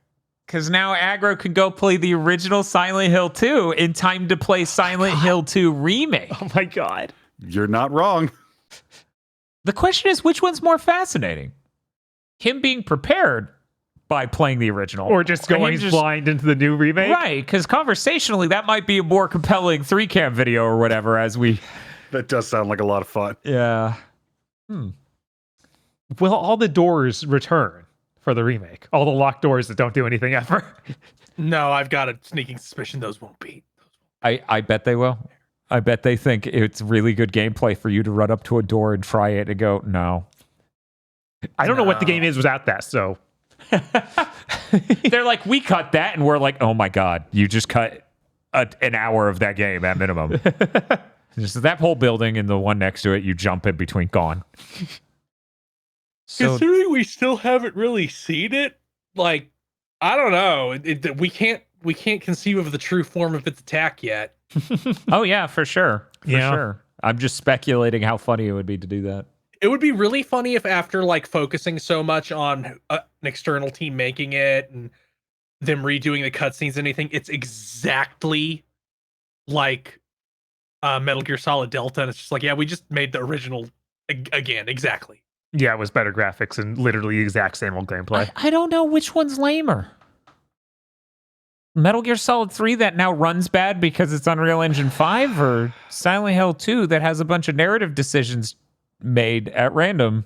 Because now Aggro can go play the original Silent Hill 2 in time to play Silent Hill 2 Remake. Oh my God. You're not wrong. The question is, which one's more fascinating? Him being prepared by playing the original, Or just going blind into the new remake? Right, because conversationally, that might be a more compelling 3-cam video or whatever as we... That does sound like a lot of fun. Yeah. Will all the doors return for the remake. All the locked doors that don't do anything ever. No, I've got a sneaking suspicion those won't be. I bet they will. I bet they think it's really good gameplay for you to run up to a door and try it and go, no. I don't know what the game is without that, so. They're like, we cut that, and we're like, oh my god, you just cut an hour of that game at minimum. Just that whole building and the one next to it, you jump in between, gone. So, considering we still haven't really seen it, like, I don't know. We can't conceive of the true form of its attack yet. oh yeah, for sure. For sure. I'm just speculating how funny it would be to do that. It would be really funny if after like focusing so much on an external team making it and them redoing the cutscenes and anything, it's exactly like Metal Gear Solid Delta. And it's just like, yeah, we just made the original again. Exactly. Yeah, it was better graphics and literally the exact same old gameplay. I don't know which one's lamer. Metal Gear Solid 3 that now runs bad because it's Unreal Engine 5, or Silent Hill 2 that has a bunch of narrative decisions made at random.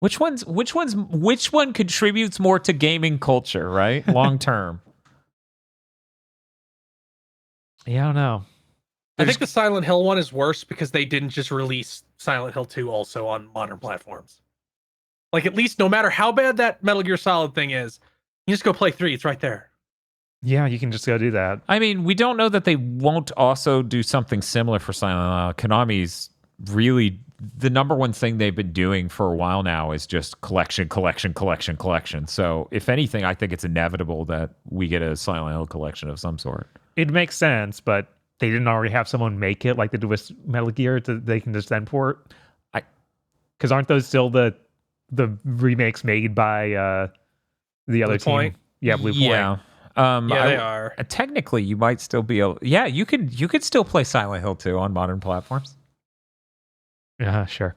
Which one contributes more to gaming culture, right? Long term. Yeah, I don't know. I think the Silent Hill one is worse because they didn't just release Silent Hill 2 also on modern platforms. Like, at least no matter how bad that Metal Gear Solid thing is, you just go play 3. It's right there. Yeah, you can just go do that. I mean, we don't know that they won't also do something similar for Silent Hill. Konami's really, the number one thing they've been doing for a while now is just collection. So if anything, I think it's inevitable that we get a Silent Hill collection of some sort. It makes sense, but they didn't already have someone make it like they did with Metal Gear they can just then port? Because aren't those still the remakes made by the other team? Point? Yeah, Blue Point. Yeah. They are. Technically, you might still be able. Yeah, you could still play Silent Hill 2 on modern platforms. Yeah, sure.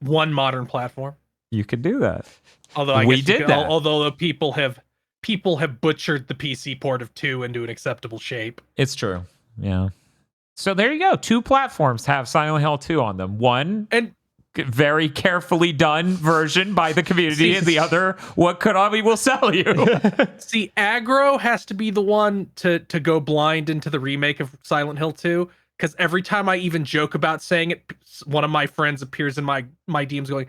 One modern platform. You could do that. Although We did that. Although the people have butchered the PC port of 2 into an acceptable shape. It's true. Yeah. So there you go. 2 platforms have Silent Hill 2 on them. One And very carefully done version by the community, and the other what Konami will sell you. see, Aggro has to be the one to go blind into the remake of Silent Hill 2, because every time I even joke about saying it, one of my friends appears in my DMs going,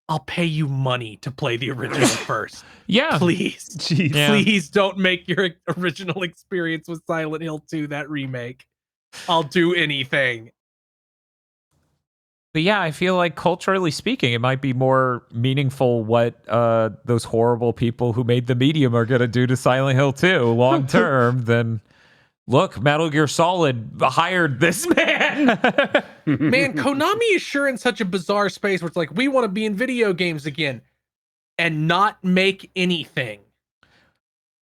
I'll pay you money to play the original first. Yeah. Please. Jeez. Yeah. Please don't make your original experience with Silent Hill 2 that remake. I'll do anything. But yeah, I feel like culturally speaking, it might be more meaningful what those horrible people who made the medium are going to do to Silent Hill 2 long term than, look, Metal Gear Solid hired this man. Man, Konami is sure in such a bizarre space where it's like, we want to be in video games again and not make anything.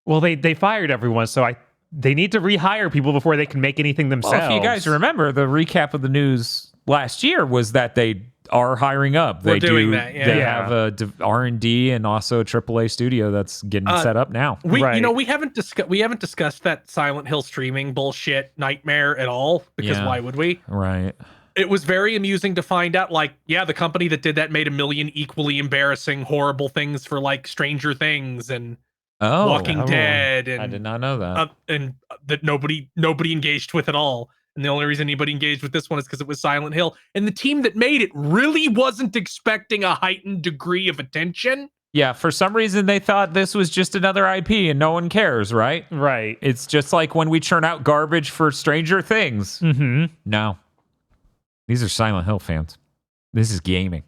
Well, they fired everyone, so they need to rehire people before they can make anything themselves. Well, if you guys remember, the recap of the news last year was that they are hiring up. We're doing that, yeah. They have a R&D and also a AAA studio that's getting set up now. We Right. we haven't discussed that Silent Hill streaming bullshit nightmare at all, because Yeah. why would we? Right. It was very amusing to find out, like, yeah, the company that did that made a million equally embarrassing, horrible things for like Stranger Things and Walking Dead, and I did not know that. that nobody engaged with at all. And the only reason anybody engaged with this one is because it was Silent Hill. And the team that made it really wasn't expecting a heightened degree of attention. Yeah, for some reason they thought this was just another IP and no one cares, right? Right. It's just like when we churn out garbage for Stranger Things. Mm-hmm. No. These are Silent Hill fans. This is gaming.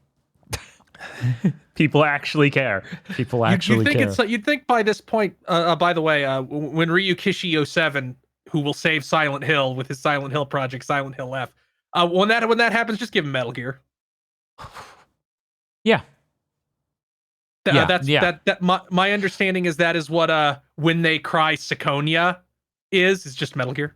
People actually care. People actually care. You'd think by this point, by the way, when Ryu Kishi 07, who will save Silent Hill with his Silent Hill project, Silent Hill F, when that happens, just give him Metal Gear. Yeah. My understanding is that is what When They Cry Seconia is just Metal Gear.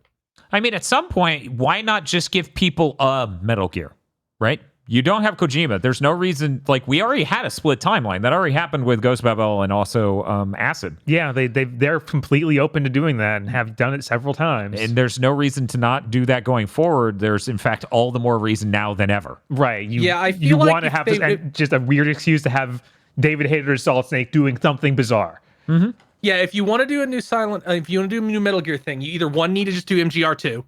I mean, at some point, why not just give people a Metal Gear, right? You don't have Kojima. There's no reason. Like, we already had a split timeline. That already happened with Ghost Babel and also Acid. Yeah, they're completely open to doing that and have done it several times. And there's no reason to not do that going forward. There's, in fact, all the more reason now than ever. Right. I feel you like want to have this, and just a weird excuse to have David Hayter as Solid Snake doing something bizarre. Mm-hmm. Yeah, if you want to do a new if you want to do a new Metal Gear thing, you either need to just do MGR2.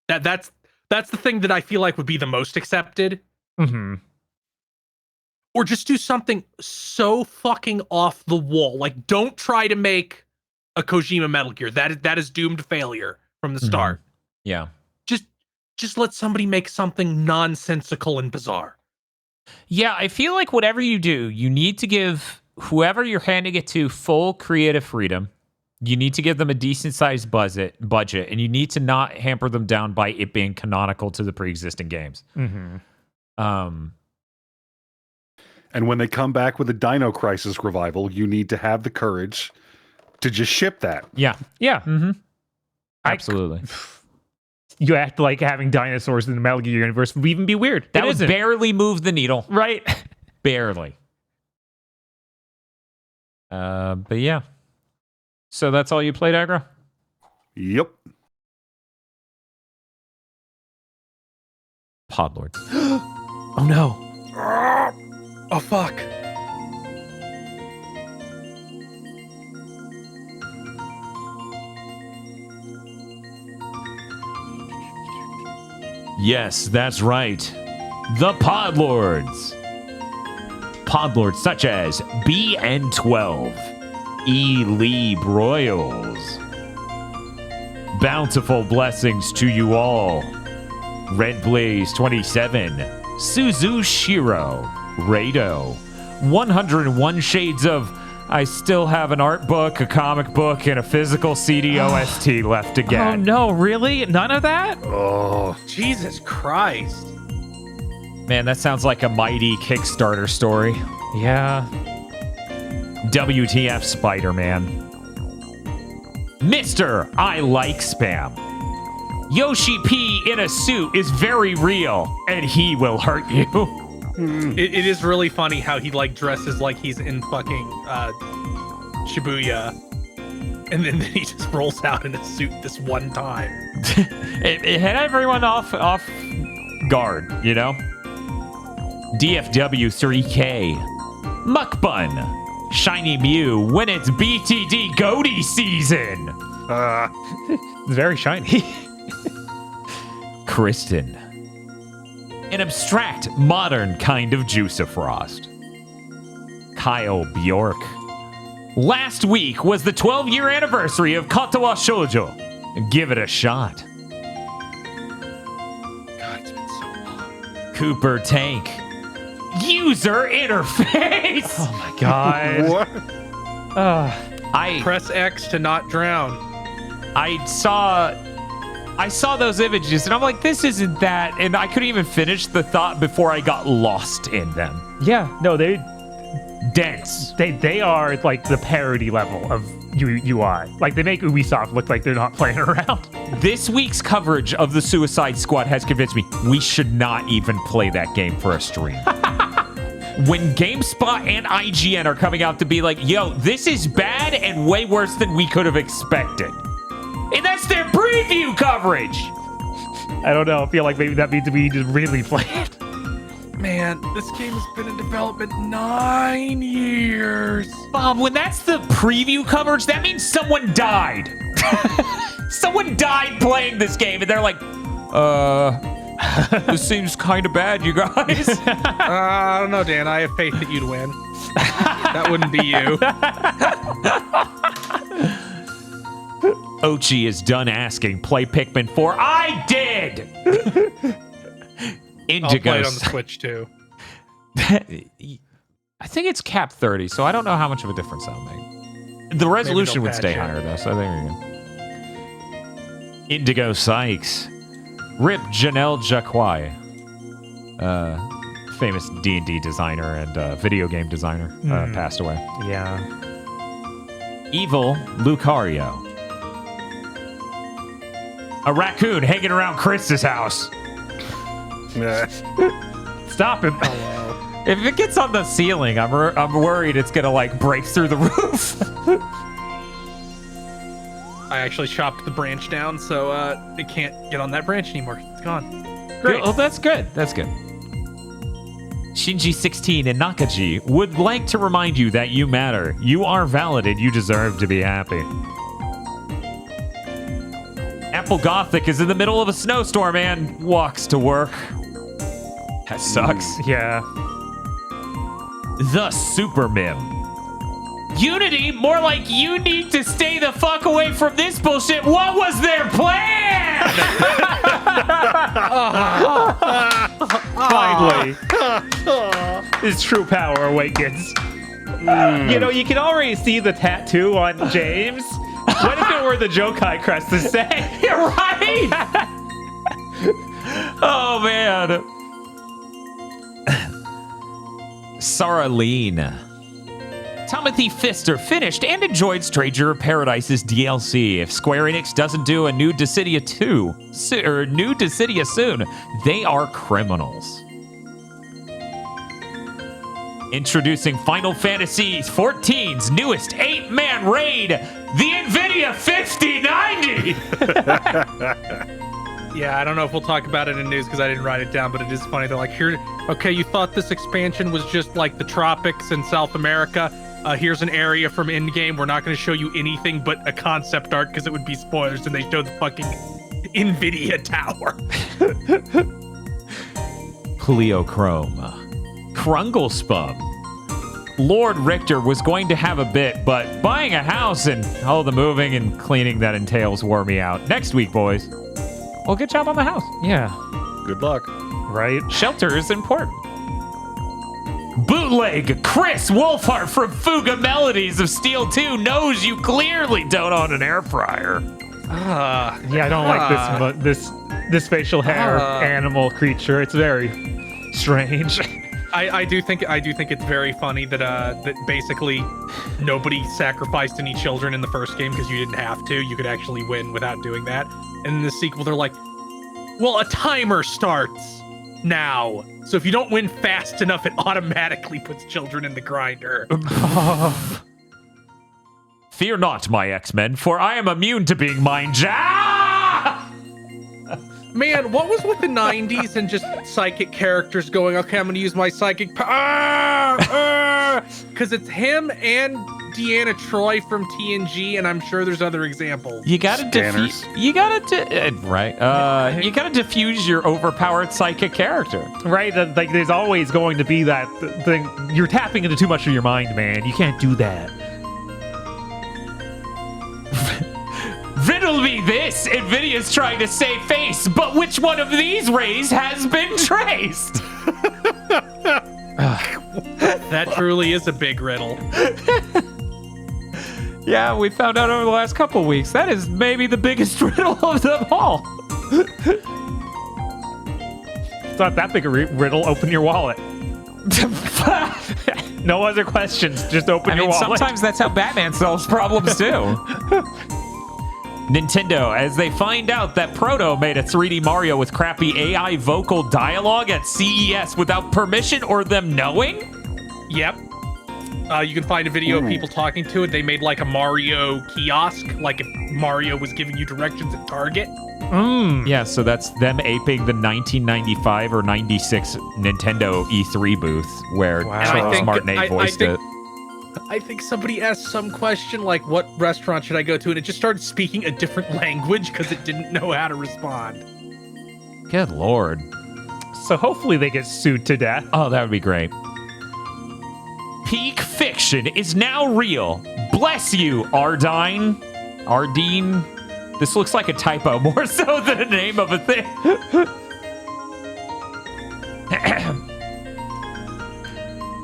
That's the thing that I feel like would be the most accepted. Mm-hmm. Or just do something so fucking off the wall. Like, don't try to make a Kojima Metal Gear. That is doomed to failure from the start. Yeah. Just let somebody make something nonsensical and bizarre. Yeah, I feel like whatever you do, you need to give whoever you're handing it to full creative freedom. You need to give them a decent sized budget, and you need to not hamper them down by it being canonical to the pre-existing games. Mm-hmm. And when they come back with a Dino Crisis revival, you need to have the courage to just ship that. Yeah. Yeah. Mm-hmm. Absolutely. You act like having dinosaurs in the Metal Gear universe would even be weird. That would barely move the needle. Right. Barely. But yeah. So that's all you played, Aggro? Yep. Podlord. Oh no. Oh fuck. Yes, that's right. The Podlords. Podlords such as BN12, E. Lee Broyles. Bountiful blessings to you all. Red Blaze 27, Suzu Shiro, Rado, 101 Shades of I still have an art book, a comic book, and a physical CD OST left to get. Oh no, really? None of that? Oh, Jesus Christ. Man, that sounds like a mighty Kickstarter story. Yeah. WTF Spider-Man. Mr. I Like Spam. Yoshi P in a suit is very real, and he will hurt you. It is really funny how he like dresses like he's in fucking Shibuya, and then he just rolls out in a suit this one time. it had everyone off guard, you know? DFW 3K. Muckbun. Shiny Mew when it's BTD Goaty season. It's very shiny. Kristen. An abstract, modern kind of Juicifrost. Kyle Bjork. Last week was the 12-year anniversary of Katawa Shoujo. Give it a shot. God, it's been so long. Cooper Tank. User interface. Oh my god. what? I Press X to not drown. I saw those images and I'm like, this isn't that, and I couldn't even finish the thought before I got lost in them. Yeah, no, they Dense. are like the parody level of UI. Like they make Ubisoft look like they're not playing around. This week's coverage of the Suicide Squad has convinced me we should not even play that game for a stream. When GameSpot and IGN are coming out to be like, yo, this is bad and way worse than we could have expected. And that's their preview coverage. I don't know. I feel like maybe that means we need to really play it. Man, this game has been in development 9 years. Bob, when that's the preview coverage, that means someone died. Someone died playing this game, and they're like, this seems kind of bad, you guys. I don't know, Dan. I have faith that you'd win. That wouldn't be you. Ochi is done asking, play Pikmin 4. I did! I'll play Indigo. it on the Switch too. I think it's cap 30, so I don't know how much of a difference that'll make. The resolution would patch stay it. higher, though, so there you go. Indigo Sykes. Rip Janelle Jacquai. Famous D&D designer and video game designer, passed away. Yeah. Evil Lucario. A raccoon hanging around Chris's house. Stop him. If it gets on the ceiling, I'm worried it's gonna like break through the roof. I actually chopped the branch down, so it can't get on that branch anymore. It's gone. Great. Oh, that's good. That's good. Shinji16 and Nakaji would like to remind you that you matter. You are valid and you deserve to be happy. Apple Gothic is in the middle of a snowstorm and walks to work. That sucks. Yeah. The Super Mim. Unity, more like you need to stay the fuck away from this bullshit. What was their plan? Finally. His true power awakens. You know, you can already see the tattoo on James. What if it were the Jokai crest to say? You're right. Oh, man. Sarah Lean. Timothy Pfister finished and enjoyed Stranger of Paradise's DLC. If Square Enix doesn't do a new Dissidia 2, or new Dissidia soon, they are criminals. Introducing Final Fantasy XIV's newest 8-man raid, the NVIDIA 5090! Yeah, I don't know if we'll talk about it in news because I didn't write it down, but it is funny. They're like, here, okay, you thought this expansion was just like the tropics in South America. Here's an area from Endgame. We're not going to show you anything but a concept art because it would be spoilers, and they show the fucking NVIDIA tower. Pleochrome. Krunglespum. Lord Richter was going to have a bit, but buying a house and all the moving and cleaning that entails wore me out. Next week, boys. Well, good job on the house. Yeah. Good luck. Right? Shelter is important. Bootleg Chris Wolfhart from Fuga Melodies of Steel 2 knows you clearly don't own an air fryer. Yeah, I don't like this facial hair animal creature. It's very strange. I do think it's very funny that that basically nobody sacrificed any children in the first game because you didn't have to. You could actually win without doing that. And in the sequel, they're like, well, a timer starts now. So if you don't win fast enough, it automatically puts children in the grinder. Fear not, my X-Men, for I am immune to being Mindjack! Man, what was with the 90s and just psychic characters going, okay, I'm going to use my psychic power? Because it's him and Deanna Troy from TNG, and I'm sure there's other examples. You gotta diffuse. You gotta you gotta diffuse your overpowered psychic character. Right? Like, there's always going to be that thing. You're tapping into too much of your mind, man. You can't do that. Riddle me this! NVIDIA's trying to save face, but which one of these rays has been traced? That truly is a big riddle. Yeah, we found out over the last couple weeks. That is maybe the biggest riddle of them all. It's not that big a riddle. Open your wallet. No other questions. Just open your wallet. Sometimes that's how Batman solves problems too. Nintendo, as they find out that Proto made a 3D Mario with crappy AI vocal dialogue at CES without permission or them knowing? Yep. You can find a video of people talking to it. They made like a Mario kiosk, like if Mario was giving you directions at Target. Yeah, so that's them aping the 1995 or 96 Nintendo E3 booth where Charles Martinet voiced it. I think somebody asked some question like, what restaurant should I go to? And it just started speaking a different language because it didn't know how to respond. Good Lord. So hopefully they get sued to death. Oh, that would be great. Peak fiction is now real. Bless you, Ardine. Ardine. This looks like a typo more so than a name of a thing.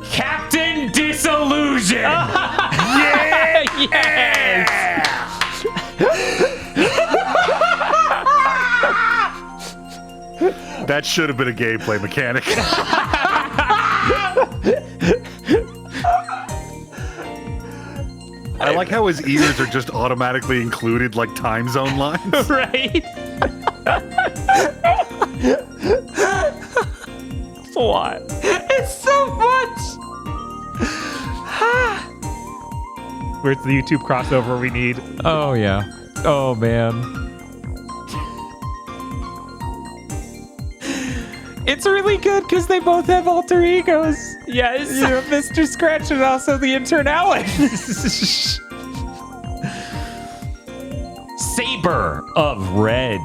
Captain Disillusion. Yeah! Yes! That should have been a gameplay mechanic. I like how his ears are just automatically included like time zone lines. Right? It's a lot. It's so much. Where's the YouTube crossover we need? Oh, yeah. Oh, man. It's really good because they both have alter egos. Yes. You know, Mr. Scratch and also the internality. Saber of Red.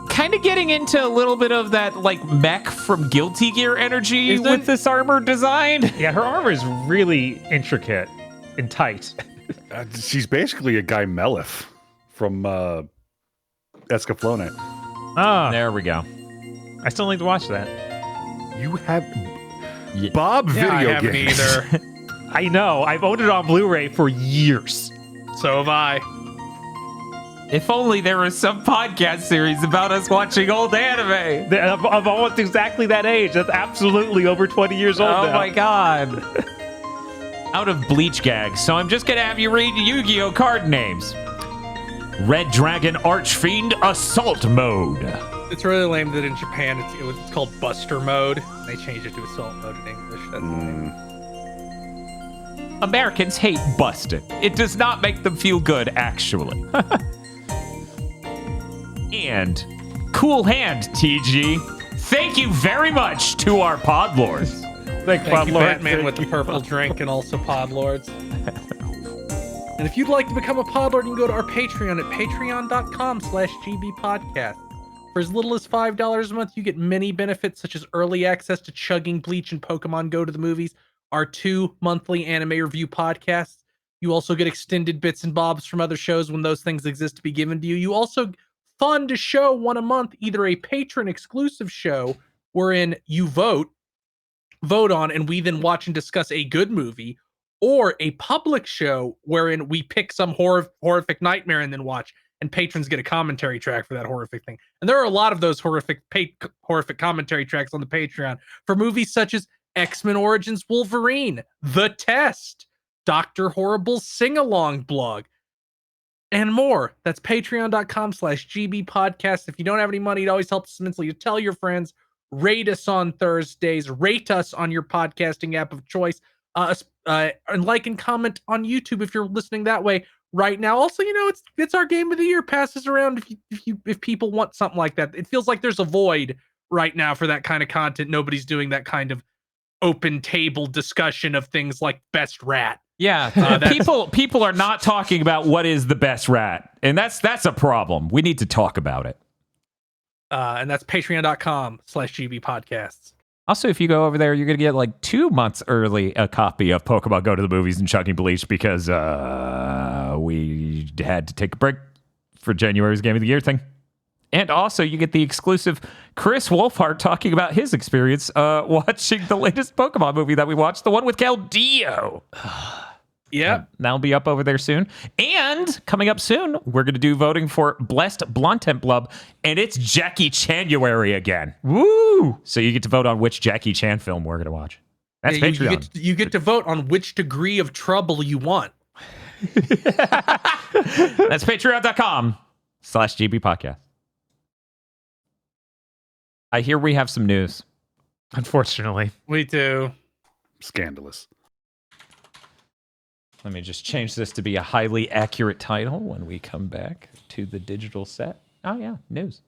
Kind of getting into a little bit of that like mech from Guilty Gear energy with this armor design. Yeah, her armor is really intricate and tight. She's basically a Guy Melif from Escaflowne. Ah, There we go. I still need to watch that. You have Bob Yeah, I video haven't games. either. I know. I've owned it on Blu-ray for years. So have I. If only there was some podcast series about us watching old anime. I'm almost exactly that age. That's absolutely over 20 years old Oh now. my god. Out of Bleach gags, so I'm just gonna have you read Yu-Gi-Oh card names. Red Dragon Archfiend Assault Mode. It's really lame that in Japan it's called Buster Mode. They changed it to Assault Mode in English. That's the name. Americans hate busted. It does not make them feel good, actually. And Cool Hand, TG. Thank you very much to our Podlords. Thank Thank you, Lord. Batman with the purple drink and also Podlords. And if you'd like to become a Podlord, you can go to our Patreon at patreon.com/gbpodcast. For as little as $5 a month, you get many benefits such as early access to Chugging Bleach and Pokemon Go to the Movies, our 2 monthly anime review podcasts. You also get extended bits and bobs from other shows when those things exist to be given to you. You also fund a show one a month, either a patron exclusive show wherein you vote on and we then watch and discuss a good movie, or a public show wherein we pick some horrific nightmare and then watch, and patrons get a commentary track for that horrific thing. And there are a lot of those horrific commentary tracks on the Patreon for movies such as X-Men Origins Wolverine, The Test, Dr. Horrible's Sing-Along blog, and more. That's patreon.com/gbpodcast. If you don't have any money, it always helps immensely to tell your friends, rate us on Thursdays, rate us on your podcasting app of choice, and like and comment on YouTube if you're listening that way right now. Also, you know, it's our game of the year. Passes around if people want something like that. It feels like there's a void right now for that kind of content. Nobody's doing that kind of open table discussion of things like best rat. Yeah, people are not talking about what is the best rat, and that's a problem. We need to talk about it. And that's patreon.com/gbpodcasts. Also, if you go over there, you're going to get like 2 months early a copy of Pokemon Go to the Movies and Chugging Bleach because we had to take a break for January's Game of the Year thing. And also, you get the exclusive Chris Wolfhard talking about his experience watching the latest Pokemon movie that we watched, the one with Keldeo. Yep. That'll be up over there soon. And coming up soon, we're going to do voting for Blessed Blontemp Blub, and it's Jackie Chanuary again. Woo! So you get to vote on which Jackie Chan film we're going to watch. That's Patreon. You get to vote on which degree of trouble you want. That's patreon.com/GB podcast. I hear we have some news. Unfortunately. We do. Scandalous. Let me just change this to be a highly accurate title when we come back to the digital set. Oh, yeah, news.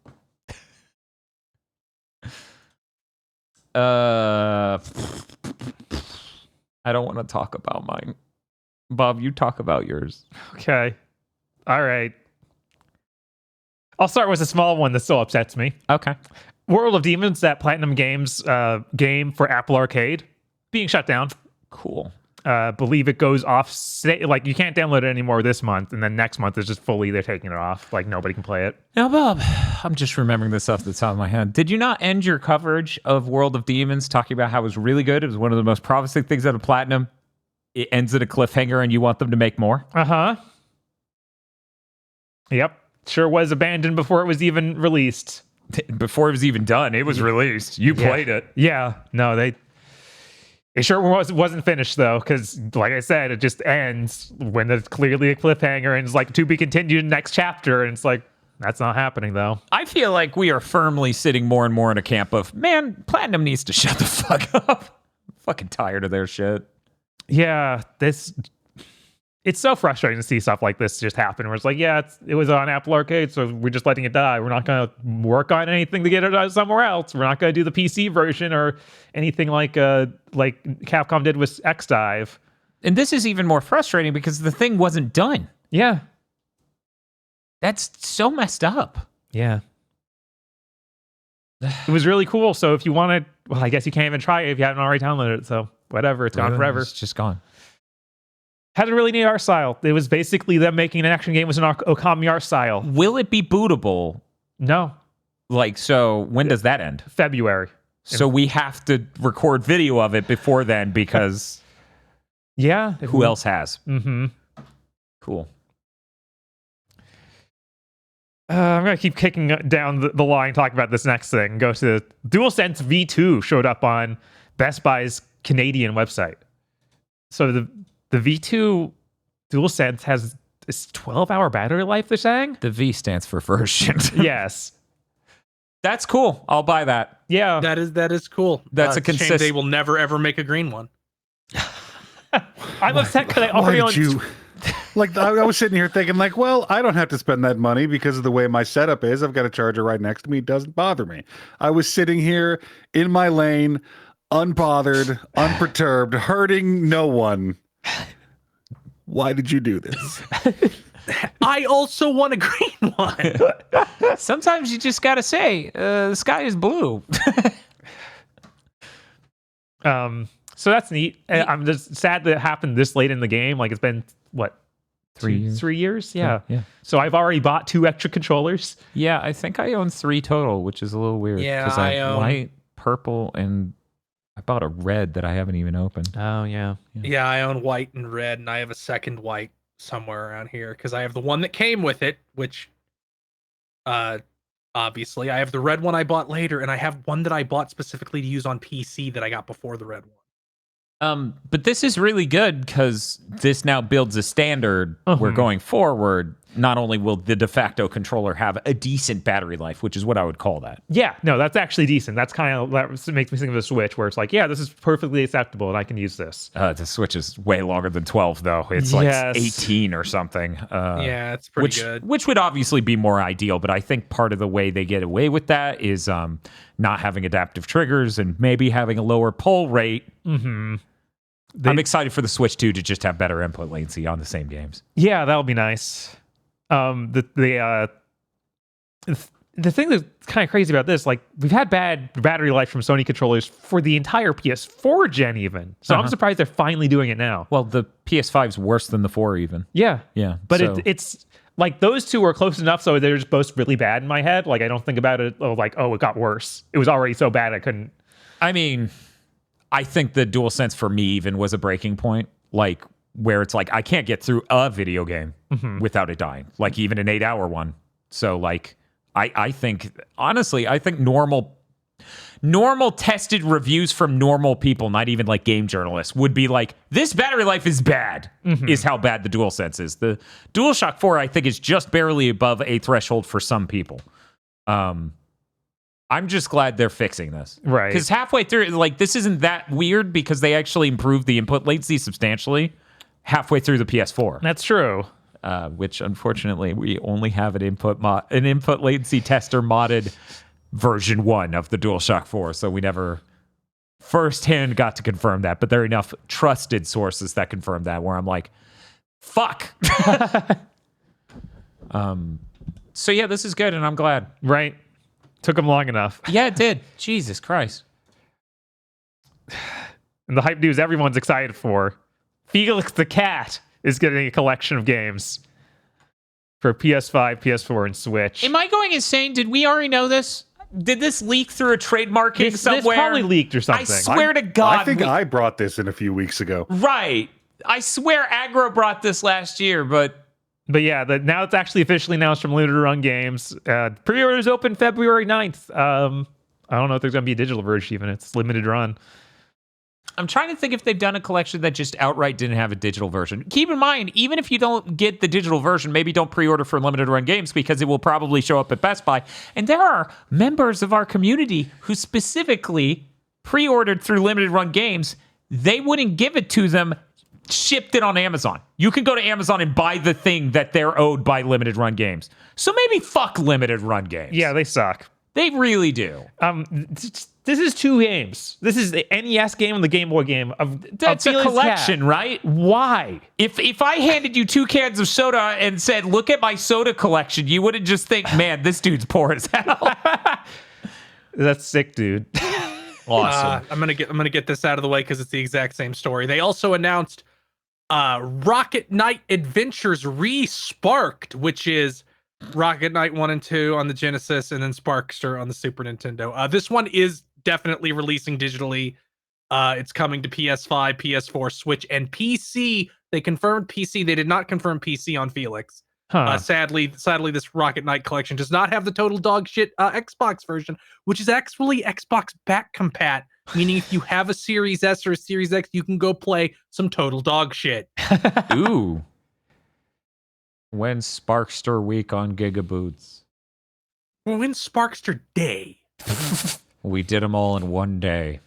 I don't want to talk about mine. Bob, you talk about yours. Okay. All right. I'll start with a small one that still upsets me. Okay. World of Demons, that Platinum Games game for Apple Arcade, being shut down. Cool. Believe it goes off. Like, you can't download it anymore this month, and then next month is just fully they're taking it off. Like, nobody can play it. Now, Bob, I'm just remembering this off the top of my head. Did you not end your coverage of World of Demons talking about how it was really good? It was one of the most promising things out of Platinum. It ends at a cliffhanger, and you want them to make more? Uh-huh. Yep. Sure was abandoned before it was even released. Before it was even done, it was released. You played it. Yeah. No, it sure wasn't finished, though, because, like I said, it just ends when there's clearly a cliffhanger and it's like, to be continued next chapter, and it's like, That's not happening, though. I feel like we are firmly sitting more and more in a camp of, man, Platinum needs to shut the fuck up. I'm fucking tired of their shit. Yeah, it's so frustrating to see stuff like this just happen, where it's like, yeah, it was on Apple Arcade, so we're just letting it die. We're not going to work on anything to get it out somewhere else. We're not going to do the PC version or anything like Capcom did with X-Dive. And this is even more frustrating because the thing wasn't done. Yeah. That's so messed up. Yeah. It was really cool. So if you wanted, well, I guess you can't even try it if you haven't already downloaded it. So whatever, it's gone forever. It's just gone. Had a really neat art style. It was basically them making an action game with an Okami art style. Will it be bootable? No. Like, so when does that end? February. So we have to record video of it before then because yeah. Who else has? Mm-hmm. Cool. I'm going to keep kicking down the line, talk about this next thing. Go to DualSense V2 showed up on Best Buy's Canadian website. So the V2 DualSense has this 12-hour battery life, they're saying? The V stands for version. Yes. That's cool. I'll buy that. Yeah. That is cool. That's a shame consistent. they will never ever make a green one. I'm upset because I already own... Like, I was sitting here thinking, like, well, I don't have to spend that money because of the way my setup is. I've got a charger right next to me. It doesn't bother me. I was sitting here in my lane, unbothered, unperturbed, hurting no one. Why did you do this? I also want a green one. Sometimes you just gotta say, the sky is blue. So that's neat. I'm just sad that it happened this late in the game. Like, it's been, what, 3 years? Yeah. So I've already bought 2 extra controllers. Yeah, I think I own 3 total, which is a little weird. Yeah, because I own white, purple, and I bought a red that I haven't even opened. Oh, yeah. Yeah, I own white and red, and I have a second white somewhere around here because I have the one that came with it, which obviously I have the red one I bought later, and I have one that I bought specifically to use on PC that I got before the red one. But this is really good because this now builds a standard where going forward, not only will the de facto controller have a decent battery life, which is what I would call that. Yeah, no, that's actually decent. That's kind of, that makes me think of the Switch where it's like, yeah, this is perfectly acceptable and I can use this. The Switch is way longer than 12, though. It's like 18 or something. Yeah, it's pretty good. Which would obviously be more ideal, but I think part of the way they get away with that is not having adaptive triggers and maybe having a lower pull rate. Mm-hmm. I'm excited for the Switch 2 to just have better input latency on the same games. Yeah, that'll be nice. The thing that's kind of crazy about this, like, we've had bad battery life from Sony controllers for the entire PS4 gen even. So I'm surprised they're finally doing it now. Well, the PS5's worse than the 4 even. Yeah. Yeah. But so. it's like those two are close enough so they're just both really bad in my head. Like, I don't think about it it got worse. It was already so bad I couldn't. I mean, I think the DualSense for me even was a breaking point. Like, where it's like, I can't get through a video game without it dying. Like, even an 8-hour one. So, like, I think, honestly, I think normal tested reviews from normal people, not even like game journalists, would be like, this battery life is bad, is how bad the DualSense is. The DualShock 4, I think, is just barely above a threshold for some people. I'm just glad they're fixing this. Right. Because halfway through, like, this isn't that weird because they actually improved the input latency substantially halfway through the PS4. That's true. Which, unfortunately, we only have an input latency tester modded version 1 of the DualShock 4, so we never firsthand got to confirm that. But there are enough trusted sources that confirm that where I'm like, fuck. So, yeah, this is good, and I'm glad. Right. Took them long enough. Yeah, it did. Jesus Christ. And the hype news everyone's excited for. Felix the Cat is getting a collection of games for PS5, PS4, and Switch. Am I going insane? Did we already know this? Did this leak through a trademarking somewhere? This probably leaked or something. I swear to God. I think I brought this in a few weeks ago. Right. I swear Aggro brought this last year, but yeah, now it's actually officially announced from Limited Run Games. Pre-orders open February 9th. I don't know if there's going to be a digital version even. It's limited run. I'm trying to think if they've done a collection that just outright didn't have a digital version. Keep in mind, even if you don't get the digital version, maybe don't pre-order for limited run games because it will probably show up at Best Buy. And there are members of our community who specifically pre-ordered through limited run games. They wouldn't give it to them, shipped it on Amazon. You can go to Amazon and buy the thing that they're owed by limited run games. So maybe fuck limited run games. Yeah, they suck. They really do. This is 2 games. This is the NES game and the Game Boy game. That's a collection, right? Why? If I handed you 2 cans of soda and said, look at my soda collection, you wouldn't just think, man, this dude's poor as hell. That's sick, dude. Awesome. I'm gonna get this out of the way because it's the exact same story. They also announced Rocket Knight Adventures Re-Sparked, which is Rocket Knight 1 and 2 on the Genesis, and then Sparkster on the Super Nintendo. This one is definitely releasing digitally. It's coming to PS5, PS4, Switch, and PC. They confirmed PC. They did not confirm PC on Felix. Sadly, this Rocket Knight collection does not have the total dog shit Xbox version, which is actually Xbox back compat, meaning if you have a Series S or a Series X, you can go play some total dog shit. Ooh. When's Sparkster Week on GigaBoots? When's Sparkster Day? We did them all in one day.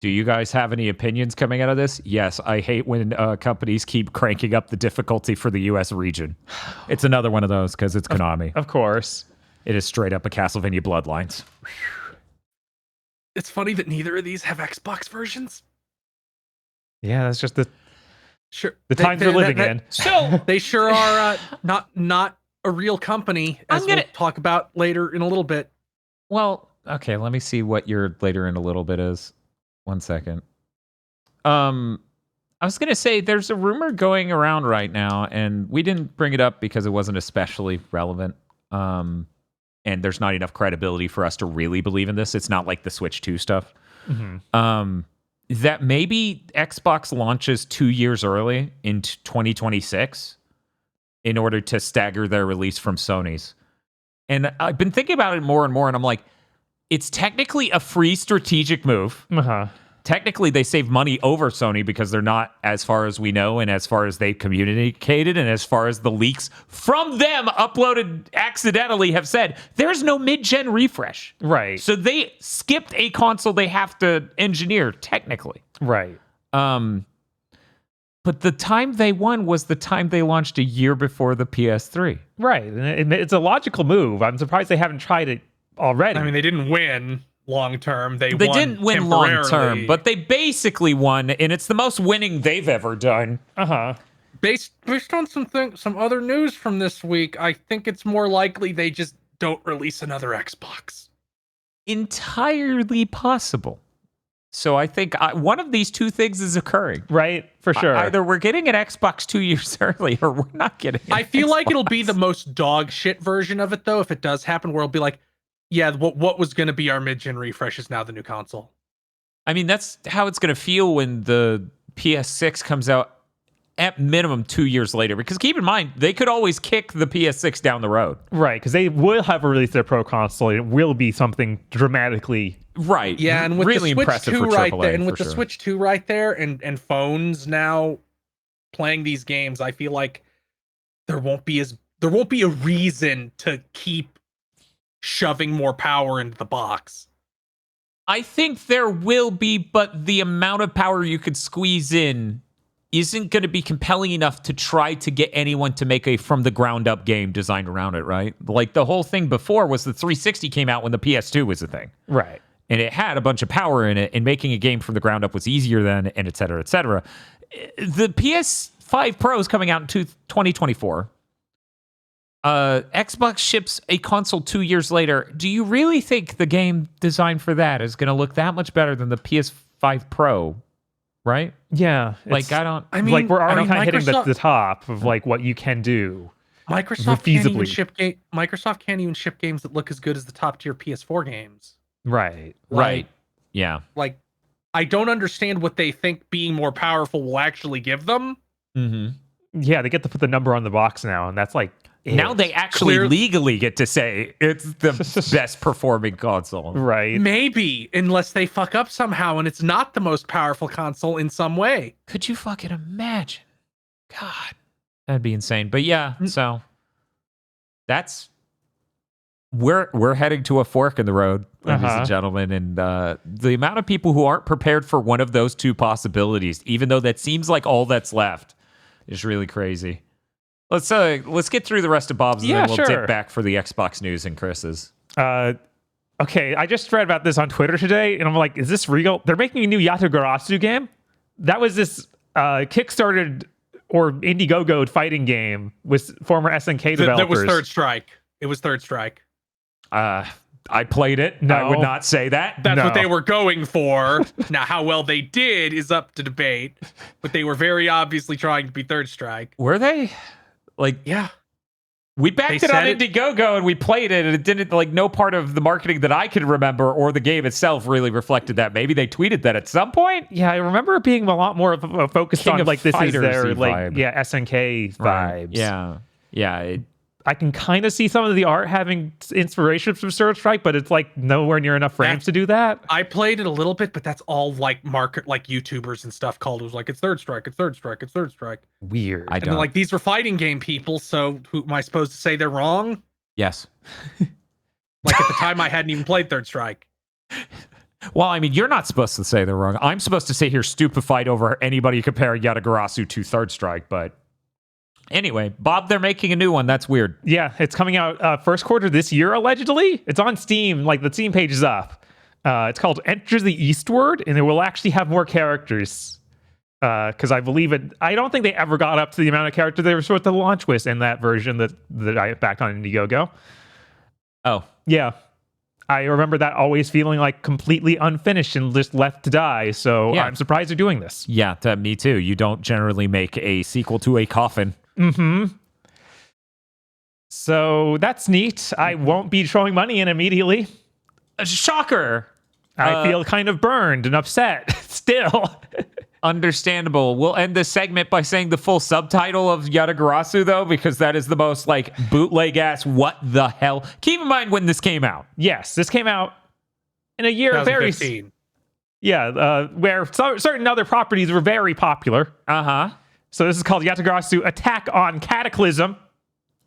Do you guys have any opinions coming out of this? Yes, I hate when companies keep cranking up the difficulty for the U.S. region. It's another one of those because it's Konami. Of course. It is straight up a Castlevania Bloodlines. It's funny that neither of these have Xbox versions. Yeah, that's just the times we're living in. So they sure are not a real company, as we'll talk about later in a little bit. Well, okay, let me see what your later in a little bit is. 1 second. I was going to say there's a rumor going around right now, and we didn't bring it up because it wasn't especially relevant. And there's not enough credibility for us to really believe in this. It's not like the Switch 2 stuff. Mm-hmm. That maybe Xbox launches 2 years early in 2026 in order to stagger their release from Sony's. And I've been thinking about it more and more, and I'm like, it's technically a free strategic move. Technically, they save money over Sony because they're not, as far as we know, and as far as they've communicated, and as far as the leaks from them uploaded accidentally have said, there's no mid-gen refresh. Right. So they skipped a console they have to engineer, technically. Right. But the time they won was the time they launched a year before the PS3. Right. And it's a logical move. I'm surprised they haven't tried it already. I mean, they didn't win long term. They won didn't win long term, but they basically won, and it's the most winning they've ever done. Based on some other news from this week, I think it's more likely they just don't release another Xbox. Entirely possible. So I think one of these 2 things is occurring. Right, for sure. Either we're getting an Xbox 2 years early, or we're not getting an I feel Xbox. like it'll be the most dog shit version of it, though, if it does happen, where it'll be like, yeah, what was going to be our mid-gen refresh is now the new console. I mean, that's how it's going to feel when the PS6 comes out at minimum 2 years later. Because keep in mind, they could always kick the PS6 down the road. Right, because they will have released their Pro console. It will be something dramatically... Right. Yeah, and with really the Switch impressive 2 for right AAA, there, and with the sure. Switch 2 right there, and phones now playing these games, I feel like there won't be a reason to keep shoving more power into the box. I think there will be, but the amount of power you could squeeze in isn't going to be compelling enough to try to get anyone to make a from the ground up game designed around it, right? Like the whole thing before was the 360 came out when the PS2 was a thing. Right. And it had a bunch of power in it, and making a game from the ground up was easier then, and et cetera, et cetera. The PS5 Pro is coming out in 2024. Xbox ships a console 2 years later. Do you really think the game designed for that is going to look that much better than the PS5 Pro? Right? Yeah. Like, I mean, like we're already kind of hitting Microsoft- the top of like what you can do. Microsoft can't even ship games that look as good as the top tier PS4 games. Right. Right. Yeah. Like, I don't understand what they think being more powerful will actually give them. Mm-hmm. Yeah, they get to put the number on the box now, and that's like Now they actually legally get to say it's the best performing console. Right. Maybe, unless they fuck up somehow and it's not the most powerful console in some way. Could you fucking imagine? God, that'd be insane. But yeah, so that's we're heading to a fork in the road, ladies and gentlemen, and the amount of people who aren't prepared for one of those two possibilities, even though that seems like all that's left, is really crazy. Let's get through the rest of Bob's, and then we'll dip back for the Xbox news and Chris's. Okay, I just read about this on Twitter today, and I'm like, is this real? They're making a new Yatagarasu game? That was this Kickstarted or Indiegogo fighting game with former SNK developers. That was Third Strike. It was Third Strike. I played it. No. I would not say that. That's what they were going for. Now, how well they did is up to debate, but they were very obviously trying to be Third Strike. Were they? Yeah. We backed it on Indiegogo and we played it, and it didn't, no part of the marketing that I could remember or the game itself really reflected that. Maybe they tweeted that at some point. Yeah, I remember it being a lot more focused on this is their vibe. SNK vibes. Right. Yeah. I can kind of see some of the art having inspiration from Third Strike, but it's nowhere near enough frames to do that. I played it a little bit, but that's all YouTubers and stuff called. It was it's Third Strike, it's Third Strike, it's Third Strike. Weird. I don't. And these were fighting game people, so who am I supposed to say they're wrong? Yes. At the time, I hadn't even played Third Strike. Well, I mean, you're not supposed to say they're wrong. I'm supposed to sit here stupefied over anybody comparing Yatagarasu to Third Strike, but anyway, Bob, they're making a new one. That's weird. Yeah, it's coming out first quarter this year, allegedly. It's on Steam. The Steam page is up. It's called Enter the Eastward, and it will actually have more characters. Because I believe it. I don't think they ever got up to the amount of characters they were supposed to launch with in that version that I backed on Indiegogo. Oh. Yeah. I remember that always feeling completely unfinished and just left to die. So I'm surprised they're doing this. Yeah, me too. You don't generally make a sequel to a coffin. Mm-hmm. So that's neat. I won't be throwing money in immediately. Shocker. I feel kind of burned and upset still. Understandable. We'll end this segment by saying the full subtitle of Yatagarasu, though, because that is the most bootleg ass what the hell. Keep in mind when this came out. Yes, this came out in a year 2015. Where certain other properties were very popular. Uh-huh. So this is called Yatagarasu Attack on Cataclysm.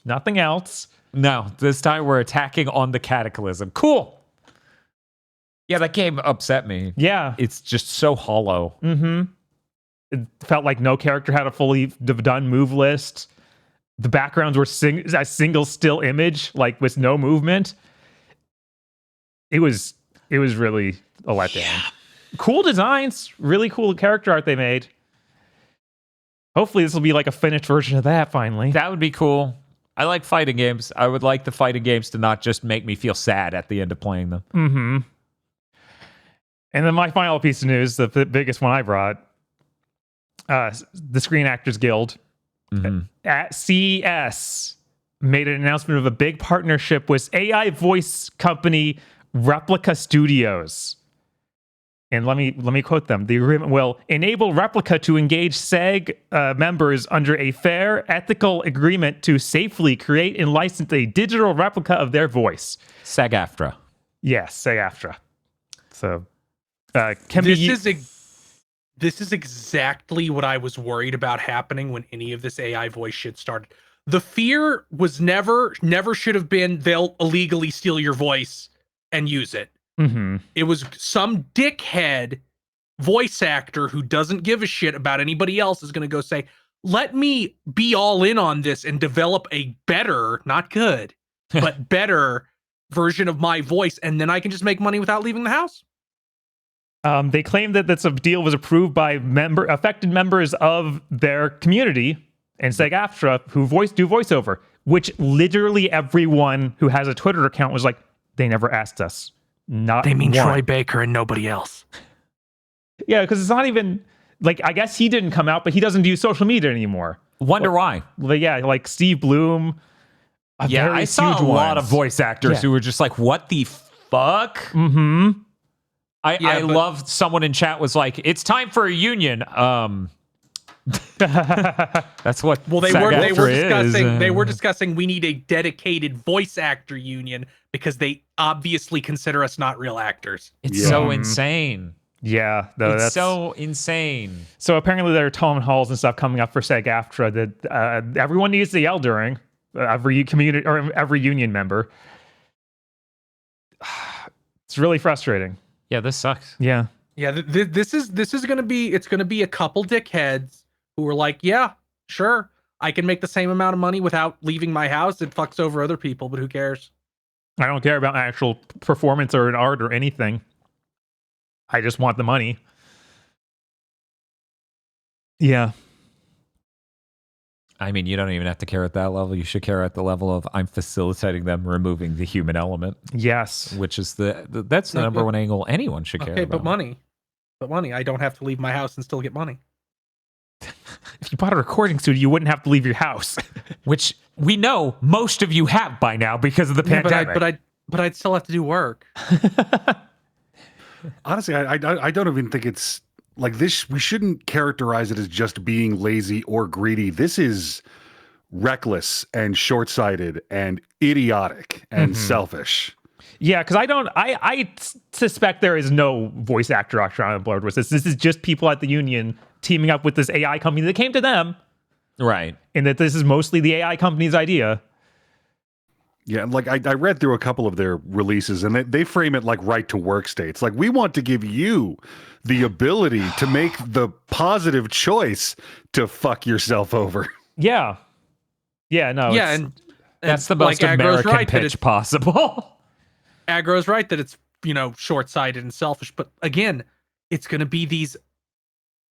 Nothing else. No, this time we're attacking on the Cataclysm. Cool. Yeah, that game upset me. Yeah. It's just so hollow. Mm-hmm. It felt like no character had a fully done move list. The backgrounds were a single still image, with no movement. It was really a letdown. Yeah. Cool designs, really cool character art they made. Hopefully this will be a finished version of that finally. That would be cool. I like fighting games. I would like the fighting games to not just make me feel sad at the end of playing them. Mm-hmm. And then my final piece of news, the biggest one I brought, the Screen Actors Guild at CES made an announcement of a big partnership with AI voice company Replica Studios. And let me quote them. The agreement will enable Replica to engage SAG members under a fair, ethical agreement to safely create and license a digital replica of their voice. SAG-AFTRA. Yes, SAG-AFTRA. So, this is exactly what I was worried about happening when any of this AI voice shit started. The fear was never should have been they'll illegally steal your voice and use it. Mm-hmm. It was some dickhead voice actor who doesn't give a shit about anybody else is going to go say, let me be all in on this and develop a better, not good, but better version of my voice. And then I can just make money without leaving the house. They claimed that this deal was approved by affected members of their community and SAG-AFTRA who do voiceover, which literally everyone who has a Twitter account was like, they never asked us. They mean Troy Baker and nobody else. Yeah, because it's not even I guess he didn't come out, but he doesn't do social media anymore. Wonder why. Yeah, Steve Bloom. I saw a lot of voice actors who were just like, what the fuck? Mm-hmm. I loved someone in chat was like, it's time for a union. That's what. Well, they were SAG-AFTRA they were discussing we need a dedicated voice actor union because they obviously consider us not real actors. It's so insane. Yeah, It's so insane. So apparently there are town halls and stuff coming up for SAG-AFTRA that everyone needs to yell during. Every community or every union member. It's really frustrating. Yeah, this sucks. Yeah. Yeah, this is gonna be a couple dickheads who are like, yeah, sure, I can make the same amount of money without leaving my house. It fucks over other people, but who cares? I don't care about actual performance or an art or anything. I just want the money. Yeah. I mean, you don't even have to care at that level. You should care at the level of I'm facilitating them removing the human element. Yes. Which is that's the number one angle anyone should care about. But money. I don't have to leave my house and still get money. If you bought a recording studio, you wouldn't have to leave your house. Which we know most of you have by now because of the pandemic. But I'd still have to do work. Honestly, I don't even think it's like this. We shouldn't characterize it as just being lazy or greedy. This is reckless and short-sighted and idiotic and selfish. Yeah, because I suspect there is no voice actor on board with this. This is just people at the union teaming up with this AI company that came to them. Right. And that this is mostly the AI company's idea. Yeah, like I read through a couple of their releases and they frame it like right to work states. Like, we want to give you the ability to make the positive choice to fuck yourself over. Yeah. Yeah, no. Yeah, and that's the most American pitch possible. Aggro's right that it's, short-sighted and selfish, but again, it's going to be these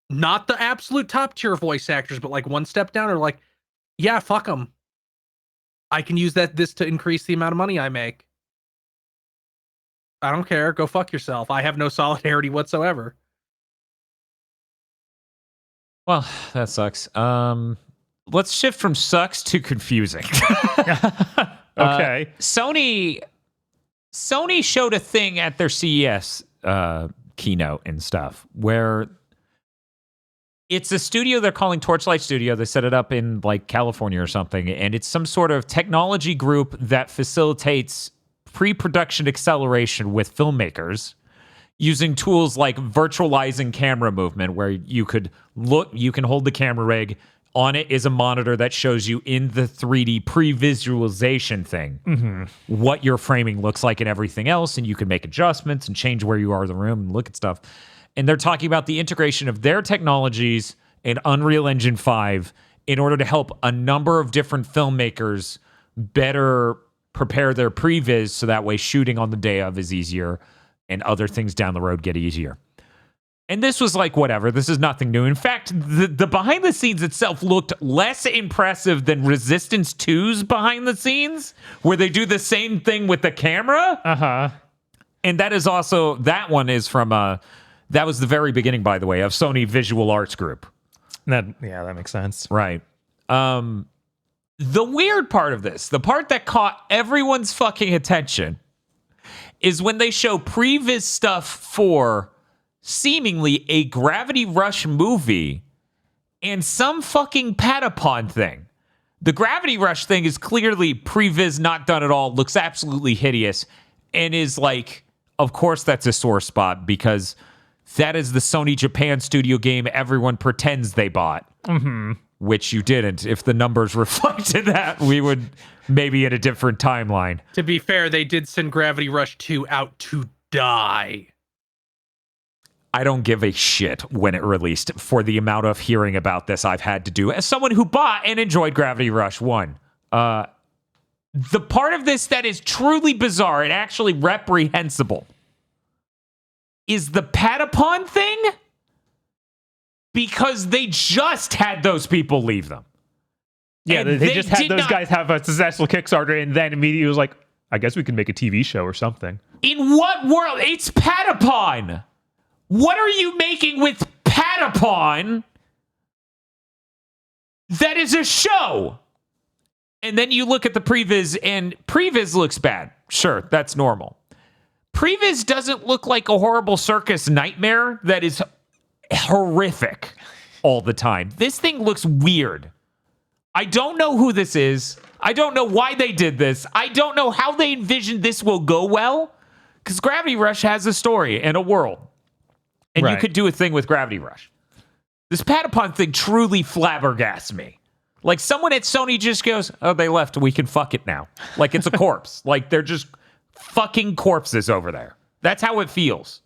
not the absolute top tier voice actors, but like one step down, or like, yeah, fuck them. I can use this to increase the amount of money I make. I don't care. Go fuck yourself. I have no solidarity whatsoever. Well, that sucks. Let's shift from sucks to confusing. Okay. Sony showed a thing at their CES keynote and stuff where it's a studio they're calling Torchlight Studio. They set it up in like California or something, and it's some sort of technology group that facilitates pre-production acceleration with filmmakers using tools like virtualizing camera movement, where you can hold the camera rig. On it is a monitor that shows you in the 3D pre-visualization thing what your framing looks like and everything else, and you can make adjustments and change where you are in the room and look at stuff. And they're talking about the integration of their technologies in Unreal Engine 5 in order to help a number of different filmmakers better prepare their previs so that way shooting on the day of is easier and other things down the road get easier. And this was like, whatever, this is nothing new. In fact, the behind the scenes itself looked less impressive than Resistance 2's behind the scenes, where they do the same thing with the camera. Uh-huh. And that is also, that one is from, that was the very beginning, by the way, of Sony Visual Arts Group. That makes sense. Right. The weird part of this, the part that caught everyone's fucking attention, is when they show previs stuff for seemingly a Gravity Rush movie and some fucking Patapon thing. The Gravity Rush thing is clearly previs not done at all, looks absolutely hideous, and is like, of course that's a sore spot because that is the Sony Japan studio game everyone pretends they bought. Which you didn't. If the numbers reflected that, we would maybe in a different timeline. To be fair, they did send Gravity Rush 2 out to die. I don't give a shit when it released for the amount of hearing about this I've had to do as someone who bought and enjoyed Gravity Rush 1. The part of this that is truly bizarre and actually reprehensible is the Patapon thing, because they just had those people leave them. Yeah, And they just had those not- guys have a successful Kickstarter, and then immediately was like, I guess we can make a TV show or something. In what world? It's Patapon. What are you making with Patapon that is a show? And then you look at the previs, and previs looks bad. Sure, that's normal. Previs doesn't look like a horrible circus nightmare that is horrific. all the time. This thing looks weird. I don't know who this is. I don't know why they did this. I don't know how they envisioned this will go well, because Gravity Rush has a story and a world. And you could do a thing with Gravity Rush. This Patapon thing truly flabbergasts me. Like, someone at Sony just goes, oh, they left. We can fuck it now. Like, it's a corpse. Like, they're just fucking corpses over there. That's how it feels.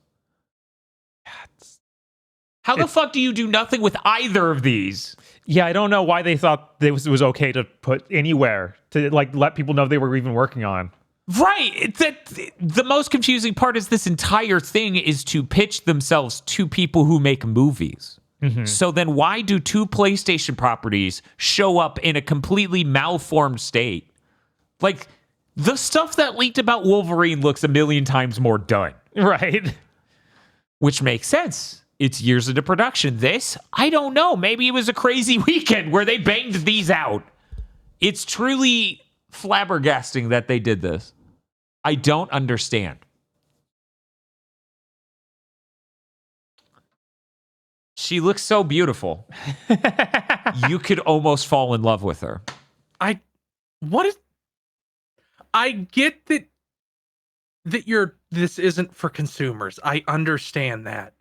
How the fuck do you do nothing with either of these? Yeah, I don't know why they thought it was okay to put anywhere to like let people know they were even working on. Right. The most confusing part is this entire thing is to pitch themselves to people who make movies. So then why do 2 PlayStation properties show up in a completely malformed state? Like, the stuff that leaked about Wolverine looks a million times more done. Right. Which makes sense. It's years into production. This, I don't know. Maybe it was a crazy weekend where they banged these out. It's truly flabbergasting that they did this. I don't understand. She looks so beautiful. You could almost fall in love with her. I get that this isn't for consumers. I understand that.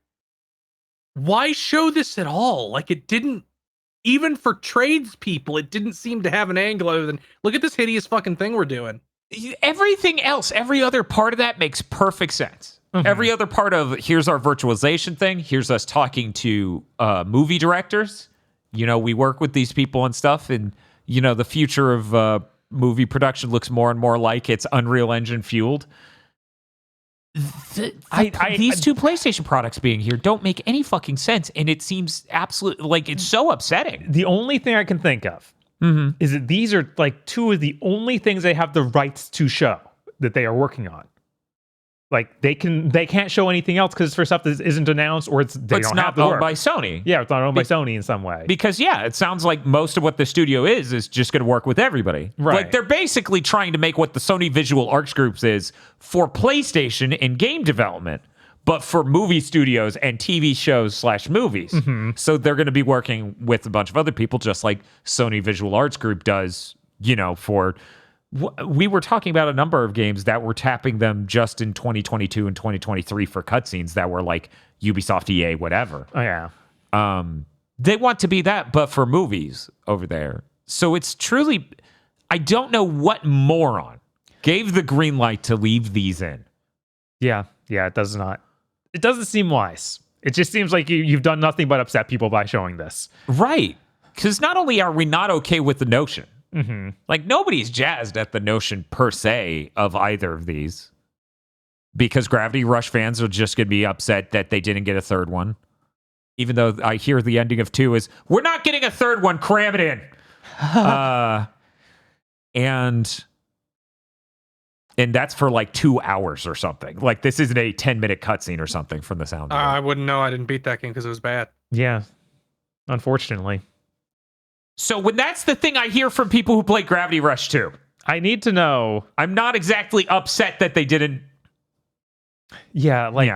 Why show this at all? Like, it didn't, even for tradespeople, it didn't seem to have an angle other than, look at this hideous fucking thing we're doing. Everything else, every other part of that makes perfect sense. Every other part of, here's our virtualization thing, here's us talking to movie directors. You know, we work with these people and stuff, and, you know, the future of movie production looks more and more like it's Unreal Engine fueled. These 2 PlayStation products being here don't make any fucking sense, and it seems absolutely, like, it's so upsetting. The only thing I can think of is that these are like 2 of the only things they have the rights to show that they are working on. Like, they can't show anything else because for stuff that isn't announced or it's not owned by Sony. Yeah, it's not owned by Sony in some way. Because, yeah, it sounds like most of what the studio is just going to work with everybody. Right. Like, they're basically trying to make what the Sony Visual Arts Groups is for PlayStation and game development, but for movie studios and TV shows / movies. So they're going to be working with a bunch of other people, just like Sony Visual Arts Group does, you know, for... We were talking about a number of games that were tapping them just in 2022 and 2023 for cutscenes that were like Ubisoft, EA, whatever. Oh, yeah. They want to be that, but for movies over there. So it's truly, I don't know what moron gave the green light to leave these in. Yeah, it does not. It doesn't seem wise. It just seems like you've done nothing but upset people by showing this. Right. Because not only are we not okay with the notion, like, nobody's jazzed at the notion per se of either of these, because Gravity Rush fans are just going to be upset that they didn't get a third one. Even though I hear the ending of 2 is, we're not getting a third one, cram it in. And that's for like 2 hours or something. Like, this isn't a 10-minute cutscene or something from the sound of it. I wouldn't know. I didn't beat that game because it was bad. Yeah, unfortunately. So when that's the thing I hear from people who play Gravity Rush 2, I need to know. I'm not exactly upset that they didn't. Yeah, like,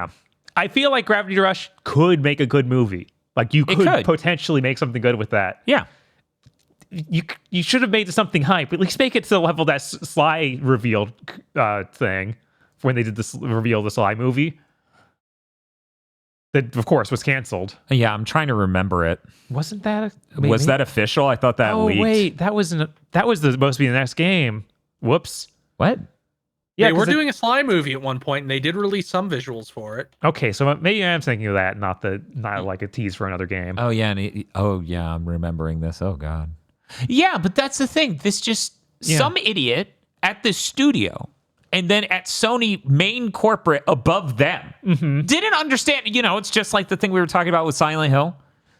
I feel like Gravity Rush could make a good movie. Like, you could potentially make something good with that. Yeah. You should have made it something hype. At least make it to the level that Sly revealed thing when they did this reveal the Sly movie. That, of course, was canceled. Yeah, I'm trying to remember it. Wasn't that... Was that official? I thought that leaked. Oh, wait. That was supposed to be the next game. Whoops. What? Yeah, they were doing a Sly movie at one point, and they did release some visuals for it. Okay, so maybe I am thinking of that, not like a tease for another game. Oh, yeah. I'm remembering this. Oh, God. Yeah, but that's the thing. This just... Some idiot at the studio... and then at Sony main corporate above them, didn't understand, it's just like the thing we were talking about with Silent Hill.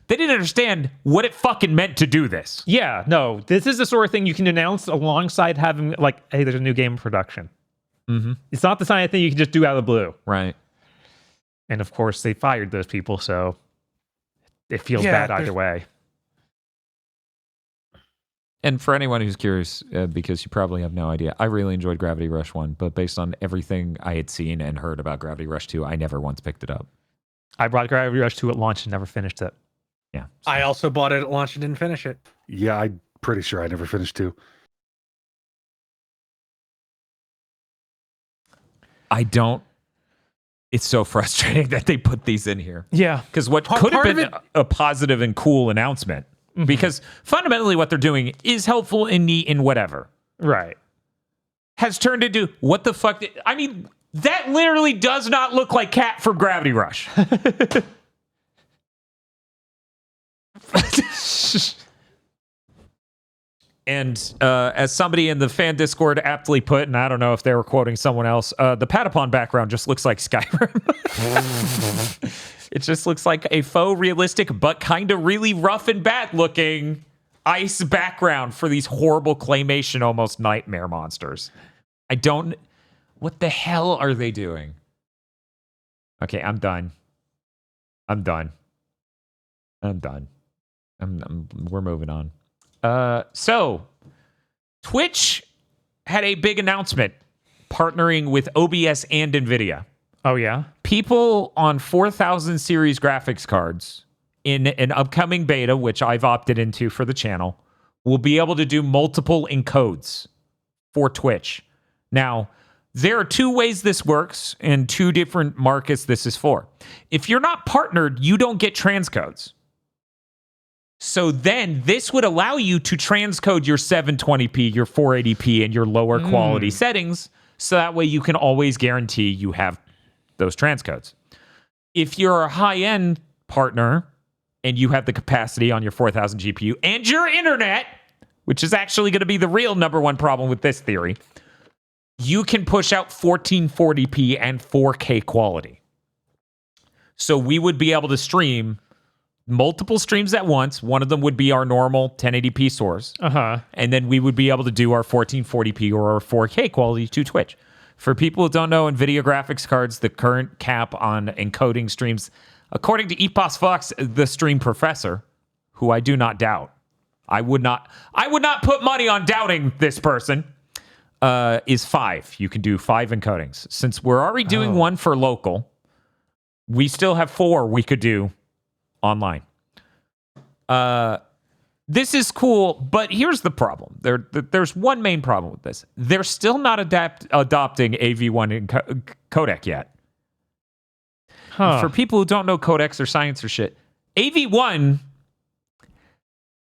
They didn't understand what it fucking meant to do this. Yeah, no, this is the sort of thing you can announce alongside having, like, hey, there's a new game in production. It's not the kind of thing you can just do out of the blue. Right. And, of course, they fired those people, so it feels bad either way. And for anyone who's curious, because you probably have no idea, I really enjoyed Gravity Rush 1, but based on everything I had seen and heard about Gravity Rush 2, I never once picked it up. I brought Gravity Rush 2 at launch and never finished it. Yeah. I also bought it at launch and didn't finish it. Yeah, I'm pretty sure I never finished 2. I don't. It's so frustrating that they put these in here. Yeah. Because what Part- could have part of been a positive and cool announcement, because fundamentally what they're doing is helpful and neat and whatever, Right. has turned into what the fuck. I mean, that literally does not look like Cat from Gravity Rush. And as somebody in the fan Discord aptly put, and I don't know if they were quoting someone else, the Patapon background just looks like Skyrim. It just looks like a faux realistic, but kind of really rough and bad looking ice background for these horrible claymation, almost nightmare monsters. I don't. What the hell are they doing? Okay, I'm done. We're moving on. So Twitch had a big announcement partnering with OBS and NVIDIA. Oh, yeah? People on 4000 series graphics cards in an upcoming beta, which I've opted into for the channel, will be able to do multiple encodes for Twitch. Now, there are 2 ways this works and 2 different markets this is for. If you're not partnered, you don't get transcodes. So then this would allow you to transcode your 720p, your 480p, and your lower quality settings, so that way you can always guarantee you have those transcodes. If you're a high-end partner and you have the capacity on your 4000 GPU and your internet, which is actually going to be the real number one problem with this theory, you can push out 1440p and 4K quality. So we would be able to stream multiple streams at once. One of them would be our normal 1080p source. And then we would be able to do our 1440p or our 4K quality to Twitch. For people who don't know, NVIDIA graphics cards, the current cap on encoding streams, according to Epos Fox, the stream professor, who I do not doubt, I would not put money on doubting this person, is 5. You can do 5 encodings. Since we're already doing 1 for local, we still have 4 we could do online. This is cool, but here's the problem. There's one main problem with this. They're still not adopting AV1 codec yet. For people who don't know codecs or science or shit, AV1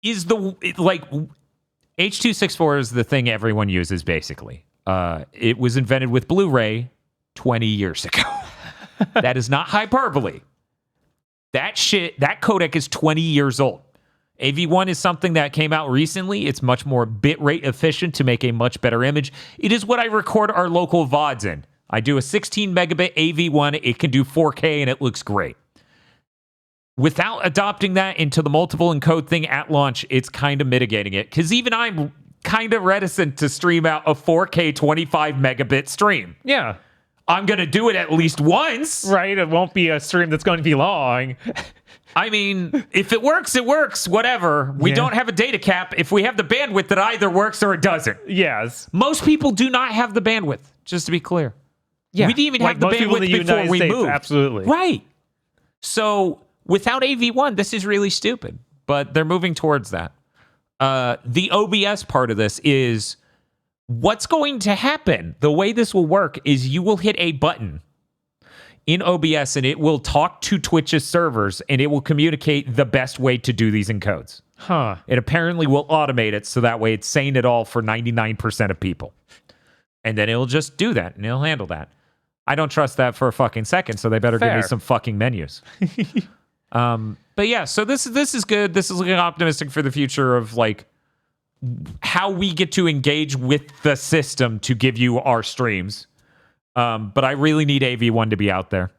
is H.264 is the thing everyone uses, basically. It was invented with Blu-ray 20 years ago. That is not hyperbole. That codec is 20 years old. AV1 is something that came out recently. It's much more bitrate efficient to make a much better image. It is what I record our local VODs in. I do a 16 megabit AV1. It can do 4K and it looks great. Without adopting that into the multiple encode thing at launch, it's kind of mitigating it. Because even I'm kind of reticent to stream out a 4K 25 megabit stream. Yeah. I'm going to do it at least once. Right. It won't be a stream that's going to be long. I mean, if it works, it works. Whatever. We don't have a data cap. If we have the bandwidth, it either works or it doesn't. Yes. Most people do not have the bandwidth, just to be clear. Yeah. We didn't even have the bandwidth before we moved. Absolutely. Right. So without AV1, this is really stupid. But they're moving towards that. The OBS part of this is what's going to happen. The way this will work is you will hit a button in OBS and it will talk to Twitch's servers and it will communicate the best way to do these encodes. It apparently will automate it so that way it's saying it all for 99% of people. And then it'll just do that and it'll handle that. I don't trust that for a fucking second, so they better give me some fucking menus. But yeah, so this is good. This is looking optimistic for the future of like how we get to engage with the system to give you our streams. But I really need AV1 to be out there.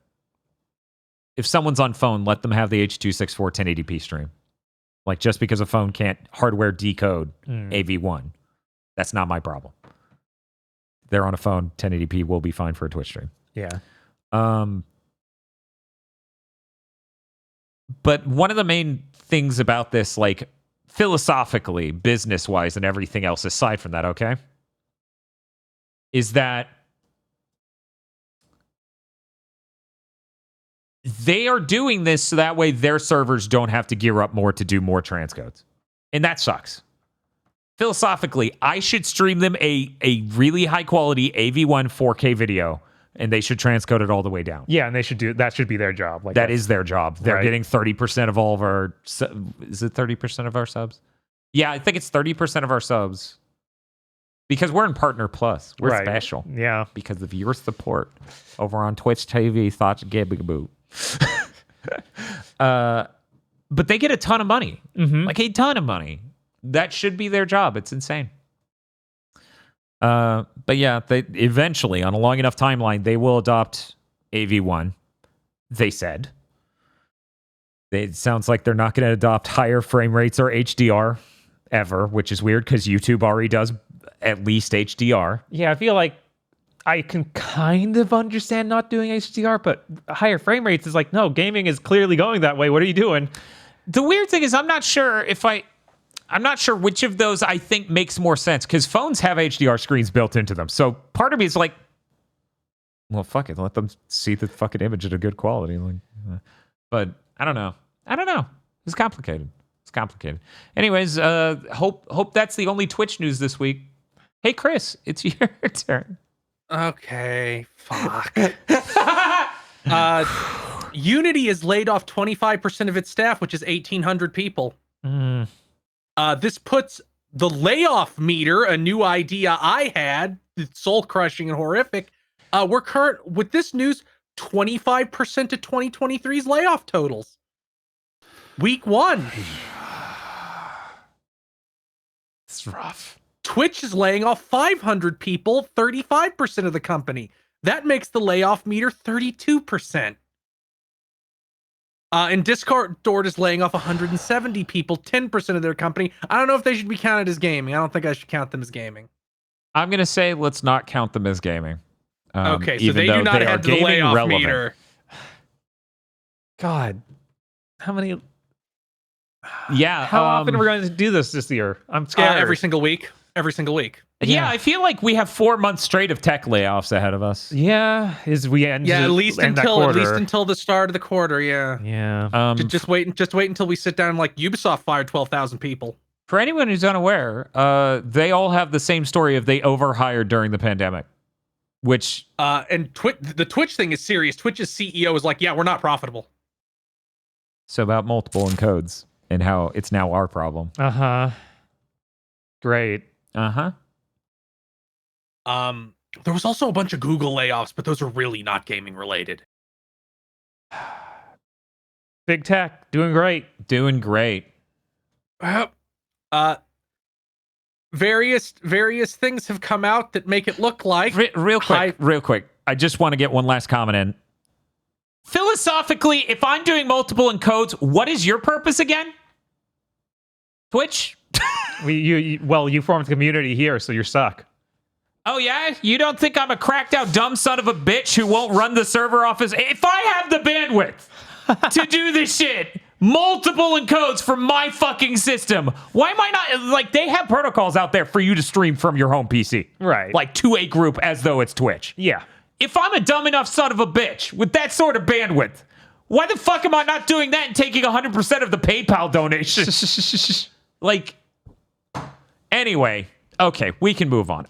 If someone's on phone, let them have the H.264 1080p stream. Like, just because a phone can't hardware decode AV1, that's not my problem. They're on a phone, 1080p will be fine for a Twitch stream. Yeah. But one of the main things about this, like, philosophically, business-wise, and everything else aside from that, okay, is that they are doing this so that way their servers don't have to gear up more to do more transcodes. And that sucks. Philosophically, I should stream them a really high quality AV1 4K video, and they should transcode it all the way down. Yeah, and they should do that. Should be their job. Like that is their job. They're right. getting 30% of all of our. Is it 30% of our subs? Yeah, I think it's 30% of our subs. Because we're in Partner Plus. We're right. special. Yeah. Because of your support over on Twitch TV, GigaBoots. But they get a ton of money. Like a ton of money. That should be their job. It's insane. But yeah, they eventually, on a long enough timeline, they will adopt AV1. They said. It sounds like they're not going to adopt higher frame rates or HDR ever, which is weird because YouTube already does at least HDR. Yeah, I feel like I can kind of understand not doing HDR, but higher frame rates is like, no, gaming is clearly going that way. What are you doing? The weird thing is I'm not sure which of those I think makes more sense because phones have HDR screens built into them. So part of me is like, well, fuck it. Let them see the fucking image at a good quality. Like, but I don't know. It's complicated. Anyways, hope that's the only Twitch news this week. Hey, Chris, it's your turn. Okay, fuck. Unity has laid off 25% of its staff, which is 1,800 people. This puts the layoff meter, a new idea I had, it's soul-crushing and horrific. We're current with this news, 25% to 2023's layoff totals. Week 1. It's rough. Twitch is laying off 500 people, 35% of the company. That makes the layoff meter 32%. And Discord is laying off 170 people, 10% of their company. I don't know if they should be counted as gaming. I don't think I should count them as gaming. I'm going to say let's not count them as gaming. Okay, so they do not have the layoff relevant. meter. God, how many? Yeah. How often are we going to do this year? I'm scared. Every single week. Yeah, I feel like we have 4 months straight of tech layoffs ahead of us. Yeah, at least until the start of the quarter. Yeah. Yeah. Just wait until we sit down and like Ubisoft fired 12,000 people. For anyone who's unaware, they all have the same story of they overhired during the pandemic. Which and the Twitch thing is serious. Twitch's CEO is like, yeah, we're not profitable. So about multiple encodes and how it's now our problem. Great. There was also a bunch of Google layoffs, but those are really not gaming related. Big tech doing great. Various things have come out that make it look like real quick. I just want to get one last comment in. Philosophically, if I'm doing multiple encodes, what is your purpose again? Twitch? You formed a community here, so you're stuck. Oh yeah? You don't think I'm a cracked out dumb son of a bitch who won't run the server off his... If I have the bandwidth to do this shit, multiple encodes from my fucking system, why am I not... Like, they have protocols out there for you to stream from your home PC. Right. Like, to a group as though it's Twitch. Yeah. If I'm a dumb enough son of a bitch with that sort of bandwidth, why the fuck am I not doing that and taking 100% of the PayPal donation? Like... Anyway, okay, we can move on.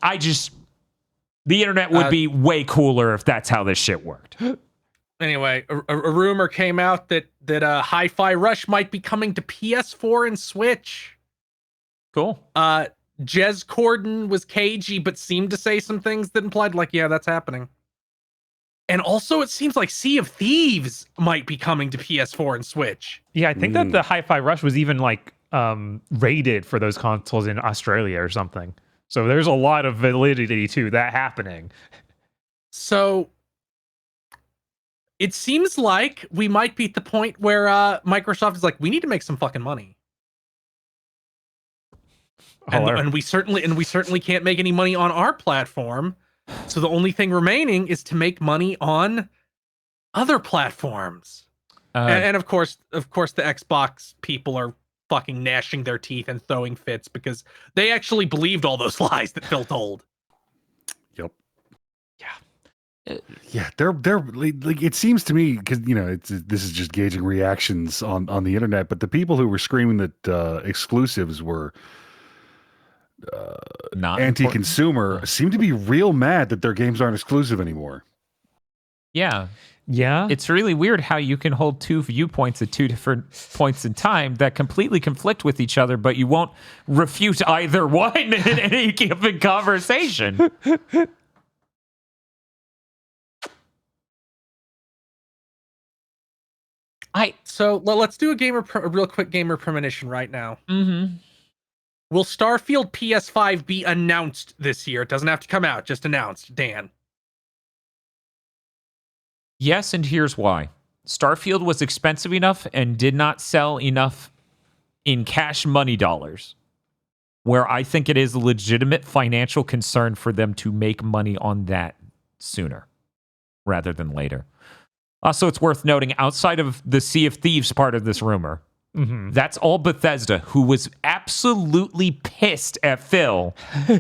The internet would be way cooler if that's how this shit worked. Anyway, a rumor came out that Hi-Fi Rush might be coming to PS4 and Switch. Cool. Jez Corden was cagey, but seemed to say some things that implied, like, yeah, that's happening. And also, it seems like Sea of Thieves might be coming to PS4 and Switch. Yeah, I think that the Hi-Fi Rush was even like rated for those consoles in Australia or something. So there's a lot of validity to that happening. So it seems like we might be at the point where Microsoft is like, we need to make some fucking money. And we certainly can't make any money on our platform. So the only thing remaining is to make money on other platforms. And of course the Xbox people are fucking gnashing their teeth and throwing fits because they actually believed all those lies that Phil told. Yep. Yeah. Yeah, they're like it seems to me because this is just gauging reactions on the internet, but the people who were screaming that exclusives were Not anti-consumer seem to be real mad that their games aren't exclusive anymore. Yeah. Yeah. It's really weird how you can hold two viewpoints at two different points in time that completely conflict with each other, but you won't refute either one in any given conversation. So let's do a real quick gamer premonition right now. Mm-hmm. Will Starfield PS5 be announced this year? It doesn't have to come out, just announced. Dan. Yes, and here's why. Starfield was expensive enough and did not sell enough in cash money dollars, where I think it is a legitimate financial concern for them to make money on that sooner rather than later. Also, it's worth noting, outside of the Sea of Thieves part of this rumor, that's all Bethesda, who was absolutely pissed at Phil which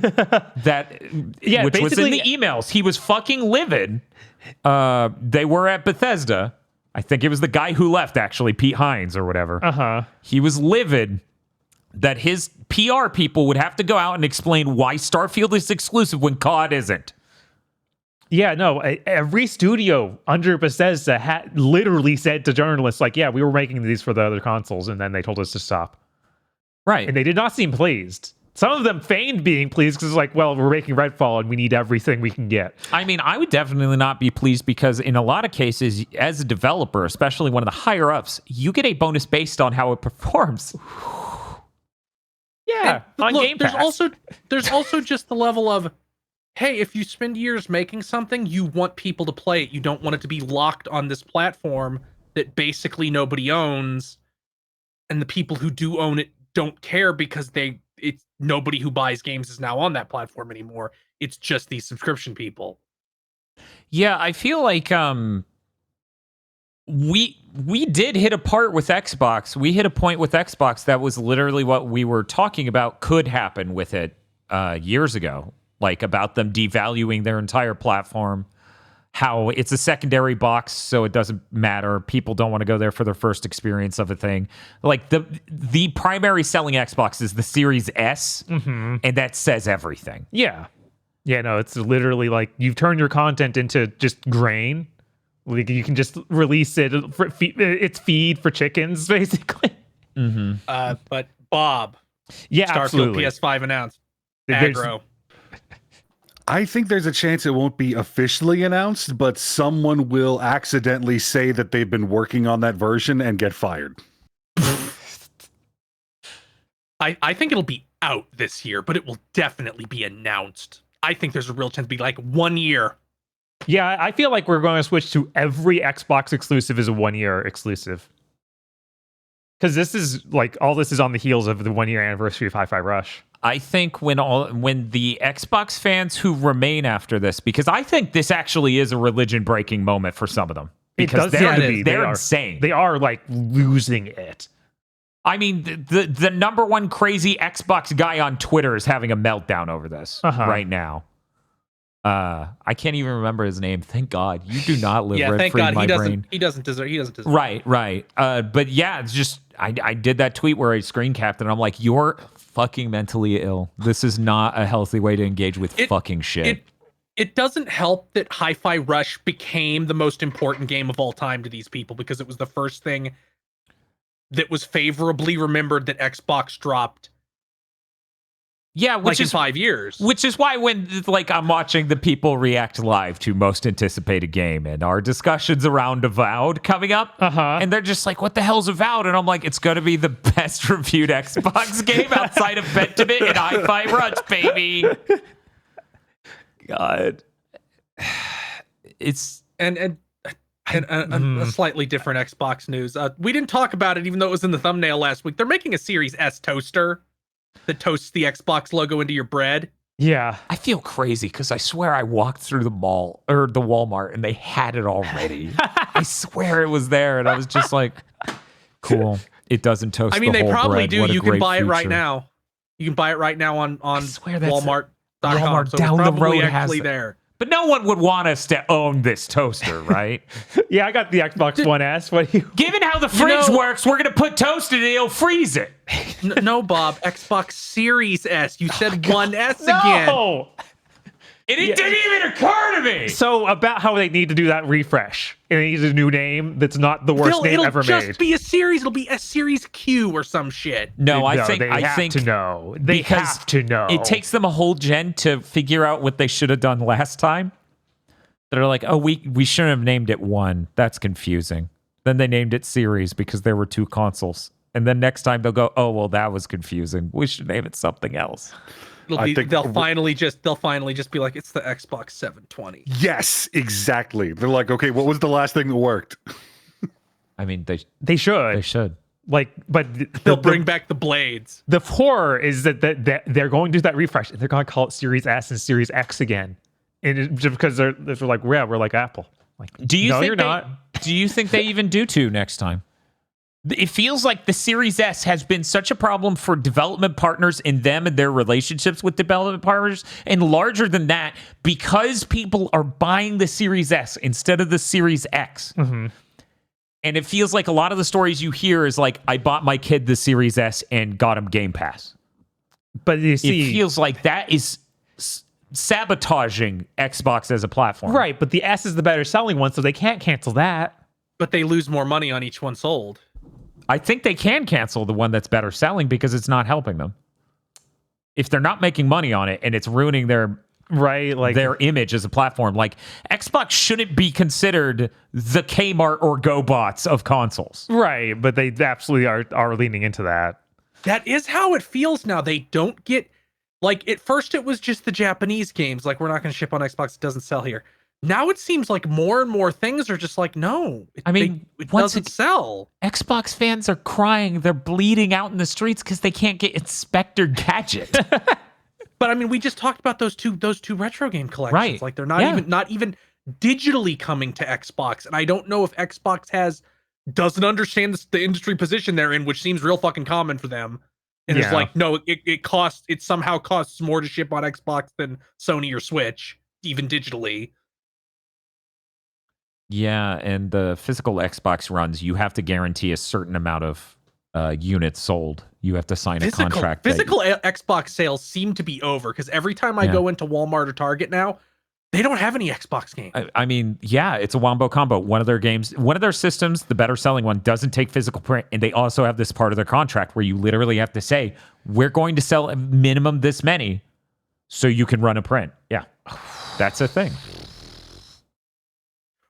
was in the emails. He was fucking livid. They were at Bethesda. I think it was the guy who left, actually, Pete Hines or whatever. He was livid that his PR people would have to go out and explain why Starfield is exclusive when COD isn't. Yeah, no, every studio under Bethesda had literally said to journalists, like, yeah, we were making these for the other consoles, and then they told us to stop. Right. And they did not seem pleased. Some of them feigned being pleased because it's like, well, we're making Redfall and we need everything we can get. I mean, I would definitely not be pleased because in a lot of cases, as a developer, especially one of the higher ups, you get a bonus based on how it performs. Yeah, on look, Game Pass. There's also just the level of, hey, if you spend years making something, you want people to play it. You don't want it to be locked on this platform that basically nobody owns, and the people who do own it don't care because it's nobody who buys games is now on that platform anymore. It's just these subscription people. Yeah, I feel like we did hit a part with Xbox. We hit a point with Xbox that was literally what we were talking about could happen with it years ago. Like about them devaluing their entire platform, how it's a secondary box, so it doesn't matter. People don't want to go there for their first experience of a thing. Like the primary selling Xbox is the Series S, and that says everything. Yeah. Yeah, no, it's literally like you've turned your content into just grain. Like you can just release it for it's feed for chickens, basically. But Bob, yeah, Starfield absolutely. PS5 announced. There's- Aggro. I think there's a chance it won't be officially announced, but someone will accidentally say that they've been working on that version and get fired. I think it'll be out this year, but it will definitely be announced. I think there's a real chance to be like 1 year. Yeah, I feel like we're going to switch to every Xbox exclusive is a 1 year exclusive. Because this is like all this is on the heels of the 1 year anniversary of Hi-Fi Rush. I think when the Xbox fans who remain after this, because I think this actually is a religion breaking moment for some of them. Because they're insane. They are like losing it. I mean, the number one crazy Xbox guy on Twitter is having a meltdown over this right now. I can't even remember his name. Thank God. You do not live rent free in my brain. He doesn't deserve. Right. But yeah, it's just I did that tweet where I screen capped and I'm like, you're fucking mentally ill. This is not a healthy way to engage with fucking shit. It doesn't help that Hi-Fi Rush became the most important game of all time to these people because it was the first thing that was favorably remembered that Xbox dropped. Yeah, which in is 5 years. Which is why when like I'm watching the people react live to most anticipated game and our discussions around Avowed coming up, and they're just like, "What the hell's Avowed?" And I'm like, "It's going to be the best reviewed Xbox game outside of Pentiment and Hi-Fi Rush, baby." God, it's and a slightly different Xbox news. We didn't talk about it, even though it was in the thumbnail last week. They're making a Series S toaster that toasts the Xbox logo into your bread. Yeah. I feel crazy because I swear I walked through the mall or the Walmart and they had it already. I swear it was there, and I was just like, "Cool, it doesn't toast." I mean, the they whole probably bread. do. What a You can great buy it right feature. now. You can buy it right now on I swear that's Walmart.com. Walmart so down it's the probably road has actually it. there. But no one would want us to own this toaster, right? Yeah, I got the Xbox One S. What do you? Given how the fridge works, we're going to put toast in it, it'll freeze it. No, Bob. Xbox Series S. You said One S again. No. It didn't even occur to me. So about how they need to do that refresh. And they need a new name that's not the worst name ever made. It'll just be a series. It'll be a Series Q or some shit. No, I they think to know. They because have to know. It takes them a whole gen to figure out what they should have done last time. They're like, oh, we shouldn't have named it One. That's confusing. Then they named it Series because there were 2 consoles. And then next time they'll go, oh, well, that was confusing. We should name it something else. They'll finally just be like, it's the Xbox 720. Yes, exactly. They're like, okay, what was the last thing that worked? I mean, They should. they should. Like, but They'll bring back the blades. the horror is that they're going to do that refresh and they're going to call it Series S and Series X again. And just because they're like, yeah, we're like Apple. Like, Do you no, think you're not. Do you think they even do 2 next time? It feels like the Series S has been such a problem for development partners in them and their relationships with development partners. And larger than that, because people are buying the Series S instead of the Series X. Mm-hmm. And it feels like a lot of the stories you hear is like, I bought my kid the Series S and got him Game Pass. But you see, It feels like that is sabotaging Xbox as a platform. right, but the S is the better selling one, so they can't cancel that. But they lose more money on each one sold. I think they can cancel the one that's better selling because it's not helping them. If they're not making money on it and it's ruining their their image as a platform, like Xbox shouldn't be considered the Kmart or GoBots of consoles. Right, but they absolutely are leaning into that. That is how it feels now. They don't get, like, at first it was just the Japanese games. Like, we're not going to ship on Xbox. It doesn't sell here. Now it seems like more and more things are just like, no, it doesn't sell. Xbox fans are crying. They're bleeding out in the streets because they can't get Inspector Gadget. But I mean, we just talked about those two retro game collections. Right. Like, they're not even digitally coming to Xbox. And I don't know if Xbox doesn't understand the industry position they're in, which seems real fucking common for them. And it's like, no, it somehow costs more to ship on Xbox than Sony or Switch, even digitally. Yeah, and the physical Xbox runs, you have to guarantee a certain amount of units sold. You have to sign a contract. Physical Xbox sales seem to be over because every time I go into Walmart or Target now, they don't have any Xbox games. I mean, yeah, it's a wombo combo. One of their systems, the better selling one, doesn't take physical print, and they also have this part of their contract where you literally have to say, we're going to sell a minimum this many so you can run a print. Yeah, that's a thing.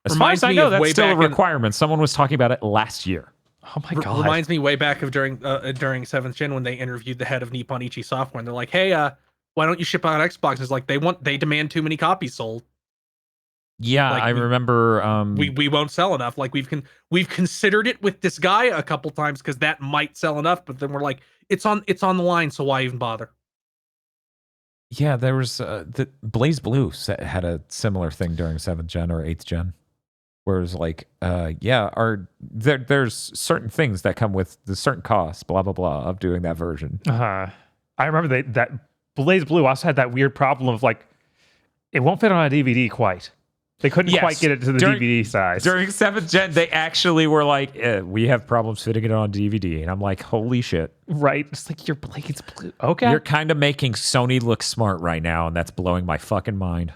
As far as I know, that's still a requirement. Someone was talking about it last year. Oh my god! Reminds me way back of during 7th Gen when they interviewed the head of Nippon Ichi Software, and they're like, "Hey, why don't you ship on Xbox?" It's like they demand too many copies sold. Yeah, like I remember. We won't sell enough. Like we've considered it with this guy a couple times because that might sell enough, but then we're like, it's on the line, so why even bother? Yeah, there was the Blaze Blue had a similar thing during 7th Gen or 8th Gen. Whereas, like, there's certain things that come with the certain costs, blah blah blah, of doing that version. I remember that Blaze Blue also had that weird problem of like, it won't fit on a DVD quite. They couldn't quite get it to the DVD size. During 7th Gen, they actually were like, we have problems fitting it on DVD, and I'm like, holy shit! Right? It's like your Blaze Blue. Okay, you're kind of making Sony look smart right now, and that's blowing my fucking mind.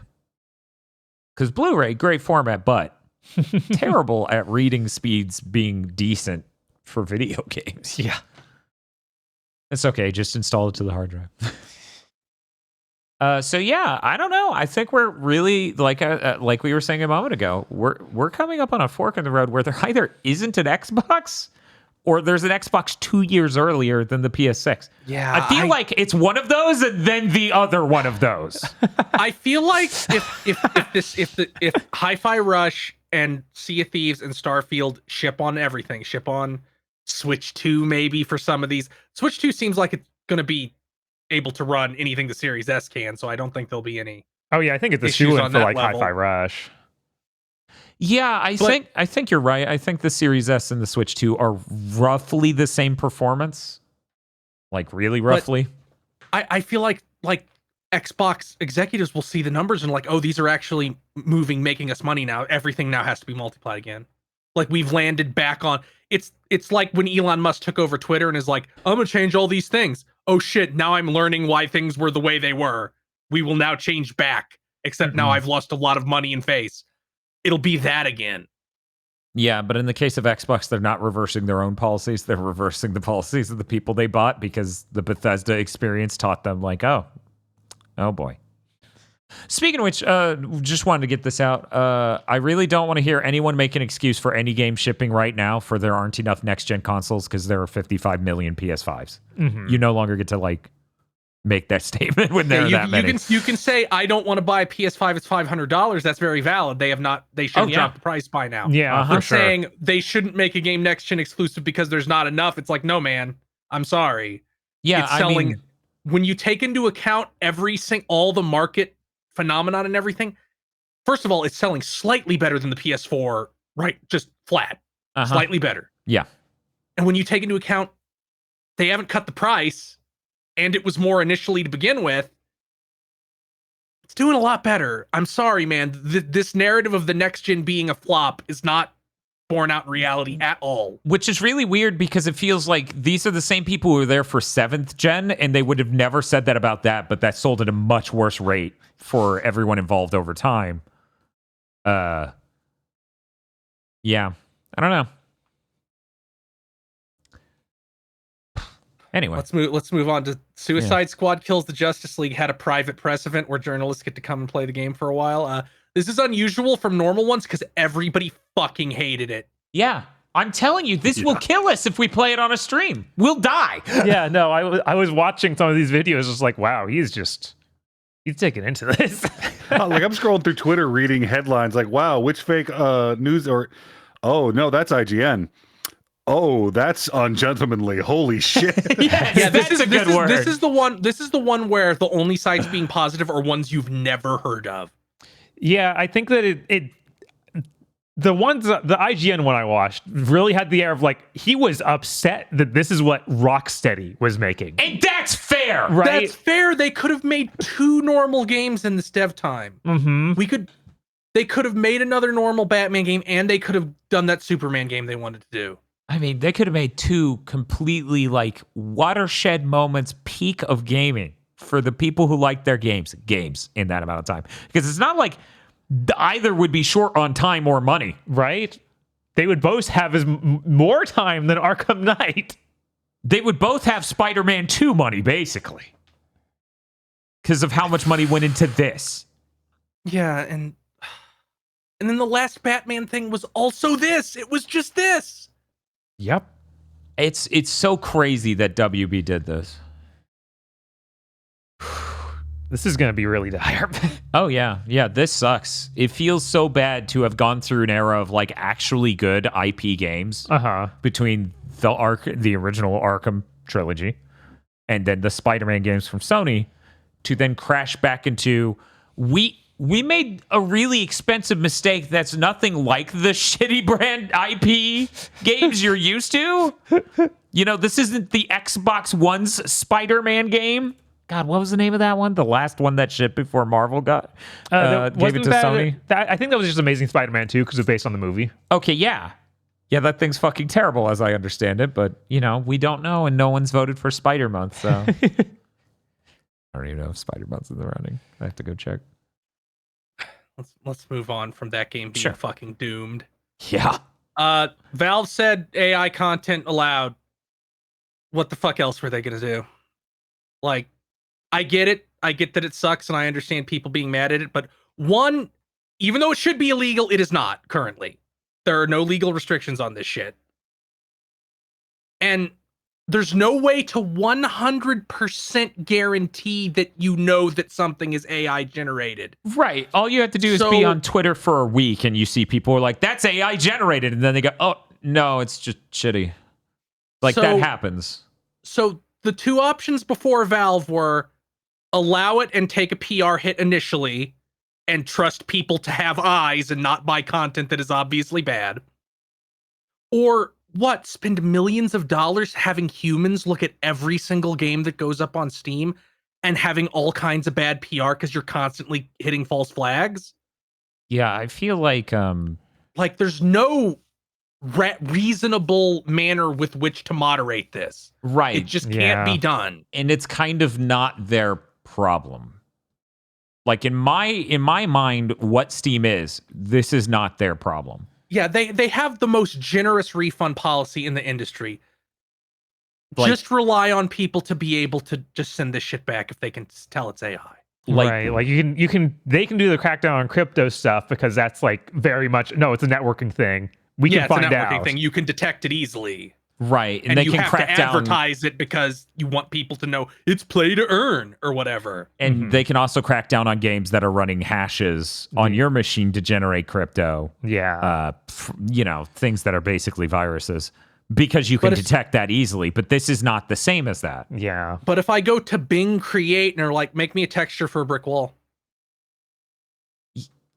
Because Blu-ray, great format, but terrible at reading speeds being decent for video games. Yeah. It's okay. Just install it to the hard drive. So yeah, I don't know. I think we're really like we were saying a moment ago, we're coming up on a fork in the road where there either isn't an Xbox or there's an Xbox 2 years earlier than the PS6. Yeah. I feel like it's one of those and then the other one of those. I feel like if Hi-Fi Rush and Sea of Thieves and Starfield ship on everything, ship on Switch 2 maybe for some of these. Switch 2 seems like it's going to be able to run anything the Series S can, so I don't think there'll be any. Oh yeah, I think it's a shoe-in for like Hi-Fi Rush. Yeah, I think you're right. I think the Series S and the Switch 2 are roughly the same performance. Like really roughly. I feel like Xbox executives will see the numbers and like, oh, these are actually moving, making us money now. Everything now has to be multiplied again. Like we've landed back on it's like when Elon Musk took over Twitter and is like, I'm gonna change all these things. Oh shit, now I'm learning why things were the way they were. We will now change back, except now I've lost a lot of money and face. It'll be that again. Yeah, but in the case of Xbox, they're not reversing their own policies. They're reversing the policies of the people they bought because the Bethesda experience taught them like, oh boy. Speaking of which, just wanted to get this out. I really don't want to hear anyone make an excuse for any game shipping right now for there aren't enough next-gen consoles because there are 55 million PS5s. You no longer get to, like, make that statement when there are that many. You can say, I don't want to buy a PS5, it's $500. That's very valid. They shouldn't drop the price by now. Yeah, I'm saying they shouldn't make a game next-gen exclusive because there's not enough. It's like, no, man, I'm sorry. Yeah, it's selling... When you take into account all the market phenomenon and everything, first of all, it's selling slightly better than the PS4, right? Just flat, slightly better. Yeah. And when you take into account they haven't cut the price and it was more initially to begin with, it's doing a lot better. I'm sorry, man. This narrative of the next gen being a flop is not borne out in reality at all. Which is really weird because it feels like these are the same people who were there for 7th gen and they would have never said that about that, but that sold at a much worse rate for everyone involved over time. Yeah. I don't know. Anyway. Let's move on to Suicide Squad Kills the Justice League had a private press event where journalists get to come and play the game for a while. This is unusual from normal ones because everybody fucking hated it. Yeah. I'm telling you, this will kill us if we play it on a stream. We'll die. Yeah, no, I was watching some of these videos, just like, wow, he's taking into this. Like I'm scrolling through Twitter reading headlines like, wow, which fake news or oh no, that's IGN. Oh, that's ungentlemanly. Holy shit. This is a good word. This is the one where the only sites being positive are ones you've never heard of. Yeah, I think that the IGN one I watched really had the air of like he was upset that this is what Rocksteady was making. And that's fair. Right? That's fair. They could have made 2 normal games in this dev time. They could have made another normal Batman game and they could have done that Superman game they wanted to do. I mean, they could have made 2 completely like watershed moments, peak of gaming for the people who like their games in that amount of time. Because it's not like either would be short on time or money. Right? They would both have more time than Arkham Knight. They would both have Spider-Man 2 money, basically. Because of how much money went into this. Yeah, and then the last Batman thing was also this. It was just this. Yep. It's so crazy that WB did this. This is going to be really dire. Oh, yeah. This sucks. It feels so bad to have gone through an era of like actually good IP games between the original Arkham trilogy and then the Spider-Man games from Sony to then crash back into we made a really expensive mistake that's nothing like the shitty brand IP games you're used to. You know, this isn't the Xbox One's Spider-Man game. God, what was the name of that one? The last one that shipped before Marvel gave it to Sony? I think that was just Amazing Spider-Man 2 because it was based on the movie. Okay, yeah. Yeah, that thing's fucking terrible as I understand it, but, you know, we don't know and no one's voted for Spider-Month, so... I don't even know if Spider-Month's in the running. I have to go check. Let's move on from that game being fucking doomed. Yeah. Valve said AI content allowed. What the fuck else were they gonna do? Like, I get it. I get that it sucks, and I understand people being mad at it. But one, even though it should be illegal, it is not currently. There are no legal restrictions on this shit. And there's no way to 100% guarantee that you know that something is AI generated. Right. All you have to do is be on Twitter for a week and you see people are like, that's AI generated. And then they go, oh, no, it's just shitty. Like that happens. So the 2 options before Valve were allow it and take a PR hit initially and trust people to have eyes and not buy content that is obviously bad. Or spend millions of dollars having humans look at every single game that goes up on Steam and having all kinds of bad PR because you're constantly hitting false flags. Yeah, I feel like there's no reasonable manner with which to moderate this. right. It just can't be done. And it's kind of not their problem. Like in my mind, what Steam is, this is not their problem. Yeah, they have the most generous refund policy in the industry. Like, just rely on people to be able to just send this shit back if they can tell it's AI. Right, like they can do the crackdown on crypto stuff because that's like very much it's a networking thing. We can find it's a networking out. thing. You can detect it easily. Right, And they you can have crack to down, advertise it because you want people to know it's play to earn or whatever. and they can also crack down on games that are running hashes on your machine to generate crypto. Yeah, Things that are basically viruses because you can detect that easily. But this is not the same as that. yeah. But if I go to Bing Create and they're like, make me a texture for a brick wall.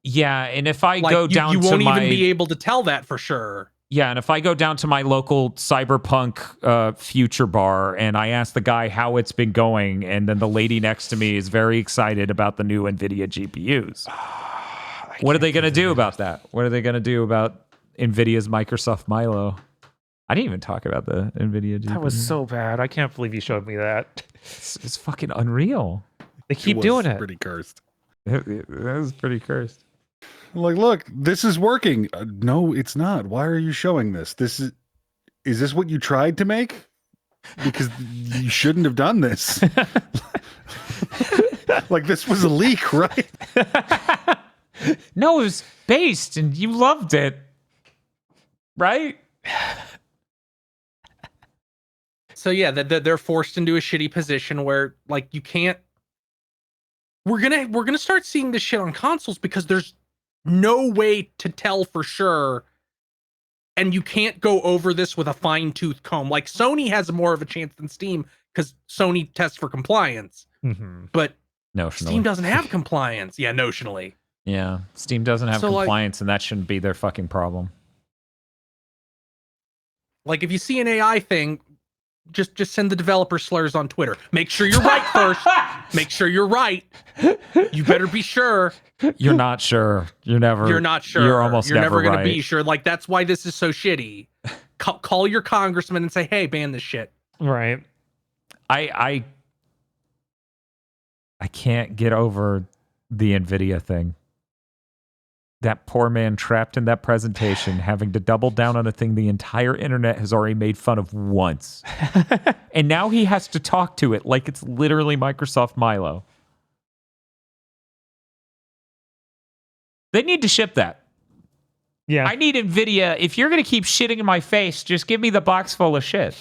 Yeah, and if I go down you to won't my even be able to tell that for sure. Yeah, and if I go down to my local cyberpunk future bar and I ask the guy how it's been going, and then the lady next to me is very excited about the new NVIDIA GPUs. What are they going to do about that? What are they going to do about NVIDIA's Microsoft Milo? I didn't even talk about the NVIDIA GPU. That was so bad. I can't believe you showed me that. It's fucking unreal. They keep doing it. Pretty cursed. That was pretty cursed. Like, look, this is working. No, it's not. Why are you showing this? Is this what you tried to make? Because you shouldn't have done this. Like, this was a leak, right? No, it was based and you loved it. Right? So yeah, they're forced into a shitty position where like you can't. We're gonna start seeing this shit on consoles because there's no way to tell for sure, and you can't go over this with a fine-tooth comb. Like Sony has more of a chance than Steam because Sony tests for compliance, but Notionally. Steam doesn't have compliance. Yeah, notionally. Yeah, Steam doesn't have compliance, and that shouldn't be their fucking problem. Like if you see an AI thing, just send the developer slurs on Twitter. Make sure you're right first. Make sure you're right. You better be sure. You're not sure. You're not sure. You're almost never going right. to be sure. Like that's why this is so shitty. Call your congressman and say, "Hey, ban this shit." Right. I can't get over the NVIDIA thing. That poor man trapped in that presentation, having to double down on a thing the entire internet has already made fun of once. And now he has to talk to it like it's literally Microsoft Milo. They need to ship that. Yeah. I need NVIDIA. If you're going to keep shitting in my face, just give me the box full of shit.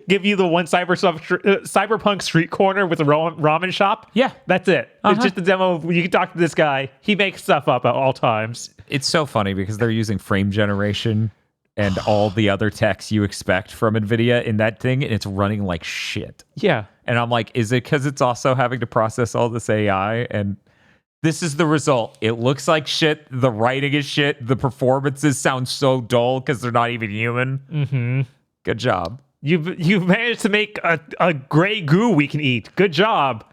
Give you the one cyberpunk street corner with a ramen shop. Yeah. That's it. It's just a demo. You can talk to this guy. He makes stuff up at all times. It's so funny because they're using frame generation and all the other techs you expect from NVIDIA in that thing, and it's running like shit. Yeah. And I'm like, is it because it's also having to process all this AI? And this is the result. It looks like shit. The writing is shit. The performances sound so dull because they're not even human. Mm-hmm. Good job. You've managed to make a gray goo we can eat. Good job.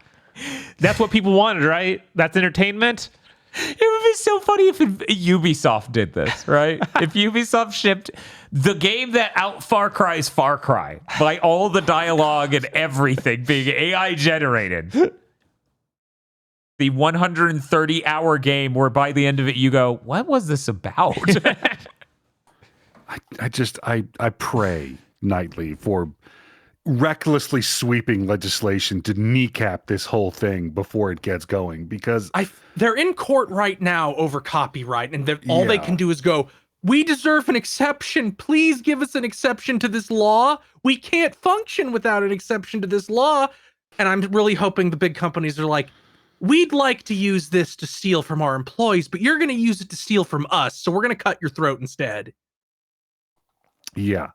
That's what people wanted, right? That's entertainment. It would be so funny if Ubisoft did this, right? If Ubisoft shipped the game that out Far Cry's Far Cry by all the dialogue and everything being AI generated. The 130-hour game where by the end of it you go, what was this about? I pray nightly for recklessly sweeping legislation to kneecap this whole thing before it gets going, because they're in court right now over copyright, and all they can do is go, we deserve an exception. Please give us an exception to this law. We can't function without an exception to this law. And I'm really hoping the big companies are like, we'd like to use this to steal from our employees, but you're going to use it to steal from us, so we're going to cut your throat instead. Yeah.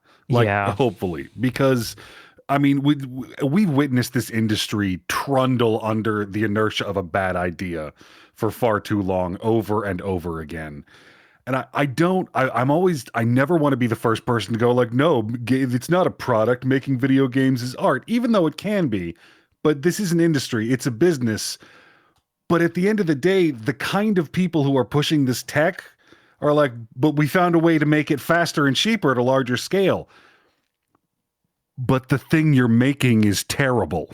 Hopefully, because I mean, we witnessed this industry trundle under the inertia of a bad idea for far too long, over and over again. And I never want to be the first person to go like, no, it's not a product. Making video games is art, even though it can be. but this is an industry. It's a business. But at the end of the day, the kind of people who are pushing this tech are like, but we found a way to make it faster and cheaper at a larger scale. But the thing you're making is terrible.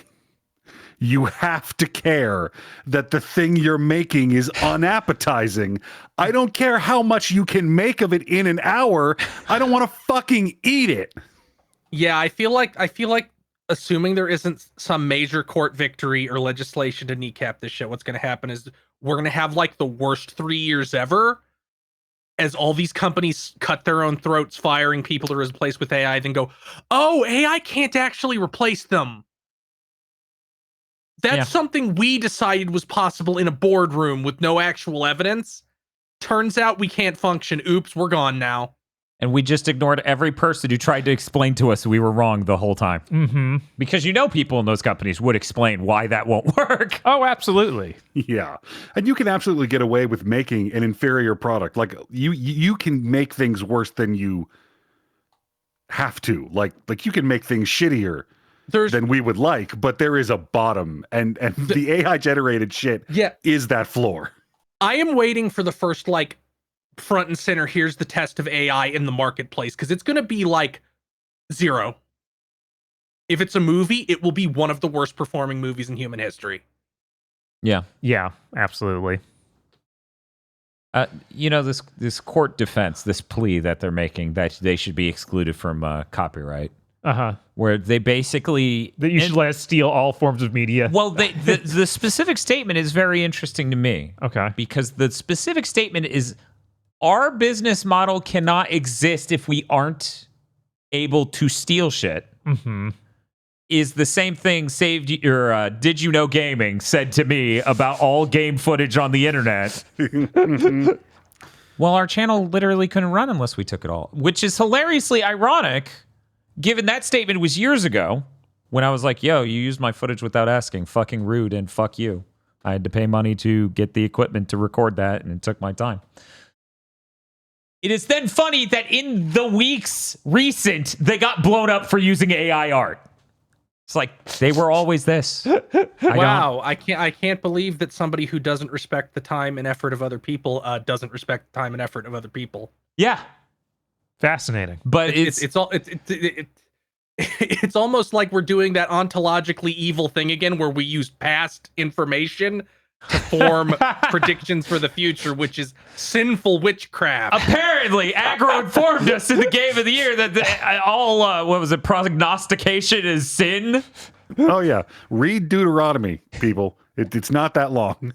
You have to care that the thing you're making is unappetizing. I don't care how much you can make of it in an hour. I don't want to fucking eat it. Yeah, I feel like assuming there isn't some major court victory or legislation to kneecap this shit, what's going to happen is we're going to have like the worst 3 years ever as all these companies cut their own throats firing people to replace with AI, then go, oh, AI can't actually replace them. That's something we decided was possible in a boardroom with no actual evidence. Turns out we can't function. Oops, we're gone now. And we just ignored every person who tried to explain to us we were wrong the whole time. Mm-hmm. Because people in those companies would explain why that won't work. Oh, absolutely. Yeah. And you can absolutely get away with making an inferior product. Like you can make things worse than you have to. Like you can make things shittier than we would like, but there is a bottom, and the AI generated shit is that floor. I am waiting for the first like front and center, here's the test of AI in the marketplace, because it's going to be like 0. If it's a movie, it will be one of the worst performing movies in human history. Yeah. Yeah, absolutely. This court defense, this plea that they're making that they should be excluded from copyright. Where they basically... That you should let us steal all forms of media. Well, the specific statement is very interesting to me. Okay. Because the specific statement is, our business model cannot exist if we aren't able to steal shit. Mm-hmm. Is the same thing Did You Know Gaming said to me about all game footage on the internet. Well, our channel literally couldn't run unless we took it all, which is hilariously ironic, given that statement was years ago when I was like, yo, you used my footage without asking. Fucking rude, and fuck you. I had to pay money to get the equipment to record that, and it took my time. It is then funny that in the weeks recent, they got blown up for using AI art. It's like, they were always this. I can't believe that somebody who doesn't respect the time and effort of other people doesn't respect the time and effort of other people. Yeah. Fascinating. But it's almost like we're doing that ontologically evil thing again, where we use past information to form predictions for the future, which is sinful witchcraft. Apparently, Aggro informed us in the game of the year that prognostication is sin. Oh, yeah. Read Deuteronomy, people. It's not that long.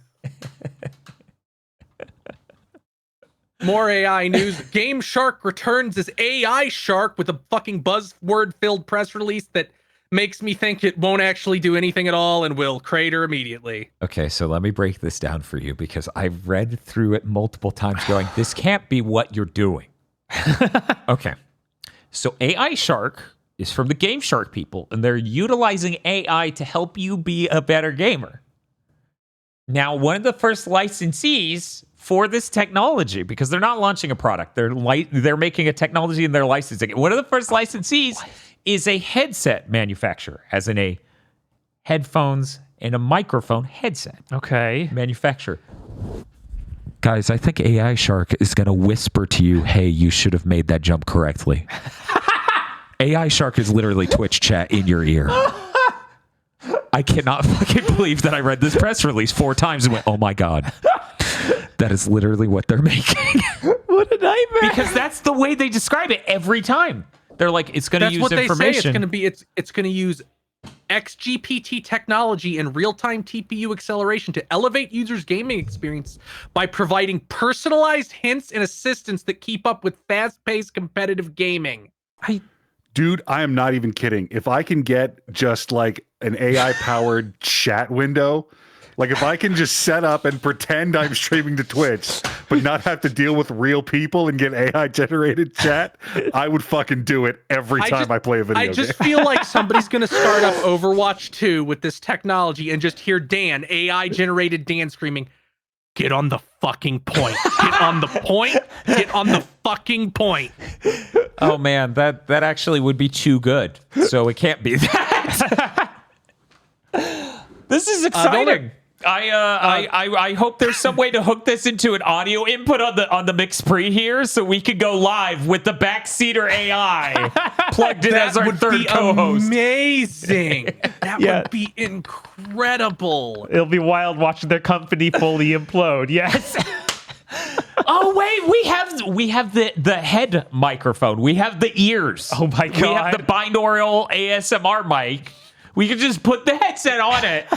More AI news. Game Shark returns as AI Shark with a fucking buzzword-filled press release that makes me think it won't actually do anything at all and will crater immediately. Okay, so let me break this down for you, because I've read through it multiple times going, this can't be what you're doing. Okay. So AI Shark is from the Game Shark people, and they're utilizing AI to help you be a better gamer. Now, one of the first licensees for this technology, because they're not launching a product, they're making a technology and they're licensing it. One of the first licensees is a headset manufacturer, as in a headphones and a microphone headset. Okay. Manufacturer. Guys, I think AI Shark is going to whisper to you, hey, you should have made that jump correctly. AI Shark is literally Twitch chat in your ear. I cannot fucking believe that I read this press release 4 times and went, oh my God. That is literally what they're making. What a nightmare. Because that's the way they describe it every time. They're like, it's going to use information. That's what they say. It's going to use XGPT technology and real-time TPU acceleration to elevate users' gaming experience by providing personalized hints and assistance that keep up with fast-paced competitive gaming. Dude, I am not even kidding. If I can get just like an AI-powered chat window, like if I can just set up and pretend I'm streaming to Twitch, but not have to deal with real people and get AI-generated chat, I would fucking do it every time I play a video game. I just feel like somebody's going to start up Overwatch 2 with this technology and just hear Dan, AI-generated Dan screaming, get on the fucking point. Get on the point. Get on the fucking point. Oh, man, that actually would be too good. So it can't be that. This is exciting. I hope there's some way to hook this into an audio input on the McSpree here, so we could go live with the backseater AI plugged in as our third co-host. Amazing. That would be incredible. It'll be wild watching their company fully implode. Yes. Oh wait, we have the head microphone. We have the ears. Oh my god. We have the binaural ASMR mic. We can just put the headset on it.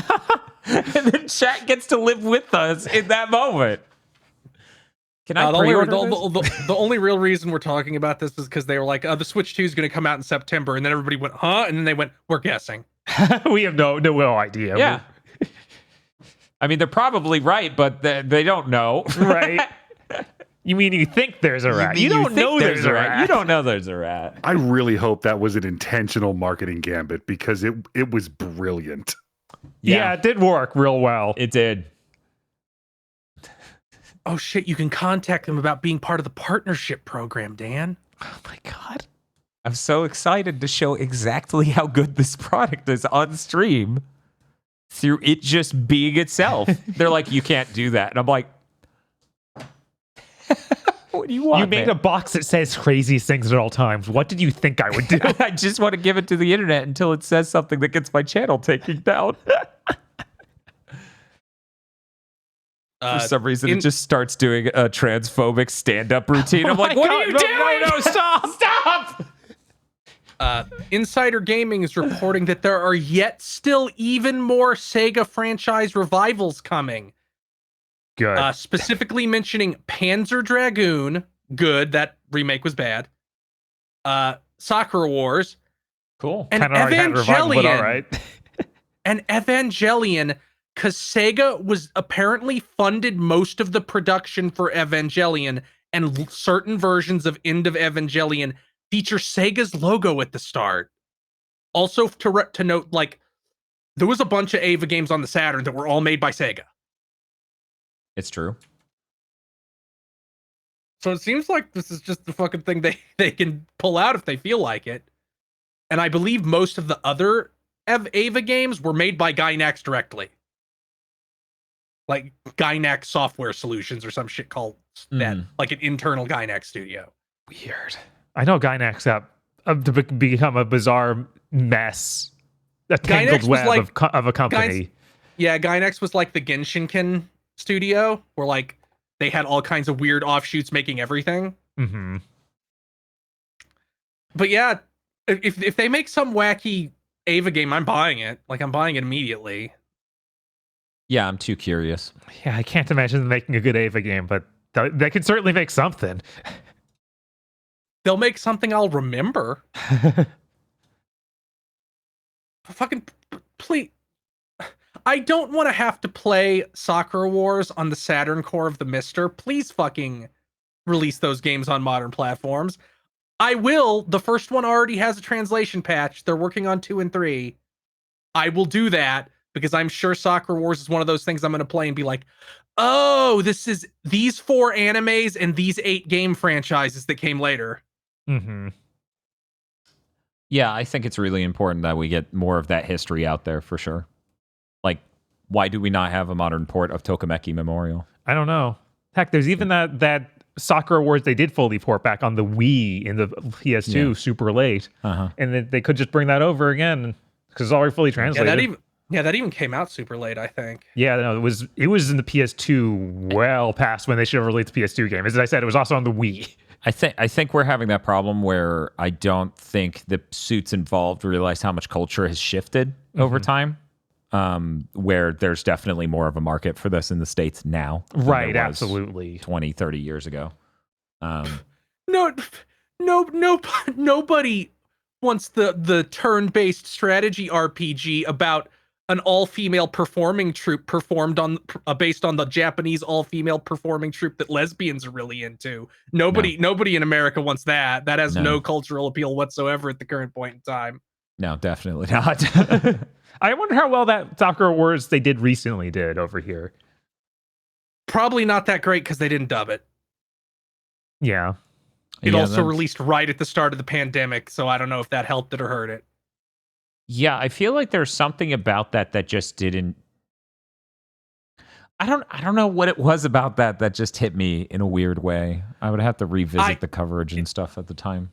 And then chat gets to live with us in that moment. Can I pre-order this? The only real reason we're talking about this is because they were like, the Switch 2 is going to come out in September. And then everybody went, huh? And then they went, we're guessing. We have no idea. Yeah. I mean, they're probably right, but they don't know. Right. You mean you think there's a rat? You don't know there's a rat. You don't know there's a rat. I really hope that was an intentional marketing gambit because it was brilliant. Yeah, it did work real well. It did. Oh shit, you can contact them about being part of the partnership program, Dan. Oh my god. I'm so excited to show exactly how good this product is on stream through it just being itself. They're like, you can't do that. And I'm like, what do you want? You made a box that says crazy things at all times. What did you think I would do? I just want to give it to the internet until it says something that gets my channel taken down. For some reason, it just starts doing a transphobic stand-up routine. I'm like, what are you doing? No, stop! Stop! Insider Gaming is reporting that there are yet still even more Sega franchise revivals coming. Good. Specifically mentioning Panzer Dragoon. Good. That remake was bad. Sakura Wars. Cool. And Evangelion. All right. And Evangelion, because Sega was apparently funded most of the production for Evangelion, and certain versions of End of Evangelion feature Sega's logo at the start. Also, to note, like, there was a bunch of Ava games on the Saturn that were all made by Sega. It's true. So it seems like this is just the fucking thing they can pull out if they feel like it. And I believe most of the other Ava games were made by Gainax directly. Like Gainax Software Solutions or some shit called that. Like an internal Gainax studio. Weird. I know Gainax to become a bizarre mess. A tangled web of a company. Gainax was like the Genshinken studio where like they had all kinds of weird offshoots making everything. Mm-hmm. But yeah, if they make some wacky Ava game, I'm buying it. Like I'm buying it immediately. Yeah, I'm too curious. Yeah, I can't imagine them making a good Ava game, but they could certainly make something. They'll make something I'll remember. Fucking please. I don't want to have to play Sakura Wars on the Saturn core of the Mister. Please fucking release those games on modern platforms. I will. The first one already has a translation patch. They're working on 2 and 3. I will do that because I'm sure Sakura Wars is one of those things I'm going to play and be like, oh, this is these 4 animes and these 8 game franchises that came later. Mm-hmm. Yeah, I think it's really important that we get more of that history out there for sure. Like, why do we not have a modern port of Tokimeki Memorial? I don't know. Heck, there's even that Sakura Wars they did fully port back on the Wii in the PS2 super late. Uh-huh. And they could just bring that over again because it's already fully translated. That even came out super late, I think. Yeah, no, it was in the PS2 well past when they should have released the PS2 game. As I said, it was also on the Wii. I think we're having that problem where I don't think the suits involved realize how much culture has shifted over time. Where there's definitely more of a market for this in the States now. Right, absolutely. 20, 30 years ago. Nobody wants the turn-based strategy RPG about an all-female performing troupe performed on based on the Japanese all-female performing troupe that lesbians are really into. Nobody in America wants that. That has no cultural appeal whatsoever at the current point in time. No, definitely not. I wonder how well that Sakura Wars they did recently did over here. Probably not that great because they didn't dub it. Yeah. It also released right at the start of the pandemic, so I don't know if that helped it or hurt it. Yeah, I feel like there's something about that just didn't I don't know what it was about that just hit me in a weird way. I would have to revisit the coverage and stuff at the time.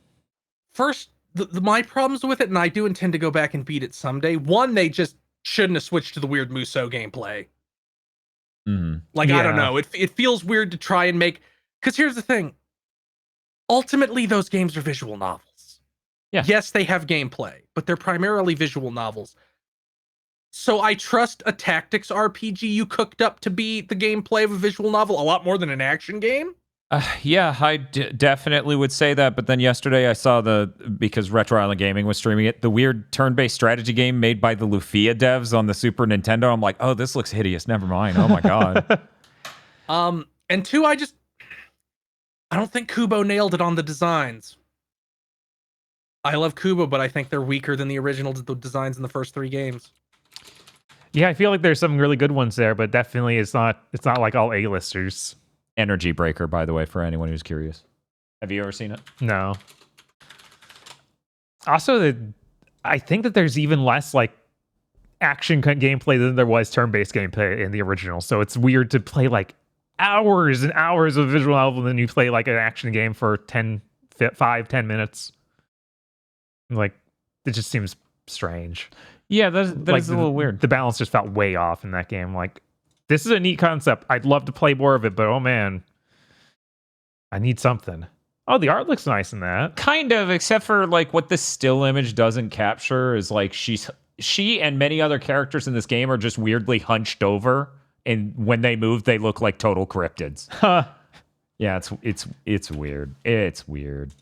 First, my problems with it, and I do intend to go back and beat it someday. One, they just shouldn't have switched to the weird Musou gameplay. Like, I don't know. It feels weird to try and make... Because here's the thing. Ultimately, those games are visual novels. Yeah. Yes, they have gameplay, but they're primarily visual novels. So I trust a tactics RPG you cooked up to be the gameplay of a visual novel a lot more than an action game. Yeah, I definitely would say that. But then yesterday I saw because Retro Island Gaming was streaming it, the weird turn-based strategy game made by the Lufia devs on the Super Nintendo. I'm like, oh, this looks hideous. Never mind. Oh my god. And two, I don't think Kubo nailed it on the designs. I love Kubo, but I think they're weaker than the original designs in the first 3 games. Yeah, I feel like there's some really good ones there, but definitely it's not like all A-listers. Energy Breaker, by the way, for anyone who's curious. Have you ever seen it? No. Also, I think that there's even less like action gameplay than there was turn-based gameplay in the original. So it's weird to play like hours and hours of visual novel, and then you play like an action game for 10 minutes. Like, it just seems strange. Yeah, that like is a little weird. The balance just felt way off in that game. Like, this is a neat concept. I'd love to play more of it, but oh man, I need something. Oh, the art looks nice in that. Kind of, except for like what the still image doesn't capture is like she and many other characters in this game are just weirdly hunched over, and when they move, they look like total cryptids. Huh. Yeah, it's weird. It's weird.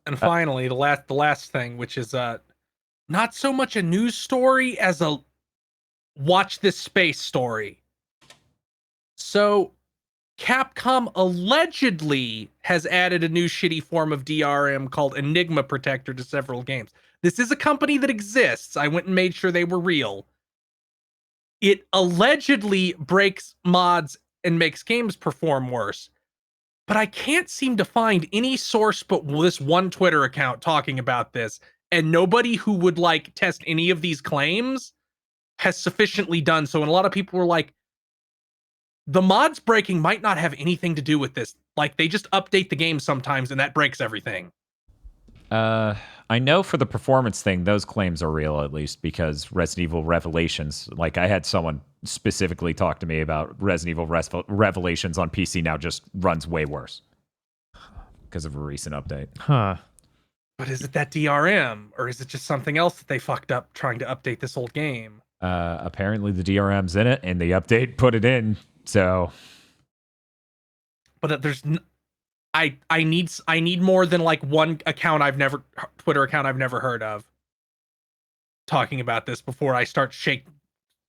And finally, the last thing, which is not so much a news story as a watch this space story. So, Capcom allegedly has added a new shitty form of DRM called Enigma Protector to several games. This is a company that exists. I went and made sure they were real. It allegedly breaks mods and makes games perform worse. But I can't seem to find any source but this one Twitter account talking about this, and nobody who would like test any of these claims has sufficiently done so. And a lot of people were like, the mods breaking might not have anything to do with this. Like, they just update the game sometimes and that breaks everything. I know for the performance thing, those claims are real, at least, because Resident Evil Revelations, like I had someone specifically talk to me about Resident Evil Revelations on PC now just runs way worse because of a recent update. Huh. But is it that DRM, or is it just something else that they fucked up trying to update this old game? Apparently the DRM's in it and the update put it in, so... But there's... I need more than like one Twitter account I've never heard of talking about this before I start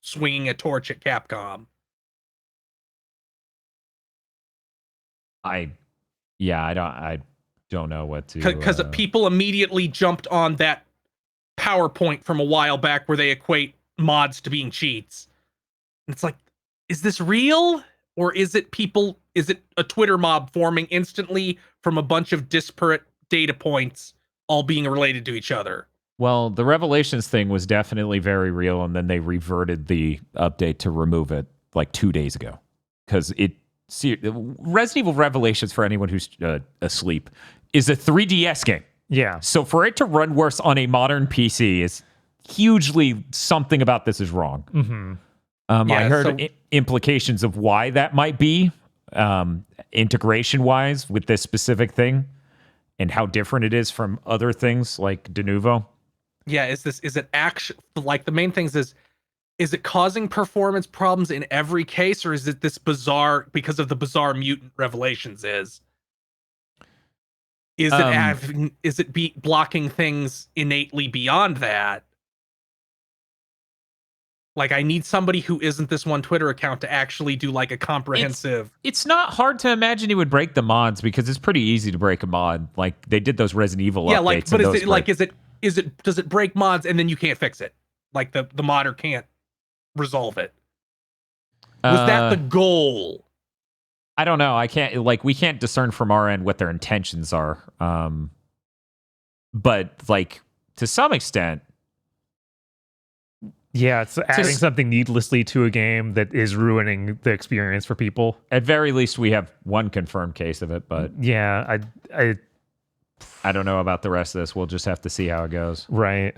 swinging a torch at Capcom. I don't know what to... Because people immediately jumped on that PowerPoint from a while back where they equate mods to being cheats. And it's like, is this real? Or is it a Twitter mob forming instantly from a bunch of disparate data points all being related to each other? Well, the Revelations thing was definitely very real, and then they reverted the update to remove it like 2 days ago. Because Resident Evil Revelations, for anyone who's asleep, is a 3DS game. Yeah. So for it to run worse on a modern PC is hugely something about this is wrong. Mm-hmm. I heard implications of why that might be, integration-wise with this specific thing, and how different it is from other things like De Novo. Yeah, is it actually, like, the main things is it causing performance problems in every case, or is it this bizarre, because of the bizarre mutant Revelations is? Is it blocking things innately beyond that? Like, I need somebody who isn't this one Twitter account to actually do like a comprehensive... It's not hard to imagine he would break the mods, because it's pretty easy to break a mod. Like, they did those Resident Evil updates. Yeah, like, but does it break mods and then you can't fix it? Like, the modder can't resolve it? Was that the goal? I don't know. We can't discern from our end what their intentions are. But like, to some extent, Yeah, it's adding something needlessly to a game that is ruining the experience for people. At very least, we have one confirmed case of it, but yeah, I don't know about the rest of this. We'll just have to see how it goes. Right.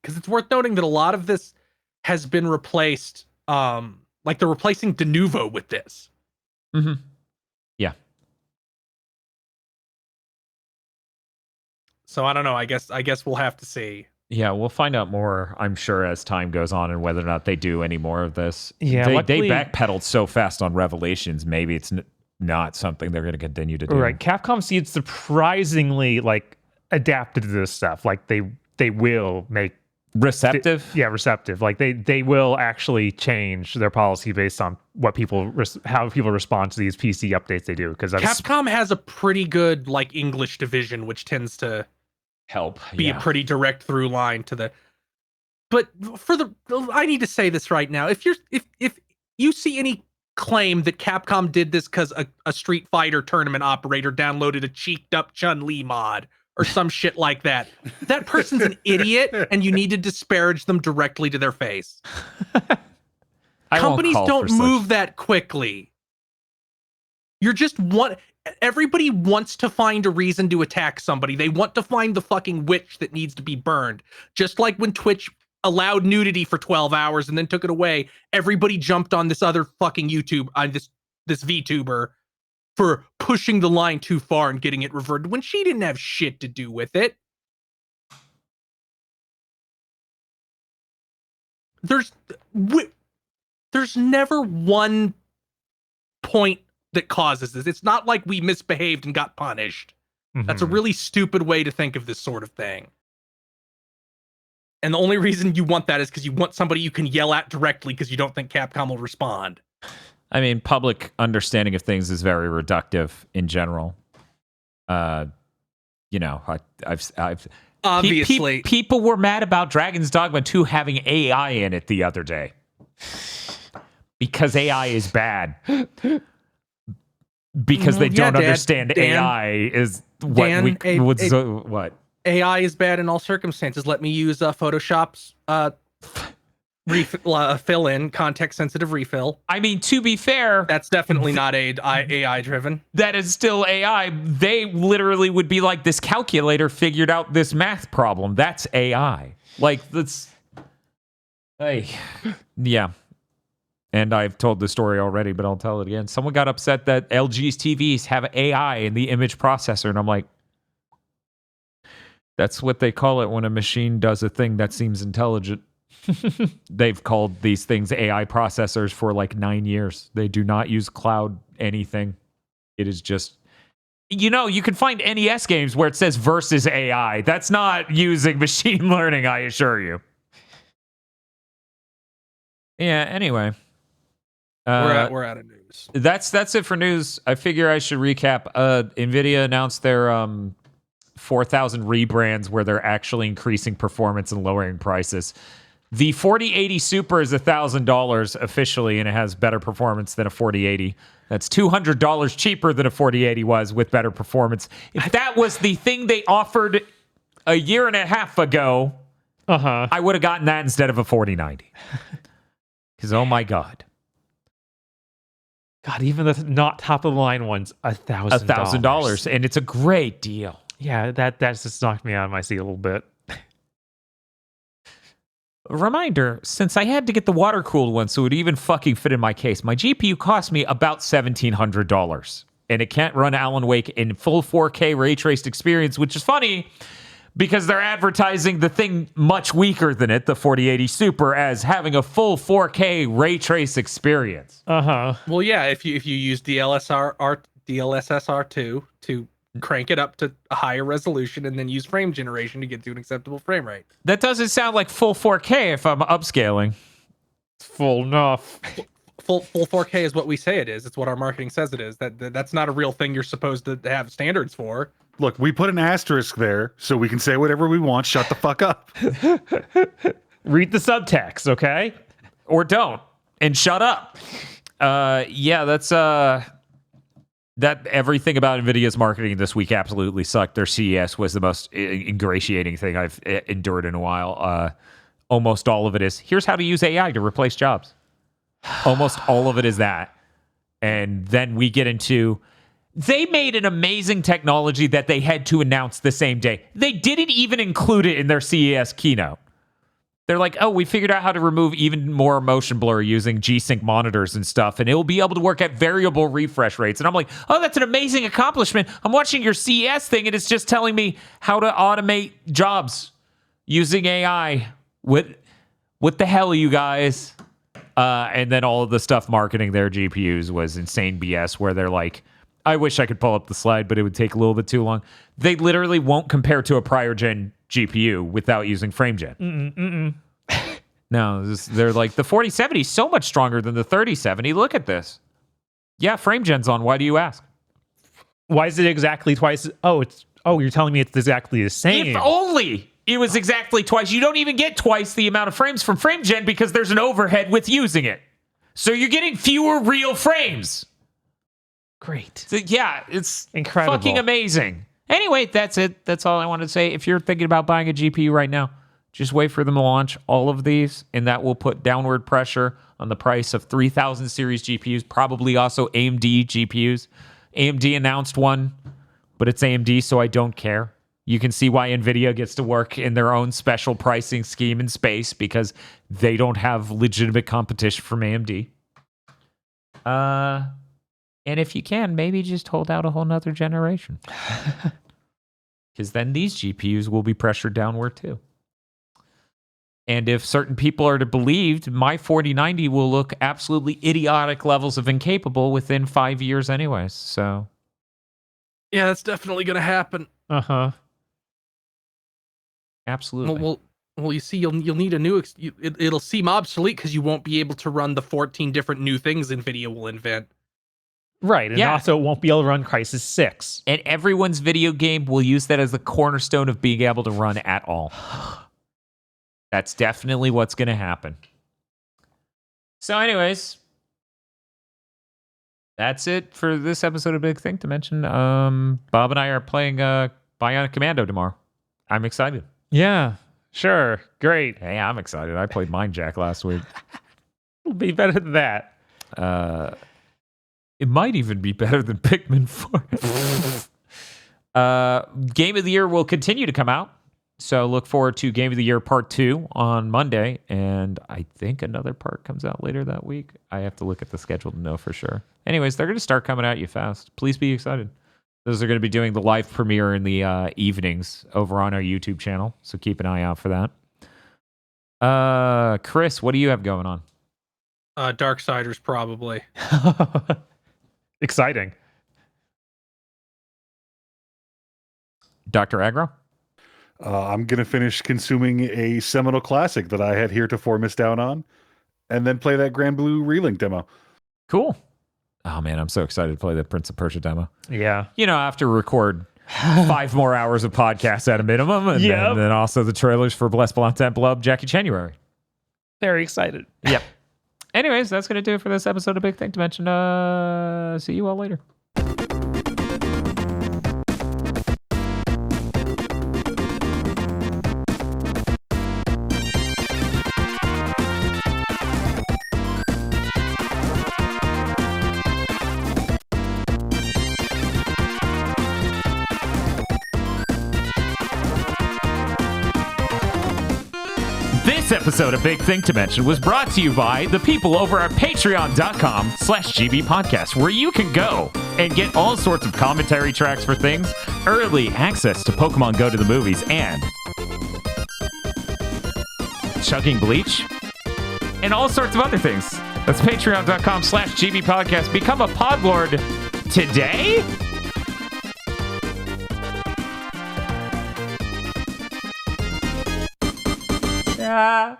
Because it's worth noting that a lot of this has been replaced. Like they're replacing Denuvo with this. Mm-hmm. Yeah. So I don't know. I guess we'll have to see. Yeah, we'll find out more, I'm sure, as time goes on and whether or not they do any more of this. Yeah, they backpedaled so fast on Revelations. Maybe it's not something they're going to continue to do. Right. Capcom seems surprisingly like adapted to this stuff. Like they will make receptive. Receptive. Like they will actually change their policy based on what how people respond to these PC updates they do. Because Capcom has a pretty good like English division, which tends to help be a pretty direct through line to the. But I need to say this right now. If you see any claim that Capcom did this because a Street Fighter tournament operator downloaded a cheeked up Chun-Li mod or some shit like that, that person's an idiot, and you need to disparage them directly to their face. Companies don't move that quickly. Everybody wants to find a reason to attack somebody. They want to find the fucking witch that needs to be burned. Just like when Twitch allowed nudity for 12 hours and then took it away, everybody jumped on this other fucking YouTube, on this VTuber for pushing the line too far and getting it reverted when she didn't have shit to do with it. There's never one point that causes this. It's not like we misbehaved and got punished. Mm-hmm. That's a really stupid way to think of this sort of thing. And the only reason you want that is because you want somebody you can yell at directly because you don't think Capcom will respond. I mean, public understanding of things is very reductive in general. I've obviously people were mad about Dragon's Dogma 2 having AI in it the other day because AI is bad. Because they don't understand AI is what what AI is bad in all circumstances. Let me use Photoshop's fill in context sensitive refill. I mean, to be fair, that's definitely not AI driven. That is still AI. They literally would be like, this calculator figured out this math problem. That's AI. Like, that's yeah. And I've told the story already, but I'll tell it again. Someone got upset that LG's TVs have AI in the image processor, and I'm like, that's what they call it when a machine does a thing that seems intelligent. They've called these things AI processors for like 9 years. They do not use cloud anything. It is just, you can find NES games where it says versus AI. That's not using machine learning, I assure you. Yeah, anyway. We're out of news. That's it for news. I figure I should recap. NVIDIA announced their 4,000 rebrands where they're actually increasing performance and lowering prices. The 4080 Super is $1,000 officially, and it has better performance than a 4080. That's $200 cheaper than a 4080 was with better performance. If that was the thing they offered a year and a half ago, I would have gotten that instead of a 4090. Because, oh my God. God, even the not top of the line ones, $1,000. $1,000, and it's a great deal. Yeah, that just knocked me out of my seat a little bit. Reminder, since I had to get the water-cooled one so it even fucking fit in my case, my GPU cost me about $1,700. And it can't run Alan Wake in full 4K ray-traced experience, which is funny because they're advertising the thing much weaker than it, the 4080 Super, as having a full 4K ray-trace experience. Well, yeah, if you use DLSSR2 to crank it up to a higher resolution and then use frame generation to get to an acceptable frame rate. That doesn't sound like full 4K if I'm upscaling. It's full enough. Full 4K is what we say it is. It's what our marketing says it is. That's not a real thing you're supposed to have standards for. Look, we put an asterisk there so we can say whatever we want. Shut the fuck up. Read the subtext, okay? Or don't. And shut up. Yeah, that's... That everything about NVIDIA's marketing this week absolutely sucked. Their CES was the most ingratiating thing I've endured in a while. almost all of it is, here's how to use AI to replace jobs. Almost all of it is that. And then we get into, they made an amazing technology that they had to announce the same day. They didn't even include it in their CES keynote. They're like, oh, we figured out how to remove even more motion blur using G-Sync monitors and stuff, and it will be able to work at variable refresh rates. And I'm like, oh, that's an amazing accomplishment. I'm watching your CES thing, and it's just telling me how to automate jobs using AI. What the hell, you guys? And then all of the stuff marketing their GPUs was insane BS, where they're like, I wish I could pull up the slide, but it would take a little bit too long. They literally won't compare to a prior gen GPU without using FrameGen. No, they're like, the 4070 is so much stronger than the 3070. Look at this. Yeah, FrameGen's on. Why do you ask? Why is it exactly twice? You're telling me it's exactly the same. If only it was exactly twice. You don't even get twice the amount of frames from FrameGen because there's an overhead with using it. So you're getting fewer real frames. Great. So, yeah, it's incredible. Fucking amazing. Anyway, that's it. That's all I wanted to say. If you're thinking about buying a GPU right now, just wait for them to launch all of these, and that will put downward pressure on the price of 3000 series GPUs, probably also AMD GPUs. AMD announced one, but it's AMD, so I don't care. You can see why NVIDIA gets to work in their own special pricing scheme in space because they don't have legitimate competition from AMD. And if you can, maybe just hold out a whole nother generation. Because then these GPUs will be pressured downward too. And if certain people are to believe, my 4090 will look absolutely idiotic levels of incapable within 5 years anyways. So, yeah, that's definitely going to happen. Uh-huh. Absolutely. Well, you see, you'll need a new... It'll seem obsolete because you won't be able to run the 14 different new things NVIDIA will invent. Right, and also it won't be able to run Crysis 6. And everyone's video game will use that as the cornerstone of being able to run at all. That's definitely what's going to happen. So anyways, that's it for this episode of Big Thing to Mention. Bob and I are playing Bionic Commando tomorrow. I'm excited. Yeah, sure. Great. Hey, I'm excited. I played Mindjack last week. It'll be better than that. It might even be better than Pikmin 4. Game of the Year will continue to come out. So look forward to Game of the Year Part 2 on Monday. And I think another part comes out later that week. I have to look at the schedule to know for sure. Anyways, they're going to start coming at you fast. Please be excited. Those are going to be doing the live premiere in the evenings over on our YouTube channel. So keep an eye out for that. Chris, what do you have going on? Darksiders, probably. Exciting. Dr. Agro? I'm going to finish consuming a seminal classic that I had heretofore missed out on, and then play that Granblue Relink demo. Cool. Oh, man, I'm so excited to play the Prince of Persia demo. Yeah. You know, I have to record 5 more hours of podcasts at a minimum, and then also the trailers for Bless Blanc Blub, Jackie January. Very excited. Yep. Anyways, that's going to do it for this episode of Big Thing to Mention. See you all later. This episode of Big Thing to Mention was brought to you by the people over at patreon.com/GB Podcast, where you can go and get all sorts of commentary tracks for things, early access to Pokemon Go to the Movies, and chugging bleach, and all sorts of other things. That's patreon.com/GB Podcast. Become a Podlord today? Yeah.